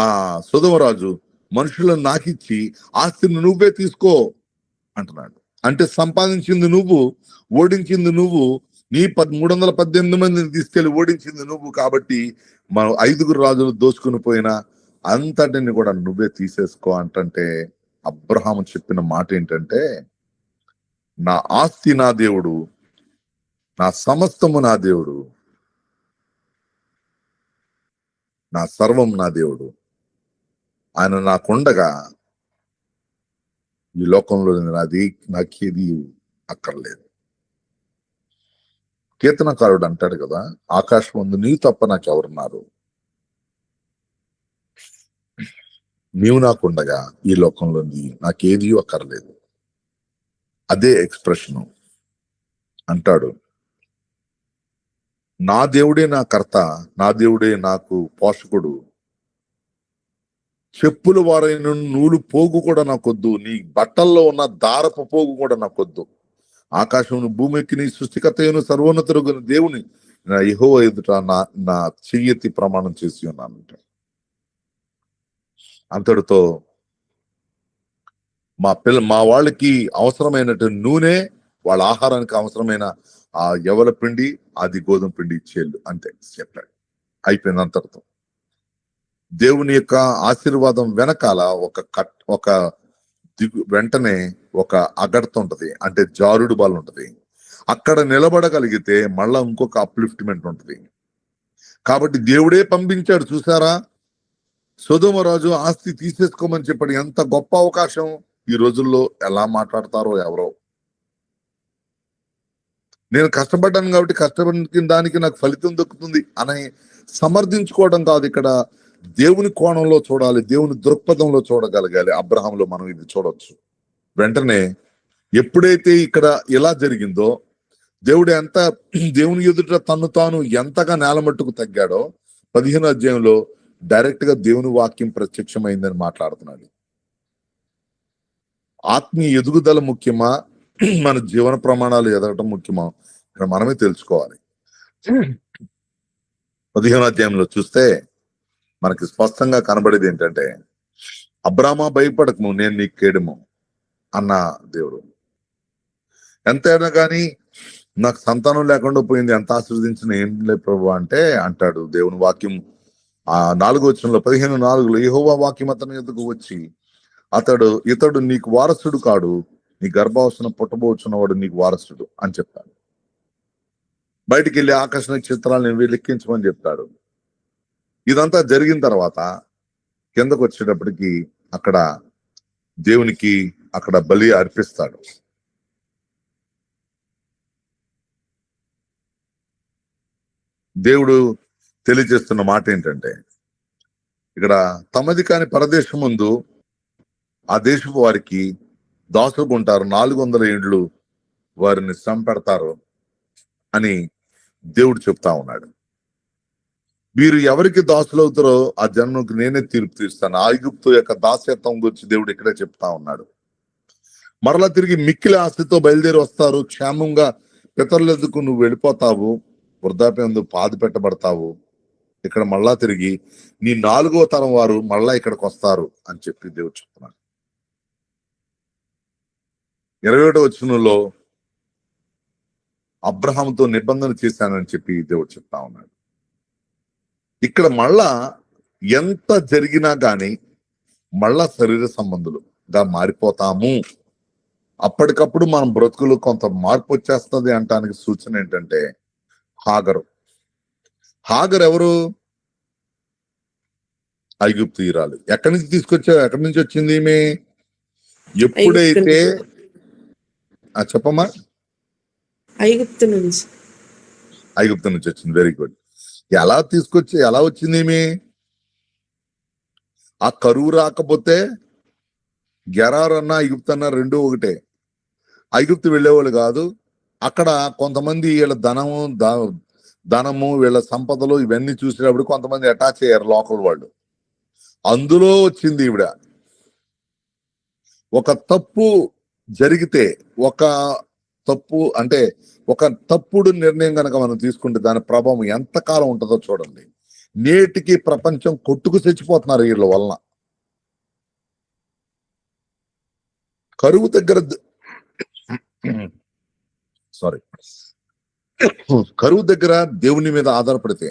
ఆ సొదొమరాజు, మనుషులను నాకిచ్చి ఆస్తిని నువ్వే తీసుకో అంటున్నాడు. అంటే సంపాదించింది నువ్వు, ఓడించింది నువ్వు, నీ 318 మందిని తీసుకెళ్లి ఓడించింది నువ్వు. కాబట్టి మనం 5 రాజులు దోచుకుని పోయినా అంతటిని కూడా నువ్వే తీసేసుకో అంటే అబ్రహాము చెప్పిన మాట ఏంటంటే, నా ఆస్తి నా దేవుడు, నా సమస్తము నా దేవుడు, నా సర్వం నా దేవుడు, ఆయన నాకుండగా ఈ లోకంలో నాకేది అక్కర్లేదు. కీర్తనకారుడు అంటాడు కదా, ఆకాశం ముందు నీవు తప్ప నాకెవరున్నారు, నీవు నాకుండగా ఈ లోకంలో నాకేది అక్కర్లేదు. అదే ఎక్స్ప్రెషన్ అంటాడు, నా దేవుడే నా కర్త, నా దేవుడే నాకు పోషకుడు, చెప్పుల వారైన నూలు పోగు కూడా నాకొద్దు, నీ బట్టల్లో ఉన్న దారపు పోగు కూడా నాకొద్దు. ఆకాశం భూమికి నీ సృష్టికర్తయ్యను సర్వోన్నతుడు దేవుని నా యెహోవా ఎదుట నా చెయ్యెత్తి ప్రమాణం చేసి ఉన్నానంట. అంతటితో మా వాళ్ళకి అవసరమైనటువంటి నూనె, వాళ్ళ ఆహారానికి అవసరమైన ఆ యవల పిండి అది గోధుమ పిండి ఇచ్చేళ్ళు అంతే చెప్పాడు. అయిపోయింది అంతటితో. దేవుని యొక్క ఆశీర్వాదం వెనకాల ఒక వెంటనే ఒక అగడత ఉంటది, అంటే జారుడు బాల్ ఉంటది. అక్కడ నిలబడగలిగితే మళ్ళా ఇంకొక అప్లిఫ్ట్మెంట్ ఉంటది. కాబట్టి దేవుడే పంపించాడు. చూసారా, సొదొమ రాజు ఆస్తి తీసేసుకోమని చెప్పాడు. ఎంత గొప్ప అవకాశం. ఈ రోజుల్లో ఎలా మాట్లాడతారో ఎవరో. నేను కష్టపడ్డాను కాబట్టి కష్టపడిన దానికి నాకు ఫలితం దొక్కుతుంది అని సమర్థించుకోవడం కాదు. ఇక్కడ దేవుని కోణంలో చూడాలి, దేవుని దృక్పథంలో చూడగలగాలి. అబ్రహాంలో మనం ఇది చూడొచ్చు. వెంటనే ఎప్పుడైతే ఇక్కడ ఇలా జరిగిందో, దేవుని ఎదుట తన్ను తాను ఎంతగా నేలమట్టుకు తగ్గాడో 15వ అధ్యాయంలో డైరెక్ట్ గా దేవుని వాక్యం ప్రత్యక్షమైందని మాట్లాడుతున్నాడు. ఆత్మీయ ఎదుగుదల ముఖ్యమా, మన జీవన ప్రమాణాలు ఎదగటం ముఖ్యమా, ఇక్కడ మనమే తెలుసుకోవాలి. 15వ అధ్యాయంలో చూస్తే మనకి స్పష్టంగా కనబడేది ఏంటంటే, అబ్రామా భయపడకము, నేను నీకు కేడము అన్న దేవుడు. ఎంతైనా కానీ నాకు సంతానం లేకుండా పోయింది, ఎంత ఆశీర్వదించిన ఏం లేదు ప్రభు అంటే అంటాడు దేవుని వాక్యం. 4వ వచనంలో 15:4 యెహోవా వాక్యం అతని ఎదుగు వచ్చి, ఇతడు నీకు వారసుడు కాడు, నీ గర్భావసన పుట్టబోచున్నవాడు నీకు వారసుడు అని చెప్తాడు. బయటికి వెళ్ళి ఆకాశ నక్షత్రాలను లెక్కించమని చెప్తాడు. ఇదంతా జరిగిన తర్వాత కిందకు వచ్చేటప్పటికి అక్కడ దేవునికి అక్కడ బలి అర్పిస్తాడు. దేవుడు తెలియజేస్తున్న మాట ఏంటంటే, ఇక్కడ తమది కాని పరదేశం ముందు ఆ దేశపు వారికి దాసులు ఉంటారు, 400 ఏండ్లు వారిని సంపెడతారు అని దేవుడు చెప్తా ఉన్నాడు. వీరు ఎవరికి దాసులు అవుతారో ఆ జన్మకు నేనే తీర్పు తీస్తాను. ఐగుప్తు యొక్క దాస్యత్వం గురించి దేవుడు ఇక్కడే చెప్తా ఉన్నాడు. మరలా తిరిగి మిక్కిలి ఆస్తితో బయలుదేరి వస్తారు. క్షేమంగా పితరులెందుకు నువ్వు వెళ్ళిపోతావు, వృద్ధాప్యం పాతి పెట్టబడతావు. ఇక్కడ మళ్ళా తిరిగి నీ 4వ తరం వారు మళ్ళా ఇక్కడికి వస్తారు అని చెప్పి దేవుడు చెప్తున్నాడు. 21వ వచనంలో అబ్రహాముతో నిబంధన చేశానని చెప్పి దేవుడు చెప్తా ఉన్నాడు. ఇక్కడ మళ్ళా ఎంత జరిగినా గాని మళ్ళా శరీర సంబంధులుగా మారిపోతాము. అప్పటికప్పుడు మనం బ్రతుకులు కొంత మార్పు వచ్చేస్తుంది అంటానికి సూచన ఏంటంటే, హాగర్ ఎవరు? ఐగుప్తీయురాలు. ఎక్కడి నుంచి తీసుకొచ్చావు? ఎక్కడి నుంచి వచ్చింది ఈమె? ఎప్పుడైతే చెప్పమ్మా. ఐగుప్తు నుంచి వచ్చింది. Very good. ఎలా వచ్చింది ఈమె? ఆ కరువు రాకపోతే గెరార్ అన్న ఐగుప్తు అన్న రెండు ఒకటే. ఐగుప్తు వెళ్ళేవాళ్ళు కాదు. అక్కడ కొంతమంది వీళ్ళ ధనము వీళ్ళ సంపదలు ఇవన్నీ చూసినప్పుడు కొంతమంది అటాచ్ అయ్యారు లోకల్ వాళ్ళు. అందులో వచ్చింది ఈవిడ. ఒక తప్పు జరిగితే, ఒక తప్పుడు నిర్ణయం కనుక మనం తీసుకుంటే దాని ప్రభావం ఎంతకాలం ఉంటుందో చూడండి. నేటికి ప్రపంచం కొట్టుకు చచ్చిపోతున్నారు వీళ్ళ వలన. కరువు దగ్గర దేవుని మీద ఆధారపడితే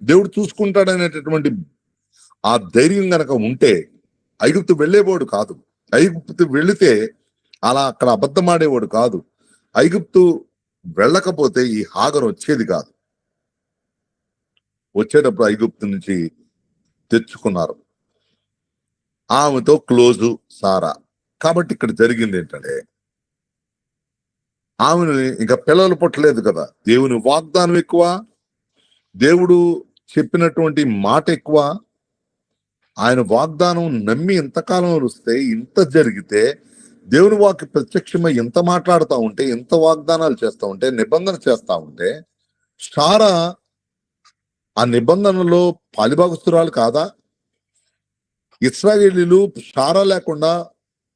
దేవుడు చూసుకుంటాడనేటటువంటి ఆ ధైర్యం గనక ఉంటే ఐగుప్తు వెళ్ళేవాడు కాదు. ఐగుప్తు వెళితే అలా అక్కడ అబద్ధమాడేవాడు కాదు. ఐగుప్తు వెళ్ళకపోతే ఈ హాగర్ వచ్చేది కాదు. వచ్చేటప్పుడు ఐగుప్తు నుంచి తెచ్చుకున్నారు. ఆమెతో క్లోజు సారా. కాబట్టి ఇక్కడ జరిగింది ఏంటంటే, ఆమెను ఇంకా పిల్లలు పుట్టలేదు కదా. దేవుని వాగ్దానం ఎక్కువ, దేవుడు చెప్పినటువంటి మాట ఎక్కువ. ఆయన వాగ్దానం నమ్మి ఇంతకాలం వస్తే, ఇంత జరిగితే, దేవుని వాక్య ప్రత్యక్షమై ఎంత మాట్లాడుతూ ఉంటే, ఎంత వాగ్దానాలు చేస్తూ ఉంటే, నిబంధన చేస్తా ఉంటే, సారా ఆ నిబంధనలో పాలిభాగస్తురాలు కాదా? ఇశ్రాయేలీలు సారా లేకుండా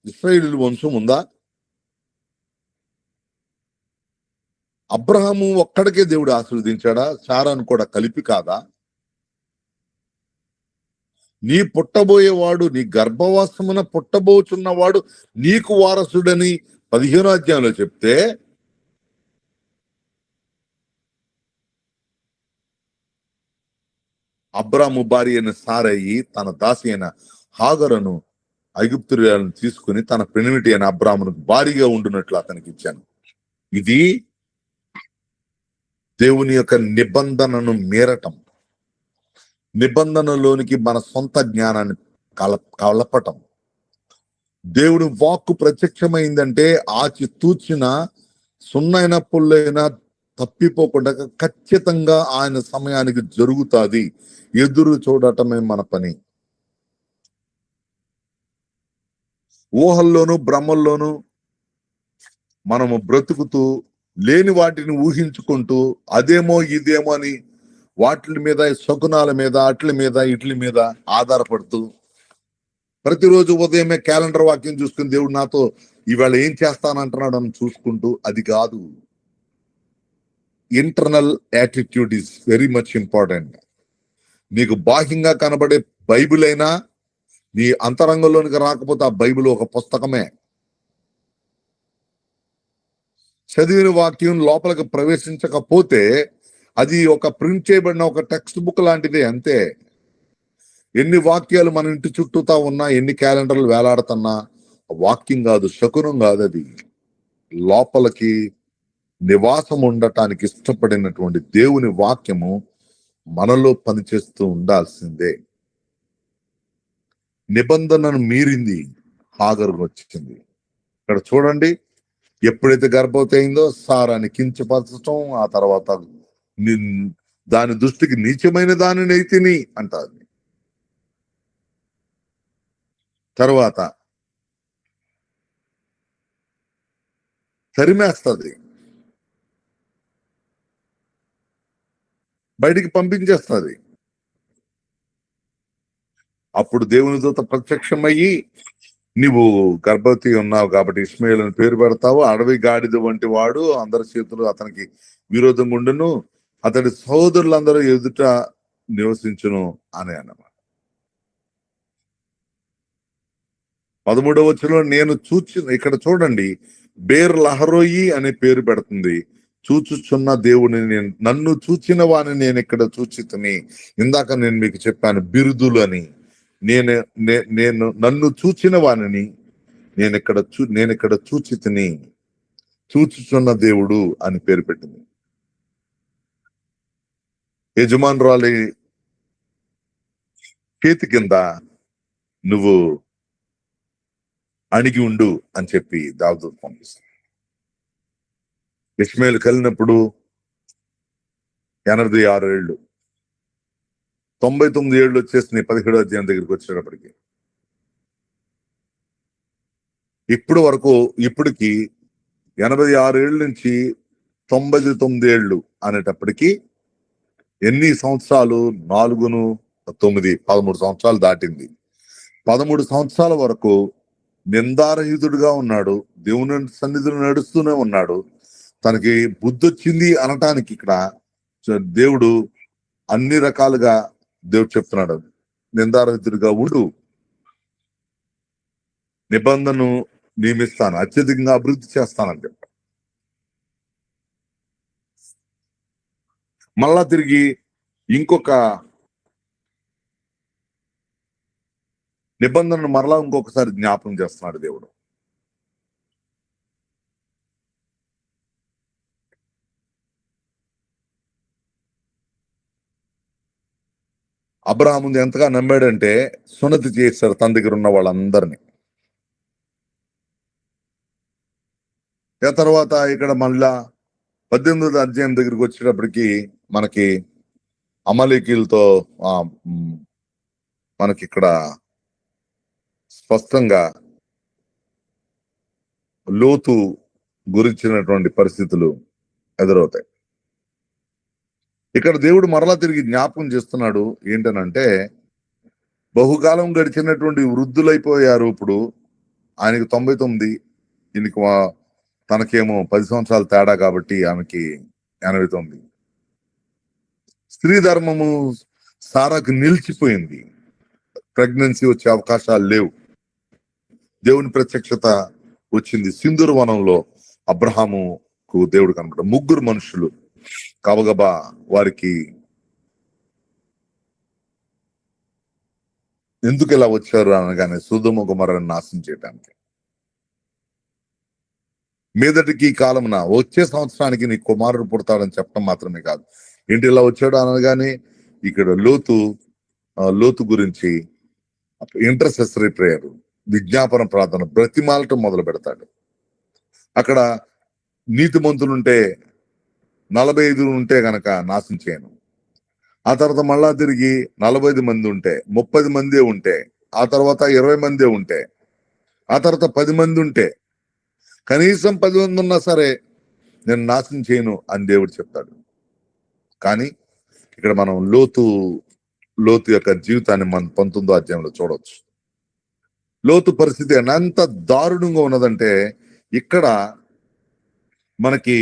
ఇశ్రాయేలీలు వంశం ఉందా? అబ్రహాము ఒక్కడికే దేవుడు ఆశీర్వదించాడా? సారాను కూడా కలిపి కాదా? నీ పుట్టబోయేవాడు, నీ గర్భవాసమున పుట్టబోచున్నవాడు నీకు వారసుడని 15వ అధ్యాయంలో చెప్తే, అబ్రాము భార్య అయిన సారయి తన దాసి అయిన హాగరును ఐగుప్తులను తీసుకుని తన పెనిమిటి అయిన అబ్రామును భారీగా ఉండునట్లు అతనికి ఇచ్చాను. ఇది దేవుని యొక్క నిబంధనను మీరటం, నిబంధనలోనికి మన సొంత జ్ఞానాన్ని కలపటం. దేవుడి వాక్కు ప్రత్యక్షమైందంటే ఆచి తూచిన సున్నైన పుల్లైన తప్పిపోకుండా ఖచ్చితంగా ఆయన సమయానికి జరుగుతుంది. ఎదురు చూడటమే మన పని. ఊహల్లోనూ భ్రమల్లోనూ మనము బ్రతుకుతూ లేని వాటిని ఊహించుకుంటూ అదేమో ఇదేమో అని వాటి మీద, శకునాల మీద, అట్ల మీద, ఇట్ల మీద ఆధారపడుతూ ప్రతిరోజు ఉదయమే క్యాలెండర్ వాక్యం చూసుకుని దేవుడు నాతో ఇవాళ ఏం చేస్తానంటున్నాడు అని చూసుకుంటూ, అది కాదు. Internal attitude is very much important. నీకు బాహ్యంగా కనబడే బైబిల్ అయినా నీ అంతరంగంలోనికి రాకపోతే ఆ బైబిల్ ఒక పుస్తకమే. చదివిన వాక్యం లోపలికి ప్రవేశించకపోతే అది ఒక ప్రింట్ చేయబడిన ఒక టెక్స్ట్ బుక్ లాంటిదే, అంతే. ఎన్ని వాక్యాలు మన ఇంటి చుట్టూతా ఉన్నా, ఎన్ని క్యాలెండర్లు వేలాడుతున్నా వాక్యం కాదు, శకునం కాదు. అది లోపలికి నివాసం ఉండటానికి ఇష్టపడినటువంటి దేవుని వాక్యము మనలో పనిచేస్తూ ఉండాల్సిందే. నిబంధనను మీరింది హాగరు వచ్చింది. ఇక్కడ చూడండి, ఎప్పుడైతే గర్భవతి అయిందో సారాన్ని కించపరచటం, ఆ తర్వాత దాని దృష్టికి నీచమైన దానిని అయితేని అంటారు. తర్వాత తరిమేస్తుంది, బయటికి పంపించేస్తుంది. అప్పుడు దేవుని దూత ప్రత్యక్షమయ్యి, నీవు గర్భవతి ఉన్నావు కాబట్టి ఇష్మాయేలు అని పేరు పెడతావు, అడవి గాడిద వంటి వాడు, అందరి చేతులు అతనికి విరోధంగా ఉండును, అతడి సహోదరులందరూ ఎదుట నివసించును అని అన్నమాట. 13వ వచనంలో నేను ఇక్కడ చూడండి, బేర్ లహరోయి అనే పేరు పెడుతుంది. చూచుచున్న దేవుని నన్ను చూచిన వాని నేను ఇక్కడ చూచితిని. ఇందాక నేను మీకు చెప్పాను బిరుదులు అని. నేను నన్ను చూచిన వానిని నేను ఇక్కడ చూచితిని, చూచుచున్న దేవుడు అని పేరు పెట్టింది. యజమానురాలి చేతి కింద నువ్వు అణిగి ఉండు అని చెప్పి దావీదు పంపిస్తాడు. ఇష్మాయేలు కలిగినప్పుడు 86 ఏళ్ళు, 99 ఏళ్ళు వచ్చేసింది 17వ అధ్యాయం దగ్గరికి వచ్చేటప్పటికి. ఇప్పటికి 86 ఏళ్ళ నుంచి 99 ఏళ్ళు అనేటప్పటికి ఎన్ని సంవత్సరాలు? 4, 9, 13 సంవత్సరాలు దాటింది. 13 సంవత్సరాల వరకు నిందారహితుడుగా ఉన్నాడు, దేవుని సన్నిధిలో నడుస్తూనే ఉన్నాడు. తనకి బుద్ధి వచ్చింది అనటానికి ఇక్కడ దేవుడు అన్ని రకాలుగా దేవుడు చెప్తున్నాడు, నిందారహితుడిగా ఉండు, నిబంధనను నియమిస్తాను, అత్యధికంగా అభివృద్ధి చేస్తానని చెప్పాడు. మళ్ళా తిరిగి ఇంకొక నిబంధనను మరలా ఇంకొకసారి జ్ఞాపకం చేస్తున్నాడు దేవుడు. అబ్రహాము ఎంతగా నమ్మాడంటే సున్నతి చేశారు తన దగ్గర ఉన్న వాళ్ళందరినీ. తర్వాత ఇక్కడ మళ్ళా 18వ అధ్యాయం దగ్గరికి వచ్చేటప్పటికి మనకి అమలేకీలతో మనకి ఇక్కడ స్పష్టంగా లోతు గురించినటువంటి పరిస్థితులు ఎదురవుతాయి. ఇక్కడ దేవుడు మరలా తిరిగి జ్ఞాపకం చేస్తున్నాడు ఏంటనంటే, బహుకాలం గడిచినటువంటి వృద్ధులైపోయారు. ఇప్పుడు ఆయనకి 99, ఈయనకి తనకేమో 10 సంవత్సరాలు తేడా కాబట్టి ఆమెకి 89. స్త్రీ ధర్మము సారాకు నిలిచిపోయింది, ప్రెగ్నెన్సీ వచ్చే అవకాశాలు లేవు. దేవుని ప్రత్యక్షత వచ్చింది సింధూర వనంలో. అబ్రహాముకు దేవుడు కనబడ్డ 3 మనుషులు గబగబా వారికి ఎందుకు ఇలా వచ్చారు అనగానే సొదొమ గొమొర్రాను నాశనం చేయడానికి. మీదటికి ఈ కాలమున వచ్చే సంవత్సరానికి నీ కుమారుడు పుడతాడని చెప్పడం మాత్రమే కాదు, ఏంటి ఇలా వచ్చాడు అనగానే ఇక్కడ లోతు గురించి ఇంటర్సెసరీ ప్రేయర్, విజ్ఞాపన ప్రార్థన, బ్రతిమాలటం మొదలు పెడతాడు. అక్కడ నీతిమంతులుంటే 45 ఉంటే గనక నాశనం చేయను. ఆ తర్వాత మళ్ళా తిరిగి 45 మంది ఉంటే, 30 మందే ఉంటే, ఆ తర్వాత 20 మందే ఉంటే, ఆ తర్వాత 10 మంది ఉంటే, కనీసం 10 మంది ఉన్నా సరే నేను నాశనం చేయను అని దేవుడు చెప్తాడు. కానీ ఇక్కడ మనం లోతు యొక్క జీవితాన్ని మనం 19వ అధ్యాయంలో చూడవచ్చు. లోతు పరిస్థితి ఎంత దారుణంగా ఉన్నదంటే, ఇక్కడ మనకి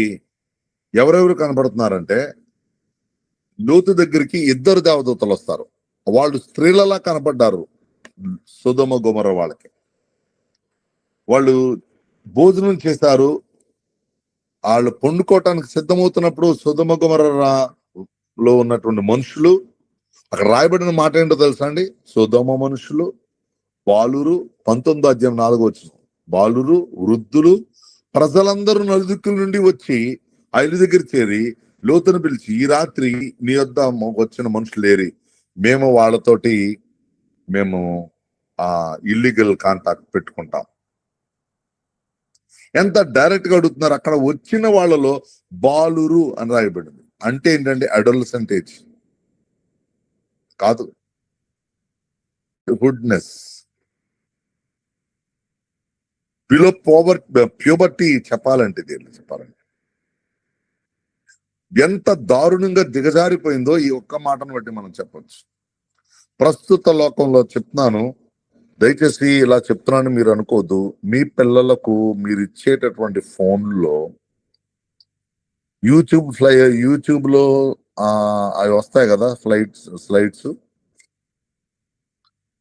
ఎవరెవరు కనబడుతున్నారంటే, లోతు దగ్గరికి 2 దేవదూతలు వస్తారు. వాళ్ళు స్త్రీలలా కనపడ్డారు సొదొమ గొమొర్రా వాళ్ళకి. వాళ్ళు భోజనం చేశారు. వాళ్ళు పండుకోవటానికి సిద్ధమవుతున్నప్పుడు సొదొమ గొమొర్రాలో ఉన్నటువంటి మనుషులు, అక్కడ రాయబడిన మాట ఏంటో తెలుసా అండి? సొదొమ మనుషులు, బాలురు, 19వ అధ్యాయం 4వ వచనం, బాలురు, వృద్ధులు, ప్రజలందరూ నలుదిక్కుల నుండి వచ్చి ఆ ఇల్లు దగ్గర చేరి లోతును పిలిచి, ఈ రాత్రి నీ వద్ద వచ్చిన మనుషులు లేరి, మేము వాళ్ళతోటి ఇల్లీగల్ కాంటాక్ట్ పెట్టుకుంటాం. ఎంత డైరెక్ట్ గా అడుగుతున్నారు. అక్కడ వచ్చిన వాళ్ళలో బాలురు అని రాయబడింది. అంటే ఏంటంటే అడోలసెంట్ ఏజ్ కాదు, గుడ్నెస్, బిలో ప్యూబర్టీ చెప్పాలంటే దీన్ని చెప్పాలంటే ఎంత దారుణంగా దిగజారిపోయిందో ఈ ఒక్క మాటను బట్టి మనం చెప్పొచ్చు. ప్రస్తుత లోకంలో చెప్తున్నాను, దయచేసి ఇలా చెప్తున్నాను మీరు అనుకోవద్దు. మీ పిల్లలకు మీరు ఇచ్చేటటువంటి ఫోన్లో యూట్యూబ్ లో అవి వస్తాయి కదా, స్లైడ్స్,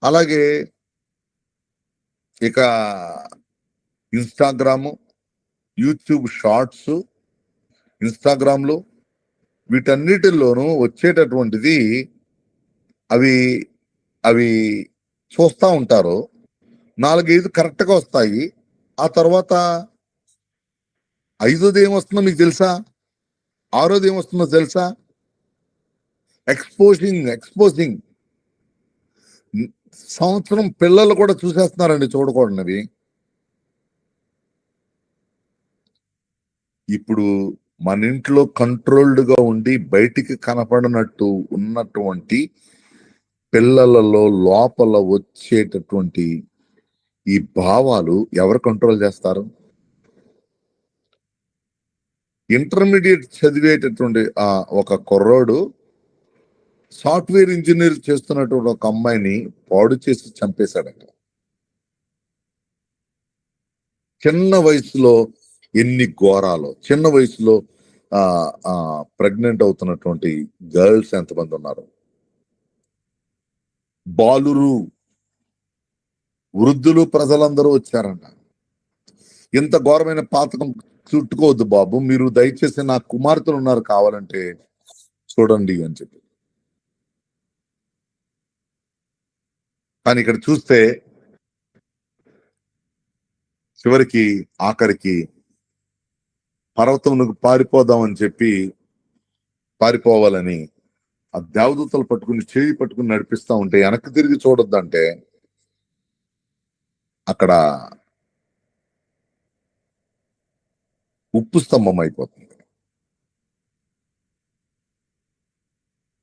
అలాగే ఇక ఇన్స్టాగ్రాము, యూట్యూబ్ షార్ట్స్, ఇన్స్టాగ్రామ్లో వీటన్నిటిల్లోనూ వచ్చేటటువంటిది అవి చూస్తూ ఉంటారు. 4-5 కరెక్ట్గా వస్తాయి. ఆ తర్వాత 5ది ఏమొస్తుందో మీకు తెలుసా? 6ది ఏమొస్తుందో తెలుసా? ఎక్స్పోజింగ్. సంవత్సరం పిల్లలు కూడా చూసేస్తున్నారండి చూడకూడనివి. ఇప్పుడు మన ఇంట్లో కంట్రోల్డ్ గా ఉండి బయటికి కనపడినట్టు ఉన్నటువంటి పిల్లలలో లోపల వచ్చేటటువంటి ఈ భావాలు ఎవరు కంట్రోల్ చేస్తారు? ఇంటర్మీడియట్ చదివేటటువంటి ఒక కుర్రోడు సాఫ్ట్వేర్ ఇంజనీర్ చేస్తున్నటువంటి ఒక అమ్మాయిని పాడు చేసి చంపేశాడట. చిన్న వయసులో ఎన్ని ఘోరాలు! చిన్న వయసులో ప్రెగ్నెంట్ అవుతున్నటువంటి గర్ల్స్ ఎంతమంది ఉన్నారు? బాలురు, వృద్ధులు, ప్రజలందరూ వచ్చారంట. ఇంత ఘోరమైన పాతకం చుట్టుకోవద్దు బాబు, మీరు దయచేసి నా కుమార్తెలు ఉన్నారు కావాలంటే చూడండి అని చెప్పి. కానీ ఇక్కడ చూస్తే చివరికి ఆఖరికి పర్వతమునకు పారిపోదామని చెప్పి పారిపోవాలని ఆ దేవదూతలు చేయి పట్టుకుని నడిపిస్తా ఉంటే వెనక్కి తిరిగి చూడొద్దంటే అక్కడ ఉప్పు స్తంభం అయిపోతుంది.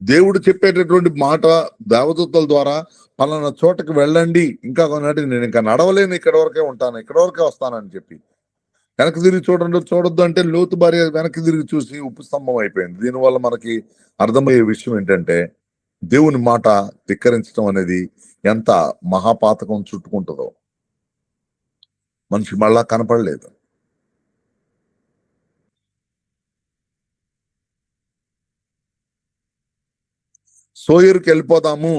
దేవుడు చెప్పేటటువంటి మాట దేవదూతల ద్వారా పలానా చోటకి వెళ్ళండి, ఇంకా కొన్నాటి నేను ఇంకా నడవలేను, ఇక్కడ వరకే ఉంటాను, ఇక్కడ వరకే వస్తానని చెప్పి వెనక్కి తిరిగి చూడొద్దు అంటే లోతు భార్య వెనక్కి తిరిగి చూసి ఉప్పు స్తంభం అయిపోయింది. దీనివల్ల మనకి అర్థమయ్యే విషయం ఏంటంటే దేవుని మాట ధిక్కరించడం అనేది ఎంత మహాపాతకం చుట్టుకుంటుందో. మనిషి మళ్ళా కనపడలేదు. సోయరుకి వెళ్ళిపోదాము,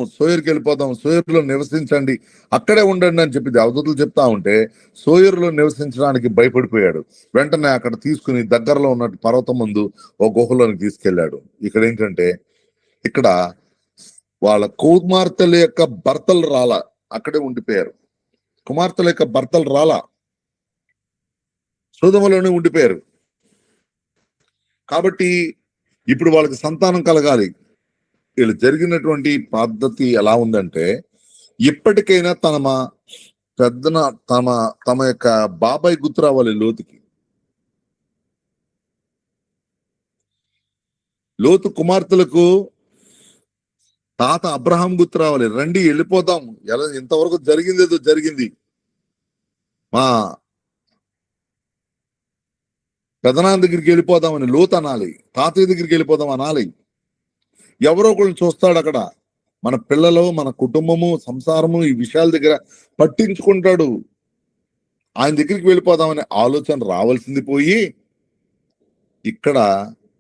సోయరులో నివసించండి, అక్కడే ఉండండి అని చెప్పి దేవదూతలు చెప్తా ఉంటే సోయరులో నివసించడానికి భయపడిపోయాడు. వెంటనే అక్కడ తీసుకుని దగ్గరలో ఉన్న పర్వతం ముందు ఒక గుహలోనికి తీసుకెళ్లాడు. ఇక్కడ ఏంటంటే ఇక్కడ వాళ్ళ కుమార్తెల యొక్క భర్తలు రాలా, అక్కడే ఉండిపోయారు. కుమార్తెల యొక్క భర్తలు రాలా, సొదొమలోనే ఉండిపోయారు. కాబట్టి ఇప్పుడు వాళ్ళకి సంతానం కలగాలి. వీళ్ళు జరిగినటువంటి పద్ధతి ఎలా ఉందంటే, ఇప్పటికైనా తమ యొక్క బాబాయ్ గుర్తు రావాలి లోతుకి. లోతు కుమార్తెలకు తాత అబ్రహాం గుర్తు రావాలి. రండి వెళ్ళిపోదాం, ఎలా ఇంతవరకు జరిగిందేదో జరిగింది, మా పెదనాన్న దగ్గరికి వెళ్ళిపోదామని లోతు అనాలి, తాతయ్య దగ్గరికి వెళ్ళిపోదాం అనాలి. ఎవరో ఒకళ్ళు చూస్తాడు అక్కడ, మన పిల్లలు, మన కుటుంబము, సంసారము, ఈ విషయాల దగ్గర పట్టించుకుంటాడు. ఆయన దగ్గరికి వెళ్ళిపోదామనే ఆలోచన రావాల్సింది పోయి, ఇక్కడ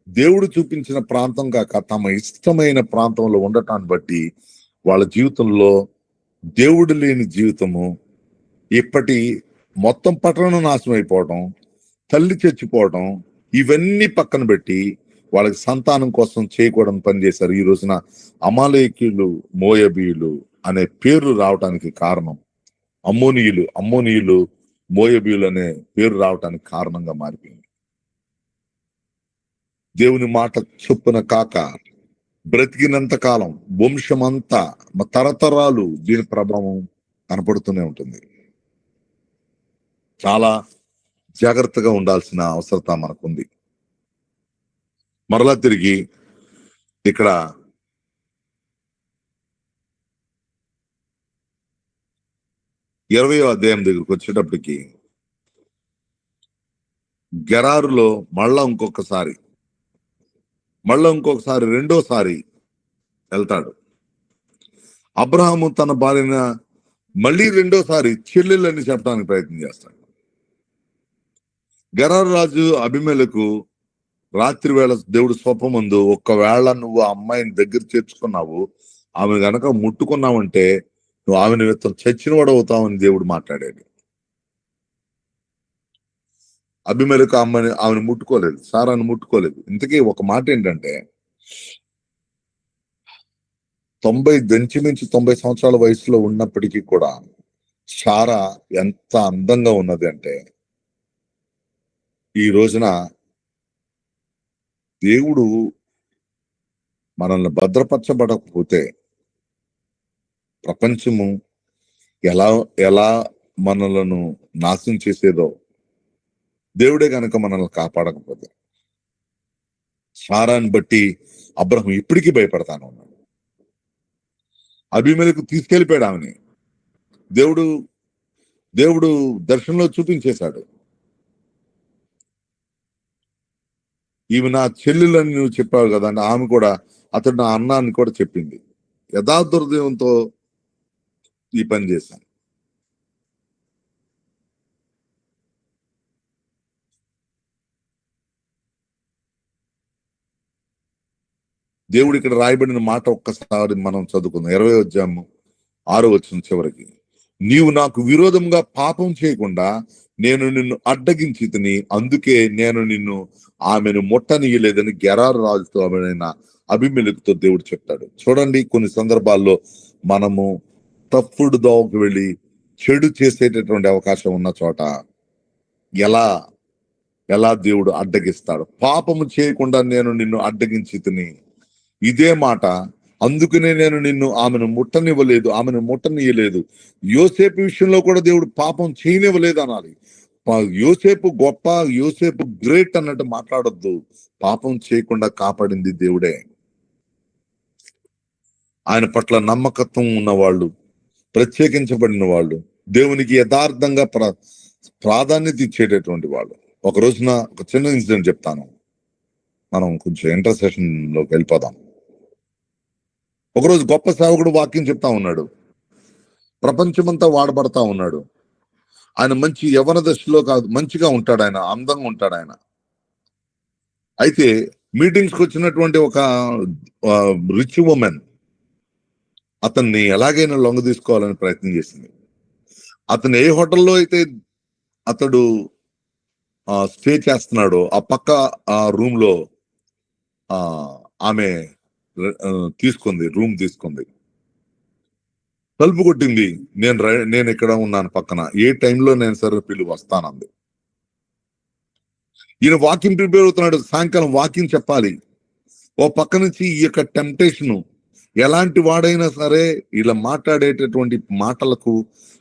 దేవుడు చూపించిన ప్రాంతం కాక తమ ఇష్టమైన ప్రాంతంలో ఉండటాన్ని బట్టి వాళ్ళ జీవితంలో దేవుడు లేని జీవితము, ఇప్పటి మొత్తం పట్టణం నాశనం అయిపోవడం, తల్లి చచ్చిపోవడం, ఇవన్నీ పక్కన పెట్టి వాళ్ళకి సంతానం కోసం చేయకూడని పని చేశారు. ఈ రోజున అమాలేకీయులు, మోయబీయులు అనే పేర్లు రావటానికి కారణం అమ్మోనీయులు మోయబీయులు అనే పేరు రావటానికి కారణంగా మారిపోయింది. దేవుని మాట చొప్పున కాక బ్రతికినంత కాలం వంశమంతా తరతరాలు దీని ప్రభావం కనపడుతూనే ఉంటుంది. చాలా జాగ్రత్తగా ఉండాల్సిన అవసరత మనకుంది. మరలా తిరిగి ఇక్కడ 20వ అధ్యాయం దగ్గరికి వచ్చేటప్పటికి గెరారులో మళ్ళా ఇంకొకసారి రెండోసారి వెళ్తాడు. అబ్రహాము తన భార్యన మళ్ళీ రెండోసారి చెల్లెళ్ళని చెప్పడానికి ప్రయత్నం చేస్తాడు. గెరారు రాజు అబీమెలెకు రాత్రి వేళ దేవుడు స్వప్నమందు, ఒక్కవేళ నువ్వు ఆ అమ్మాయిని దగ్గర చేర్చుకున్నావు, ఆమె గనక ముట్టుకున్నావంటే నువ్వు ఆమె నిమిత్తం చచ్చినవాడు అవుతావని దేవుడు మాట్లాడాడు. అబీమెలెకు ఆమెను ముట్టుకోలేదు, సారాను ముట్టుకోలేదు. ఇంతకీ ఒక మాట ఏంటంటే, 90 సంవత్సరాల వయసులో ఉన్నప్పటికీ కూడా సారా ఎంత అందంగా ఉన్నది అంటే, ఈ రోజున దేవుడు మనల్ని భద్రపరచబడకపోతే ప్రపంచము ఎలా మనలను నాశనం చేసేదో, దేవుడే గనక మనల్ని కాపాడకపోతే, సారాన్ని బట్టి అబ్రహం ఇప్పటికీ భయపడతాను ఉన్నాడు. అబీమెలెకు తీసుకెళ్ళిపోయాడు ఆమెని. దేవుడు దర్శనంలో చూపించేశాడు. ఈమె నా చెల్లెలని నువ్వు చెప్పావు కదా అని ఆమె కూడా, అతడు నా అన్నాన్ని కూడా చెప్పింది. యథార్థహృదయంతో ఈ పని చేశాను. దేవుడు ఇక్కడ రాయబడిన మాట ఒక్కసారి మనం చదువుకుందాం. 20వ అధ్యాయము 6వ వచనం చివరికి, నీవు నాకు విరోధంగా పాపం చేయకుండా నేను నిన్ను అడ్డగించి తిని, అందుకే నేను నిన్ను ఆమెను ముట్టనీయలేదని గెరారు రాజుతో ఆమెనైనా అబీమెలెకుతో దేవుడు చెప్తాడు. చూడండి, కొన్ని సందర్భాల్లో మనము తప్పుడు దోవకు వెళ్ళి చెడు చేసేటటువంటి అవకాశం ఉన్న చోట ఎలా దేవుడు అడ్డగిస్తాడు. పాపము చేయకుండా నేను నిన్ను అడ్డగించి తిని, ఇదే మాట, అందుకనే నేను నిన్ను ఆమెను ముట్టనియలేదు. యోసేపు విషయంలో కూడా దేవుడు పాపం చేయనివ్వలేదు అనాలి. యోసేపు గొప్ప, యోసేపు గ్రేట్ అన్నట్టు మాట్లాడొద్దు. పాపం చేయకుండా కాపాడింది దేవుడే. ఆయన పట్ల నమ్మకత్వం ఉన్నవాళ్ళు, ప్రత్యేకించబడిన వాళ్ళు, దేవునికి యథార్థంగా ప్రాధాన్యత ఇచ్చేటటువంటి వాళ్ళు. ఒక రోజున ఒక చిన్న ఇన్సిడెంట్ చెప్తాను, మనం కొంచెం ఇంటర్సెషన్ లోకి వెళ్ళిపోదాం. ఒకరోజు గొప్ప సేవకుడు వాక్యం చెప్తా ఉన్నాడు. ప్రపంచమంతా వాడబడతా ఉన్నాడు. ఆయన మంచి యవన దశలో కాదు, మంచిగా ఉంటాడు, ఆయన అందంగా ఉంటాడు ఆయన. అయితే మీటింగ్స్కి వచ్చినటువంటి ఒక రిచ్ ఉమెన్ అతన్ని ఎలాగైనా లొంగ తీసుకోవాలని ప్రయత్నం చేసింది. అతను ఏ హోటల్లో అయితే అతడు స్టే చేస్తున్నాడో ఆ పక్క ఆ రూమ్ లో ఆమె తీసుకుంది, రూమ్ తీసుకుంది. తలుపు కొట్టింది. నేను ఇక్కడ ఉన్నాను పక్కన, ఏ టైంలో నేను సరే పిలువ వస్తానంది. ఈయన వాకింగ్ ప్రిపేర్ అవుతున్నాడు, సాయంకాలం వాకింగ్ చెప్పాలి. ఓ పక్క నుంచి ఈ యొక్క టెంప్టేషన్, ఎలాంటి వాడైనా సరే ఇలా మాట్లాడేటటువంటి మాటలకు,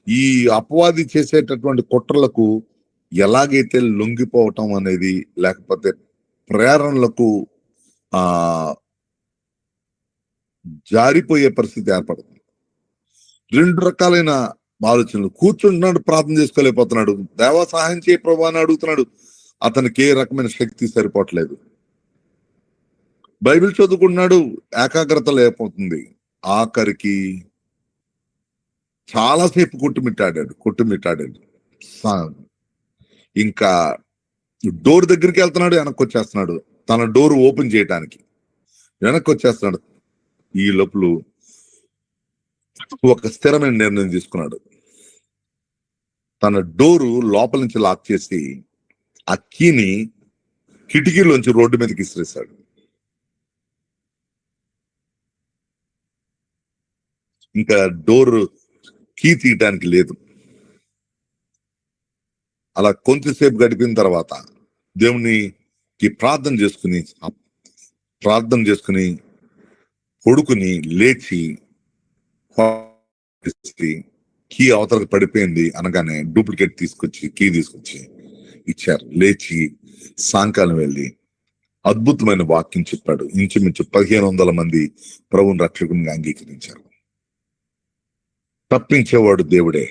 ఈ అపవాది చేసేటటువంటి కుట్రలకు ఎలాగైతే లొంగిపోవటం అనేది, లేకపోతే ప్రేరణలకు జారిపోయే పరిస్థితి ఏర్పడుతుంది. 2 రకాలైన ఆలోచనలు. కూర్చుంటున్నాడు, ప్రార్థన చేసుకోలేకపోతున్నాడు, దేవా సహాయం చేయ ప్రభా అని అడుగుతున్నాడు. అతనికి ఏ రకమైన శక్తి సరిపోవట్లేదు. బైబిల్ చదువుకుంటున్నాడు, ఏకాగ్రత లేకపోతుంది. ఆఖరికి చాలాసేపు కొట్టుమిట్టాడాడు. ఇంకా డోర్ దగ్గరికి వెళ్తున్నాడు, వెనక్కి వచ్చేస్తున్నాడు. తన డోర్ ఓపెన్ చేయడానికి వెనక్కి వచ్చేస్తున్నాడు. ఈ లోపల ఒక స్థిరమైన నిర్ణయం తీసుకున్నాడు. తన డోరు లోపల నుంచి లాక్ చేసి ఆ కీని కిటికీలోంచి రోడ్డు మీదకి ఇసిరేశాడు. ఇంకా డోర్ కీ తీయటానికి లేదు. అలా కొంతసేపు గడిపిన తర్వాత దేవునికి ప్రార్థన చేసుకుని కొడుకుని లేచి కీ అవతలకు పడిపోయింది అనగానే డూప్లికేట్ కీ తీసుకొచ్చి ఇచ్చారు. లేచి సాయంకాలం వెళ్ళి అద్భుతమైన వాక్యం చెప్పాడు. ఇంచుమించు 1500 మంది ప్రభువుని రక్షకునిగా అంగీకరించారు. తప్పించేవాడు దేవుడే.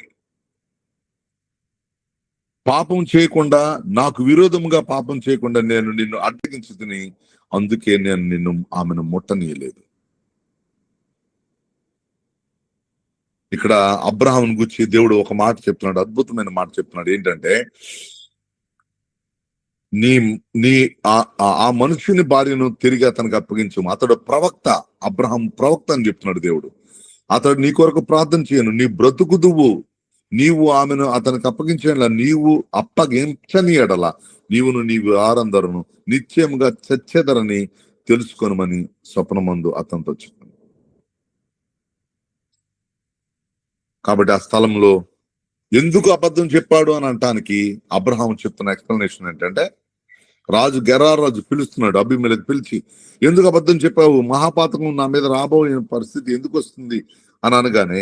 పాపం చేయకుండా, నాకు విరోధముగా పాపం చేయకుండా నేను నిన్ను అడ్డగించుకుని, అందుకే నేను ఆమెను ముట్టనీయలేదు. ఇక్కడ అబ్రహామును గురించి దేవుడు ఒక మాట చెప్తున్నాడు, అద్భుతమైన మాట చెప్తున్నాడు. ఏంటంటే, ఆ మనుషుని భార్యను తిరిగి అతనికి అప్పగించు. అతడు ప్రవక్త, అబ్రహాం ప్రవక్త అని చెప్తున్నాడు దేవుడు. అతడు నీ కొరకు ప్రార్థన చేయను, నీ బ్రతుకుదువు, నీవు ఆమెను అతనికి అప్పగించేలా, నీవు అప్పగించని ఎడల నీవును నీ వారందరూ నిశ్చయముగా చచ్చెదరని తెలుసుకొనమని స్వప్నమందు అతనితో చెప్పింది. కాబట్టి ఆ స్థలంలో ఎందుకు అబద్ధం చెప్పాడు అని అంటానికి అబ్రహాం చెప్తున్న ఎక్స్ప్లెనేషన్ ఏంటంటే, గెరారాజు పిలుస్తున్నాడు, అబీమెలెకు పిలిచి, ఎందుకు అబద్ధం చెప్పావు, మహాపాతకం నా మీద రాబోయే పరిస్థితి ఎందుకు వస్తుంది అని అనగానే,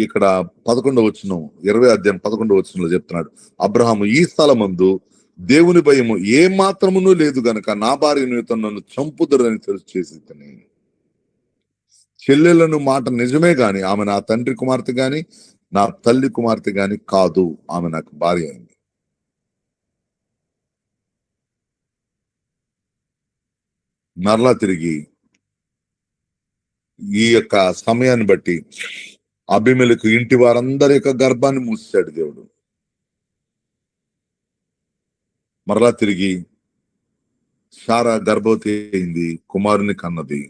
ఇక్కడ 11వ వచనం, 20వ అధ్యాయం 11వ వచనంలో చెప్తున్నాడు, అబ్రహాము ఈ స్థలమందు దేవుని భయము ఏ మాత్రమును లేదు గనక నా భార్యను నన్ను చంపుదరని తెలిసి చేసి, చెల్లెలను మాట నిజమే గాని ఆమె నా తండ్రి కుమార్తె గాని నా తల్లి కుమార్తె గాని కాదు, ఆమె నాకు భార్య అయింది. మరలా తిరిగి ఈ యొక్క సమయాన్ని బట్టి అబీమెలెకు ఇంటి వారందరి యొక్క గర్భాన్ని మూసాడు దేవుడు. మరలా తిరిగి శారా గర్భవతి అయింది, కుమారుని కన్నది.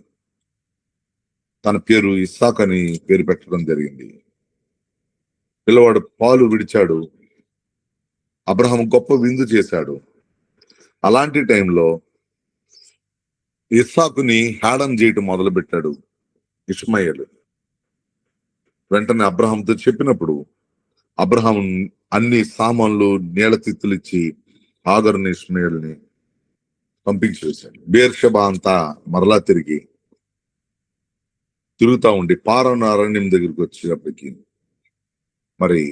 తన పేరు ఇస్సాకు అని పేరు పెట్టడం జరిగింది. పిల్లవాడు పాలు విడిచాడు. అబ్రహాం గొప్ప విందు చేశాడు. అలాంటి టైంలో ఇస్సాకుని హేళన చేయటం మొదలు పెట్టాడు ఇష్మాయేలు. వెంటనే అబ్రహాంతో చెప్పినప్పుడు అబ్రహాం అన్ని సామాన్లు, నీళ్ళ తిత్తులు ఇచ్చి హాగరుని ఇష్మాయేలుని పంపించేశాడు. బేర్షెబా అంతా మరలా తిరుగుతా ఉండి పారాను అరణ్యం దగ్గరికి వచ్చేటప్పటికి మరి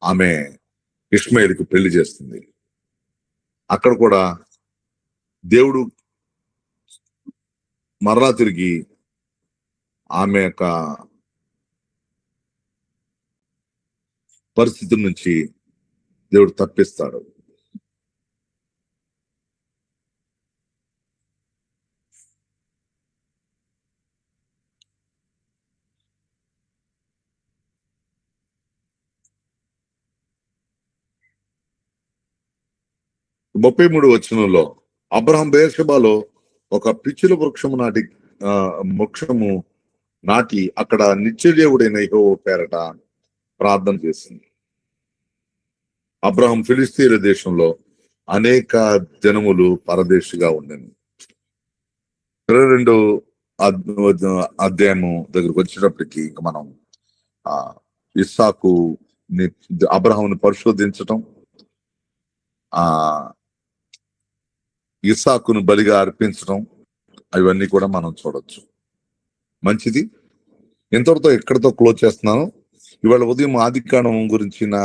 ఆమె ఇష్మాయేలుకి పెళ్లి చేస్తుంది. అక్కడ కూడా దేవుడు మరలా తిరిగి ఆమె యొక్క పరిస్థితి నుంచి దేవుడు తప్పిస్తాడు. ముప్పై 33వ వచనంలో అబ్రహాం బెయేర్షెబాలో ఒక పిచ్చుల వృక్షము నాటి అక్కడ నిత్యదేవుడైన యెహోవా పేరట ప్రార్థన చేసింది. అబ్రహాం ఫిలిస్తీన్ల దేశంలో అనేక జనములు పరదేశిగా ఉండెను. 22 అధ్యాయము దగ్గరకు వచ్చేటప్పటికి ఇంకా మనం ఇస్సాకు అబ్రహాముని పరిశోధించటం, ఇస్సాకును బలిగా అర్పించడం, అవన్నీ కూడా మనం చూడొచ్చు. మంచిది, ఇంతటితో ఎక్కడితో క్లోజ్ చేస్తున్నాను. ఇవాళ ఉదయం ఆదికాండం గురించిన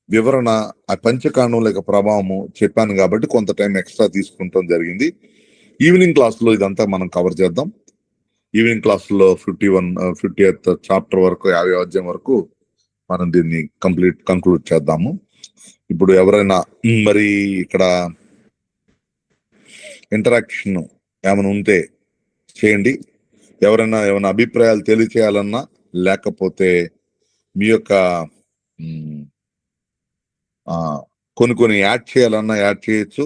వివరణ, ఆ పంచకాండం లేక ప్రభావము చెప్పాను కాబట్టి కొంత టైం ఎక్స్ట్రా తీసుకుంటాం జరిగింది. ఈవినింగ్ క్లాస్ లో ఇదంతా మనం కవర్ చేద్దాం. ఈవినింగ్ క్లాస్ లో 50th చాప్టర్ వరకు, 50వ అధ్యాయం వరకు మనం దీన్ని కంక్లూడ్ చేద్దాము. ఇప్పుడు ఎవరైనా మరి ఇక్కడ ఇంటరాక్షన్ ఏమైనా ఉంటే చేయండి. ఎవరైనా ఏమైనా అభిప్రాయాలు తెలియచేయాలన్నా, లేకపోతే మీ యొక్క కొన్ని యాడ్ చేయాలన్నా యాడ్ చేయొచ్చు.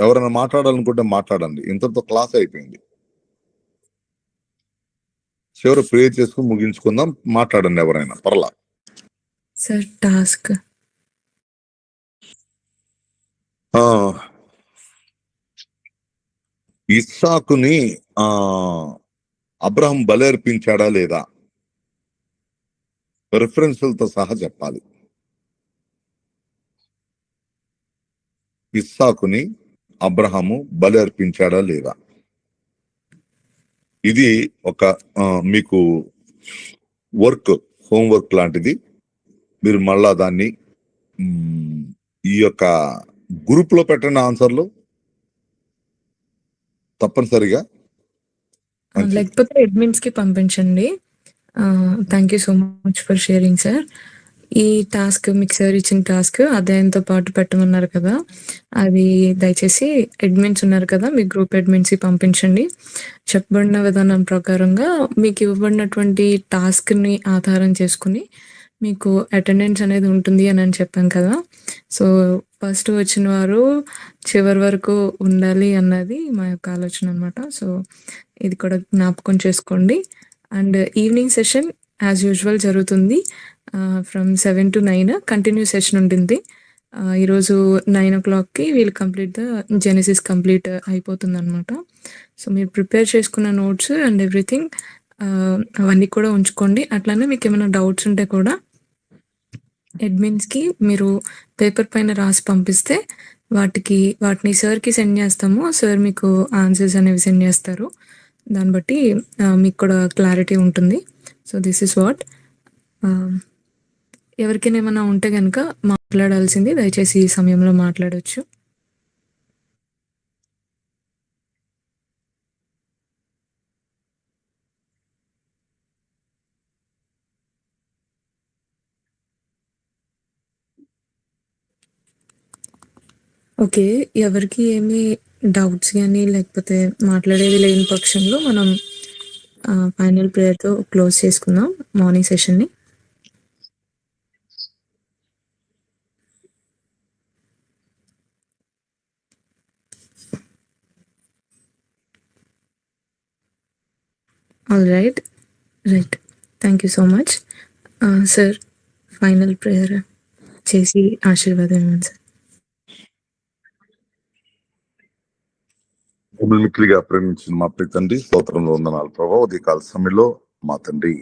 ఎవరైనా మాట్లాడాలనుకుంటే మాట్లాడండి. ఇంతటితో క్లాస్ అయిపోయింది. చివరి ప్రేయర్ చేసుకుని ముగించుకుందాం. మాట్లాడండి ఎవరైనా, పర్లా. సార్ టాస్క్ ఇస్సాకుని అబ్రహం బలర్పించాడా లేదా, రెఫరెన్స్లతో సహా చెప్పాలి. ఇస్సాకుని అబ్రహాము బలి అర్పించాడా లేదా, ఇది ఒక మీకు హోంవర్క్ లాంటిది. మీరు మళ్ళా దాన్ని ఈ యొక్క గ్రూప్ లో పెట్టండి ఆన్సర్లు తప్పనిసరిగా, లేకపోతే అడ్మిన్స్ కి పంపించండి. Thank you so much for sharing sir. ఈ టాస్క్ మీకు సార్ ఇచ్చిన టాస్క్ అధ్యాయంతో పాటు పెట్టమన్నారు కదా, అది దయచేసి అడ్మిన్స్ ఉన్నారు కదా, మీ గ్రూప్ అడ్మిన్స్ కి పంపించండి. చెప్పబడిన విధానం ప్రకారంగా మీకు ఇవ్వబడినటువంటి టాస్క్ ని ఆధారం చేసుకుని మీకు అటెండెన్స్ అనేది ఉంటుంది అని చెప్పాం కదా. సో ఫస్ట్ వచ్చిన వారు చివరి వరకు ఉండాలి అన్నది మా యొక్క ఆలోచన అనమాట. సో ఇది కూడా జ్ఞాపకం చేసుకోండి. And evening session as usual జరుగుతుంది. ఫ్రమ్ 7 to 9 కంటిన్యూ సెషన్ ఉంటుంది. ఈరోజు 9 o'clockకి వీళ్ళు జెనసిస్ కంప్లీట్ అయిపోతుంది అనమాట. సో మీరు ప్రిపేర్ చేసుకున్న నోట్స్ అండ్ ఎవ్రీథింగ్ అవన్నీ కూడా ఉంచుకోండి. అట్లానే మీకు ఏమైనా డౌట్స్ ఉంటే కూడా అడ్మిన్స్కి మీరు పేపర్ పైన రాసి పంపిస్తే వాటిని సార్కి సెండ్ చేస్తాము. సార్ మీకు ఆన్సర్స్ అనేవి సెండ్ చేస్తారు. దాన్ని బట్టి మీకు కూడా క్లారిటీ ఉంటుంది. So this is what. ఎవరికైనా ఏమైనా ఉంటే కనుక మాట్లాడాల్సింది దయచేసి ఈ సమయంలో మాట్లాడవచ్చు. ఓకే, ఎవరికి ఏమి డౌట్స్ కానీ లేకపోతే మాట్లాడేది లేని పక్షంలో మనం ఫైనల్ ప్రేయర్తో క్లోజ్ చేసుకుందాం మార్నింగ్ సెషన్ని. All right. Thank you so much sir. Final prayer చేసి ఆశీర్వాదం ఇవ్వండి సార్. మిక్కిలిగా ప్రేమించిన మా ప్రియ తండ్రి, స్తోత్రంలో వందనాలు ప్రభావ. ఉదయకాల సమయంలో మా తండ్రి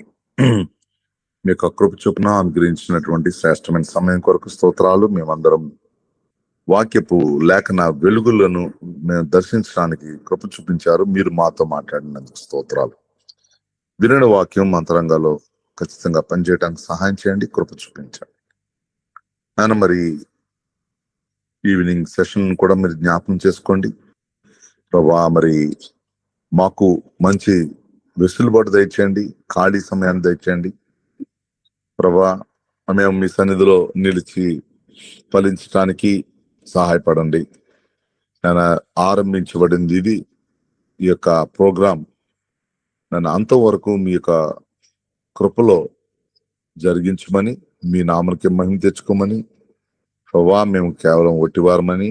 మీ యొక్క కృప చొప్పున అనుగ్రహించినటువంటి శ్రేష్టమైన సమయం కొరకు స్తోత్రాలు. మేమందరం వాక్యపు లేఖన వెలుగులను మేము దర్శించడానికి కృప చూపించారు. మీరు మాతో మాట్లాడినందుకు స్తోత్రాలు. వినని వాక్యం అంతరంగాలో ఖచ్చితంగా పనిచేయడానికి సహాయం చేయండి, కృప చూపించండి. ఆయన మరి ఈవినింగ్ సెషన్ కూడా మీరు జ్ఞాపకం చేసుకోండి ప్రభా. మరి మాకు మంచి వెసులుబాటు దయచేయండి, ఖాళీ సమయాన్ని దయచేయండి ప్రభా. మేము మీ సన్నిధిలో నిలిచి ఫలించడానికి సహాయపడండి. నేను ఆరంభించబడింది ఇది, ఈ యొక్క ప్రోగ్రాం నన్ను అంతవరకు మీ యొక్క కృపలో జరిగించమని, మీ నామనికి మహిమ తెచ్చుకోమని ప్రభా. మేము కేవలం ఒట్టివారమని,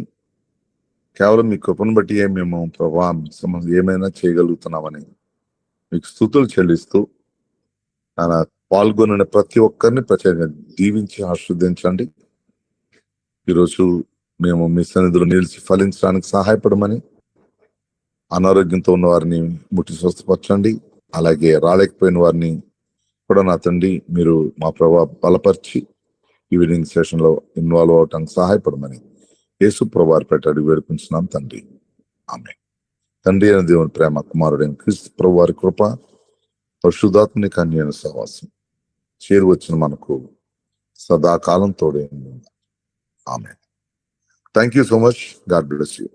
కేవలం మీ కృపను బట్టి మేము ప్రభా ఏమైనా చేయగలుగుతున్నామని మీకు స్తుతులు చెల్లిస్తూ పాల్గొన్న ప్రతి ఒక్కరిని ప్రత్యేకంగా దీవించి ఆశీర్వదించండి. ఈరోజు మేము మీ సన్నిధిలో నిలిచి ఫలించడానికి సహాయపడమని అనారోగ్యంతో ఉన్న వారిని ముట్టి స్వస్థపరచండి. అలాగే రాలేకపోయిన వారిని కూడా నా తండ్రి మీరు మా ప్రభావ బలపరిచి ఈవినింగ్ సెషన్ లో ఇన్వాల్వ్ అవటానికి సహాయపడమని యేసు ప్రభువారి పేట అడిగి వేడుకుంటున్నాం తండ్రి. ఆమేన్. తండ్రి అయిన దేవుని ప్రేమ, కుమారుడైన క్రీస్తు ప్రభువారి కృప, పరిశుద్ధాత్మని కన్యైన సహవాసం చేరు వచ్చిన మనకు సదాకాలం తోడే. ఆమేన్. Thank you so much. God bless you.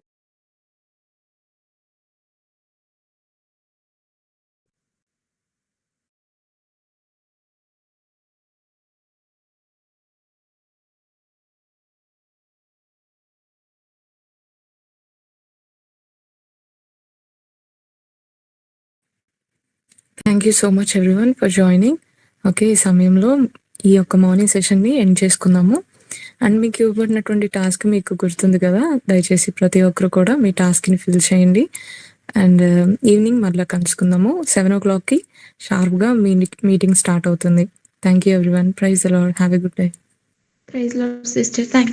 Thank you so much everyone for joining. Okay, ఈ సమయంలో ఈ యొక్క మార్నింగ్ సెషన్ని ఎండ్ చేసుకుందాము. అండ్ మీకు ఇవ్వబడినటువంటి టాస్క్ మీకు గుర్తుంది కదా, దయచేసి ప్రతి ఒక్కరు కూడా మీ టాస్క్ని ఫిల్ చేయండి. అండ్ ఈవినింగ్ మళ్ళీ కలుసుకుందాము. 7 o'clockకి షార్ప్గా మీటింగ్ స్టార్ట్ అవుతుంది. Thank you everyone. Praise the Lord. Have a good day. Praise Lord sister. Thank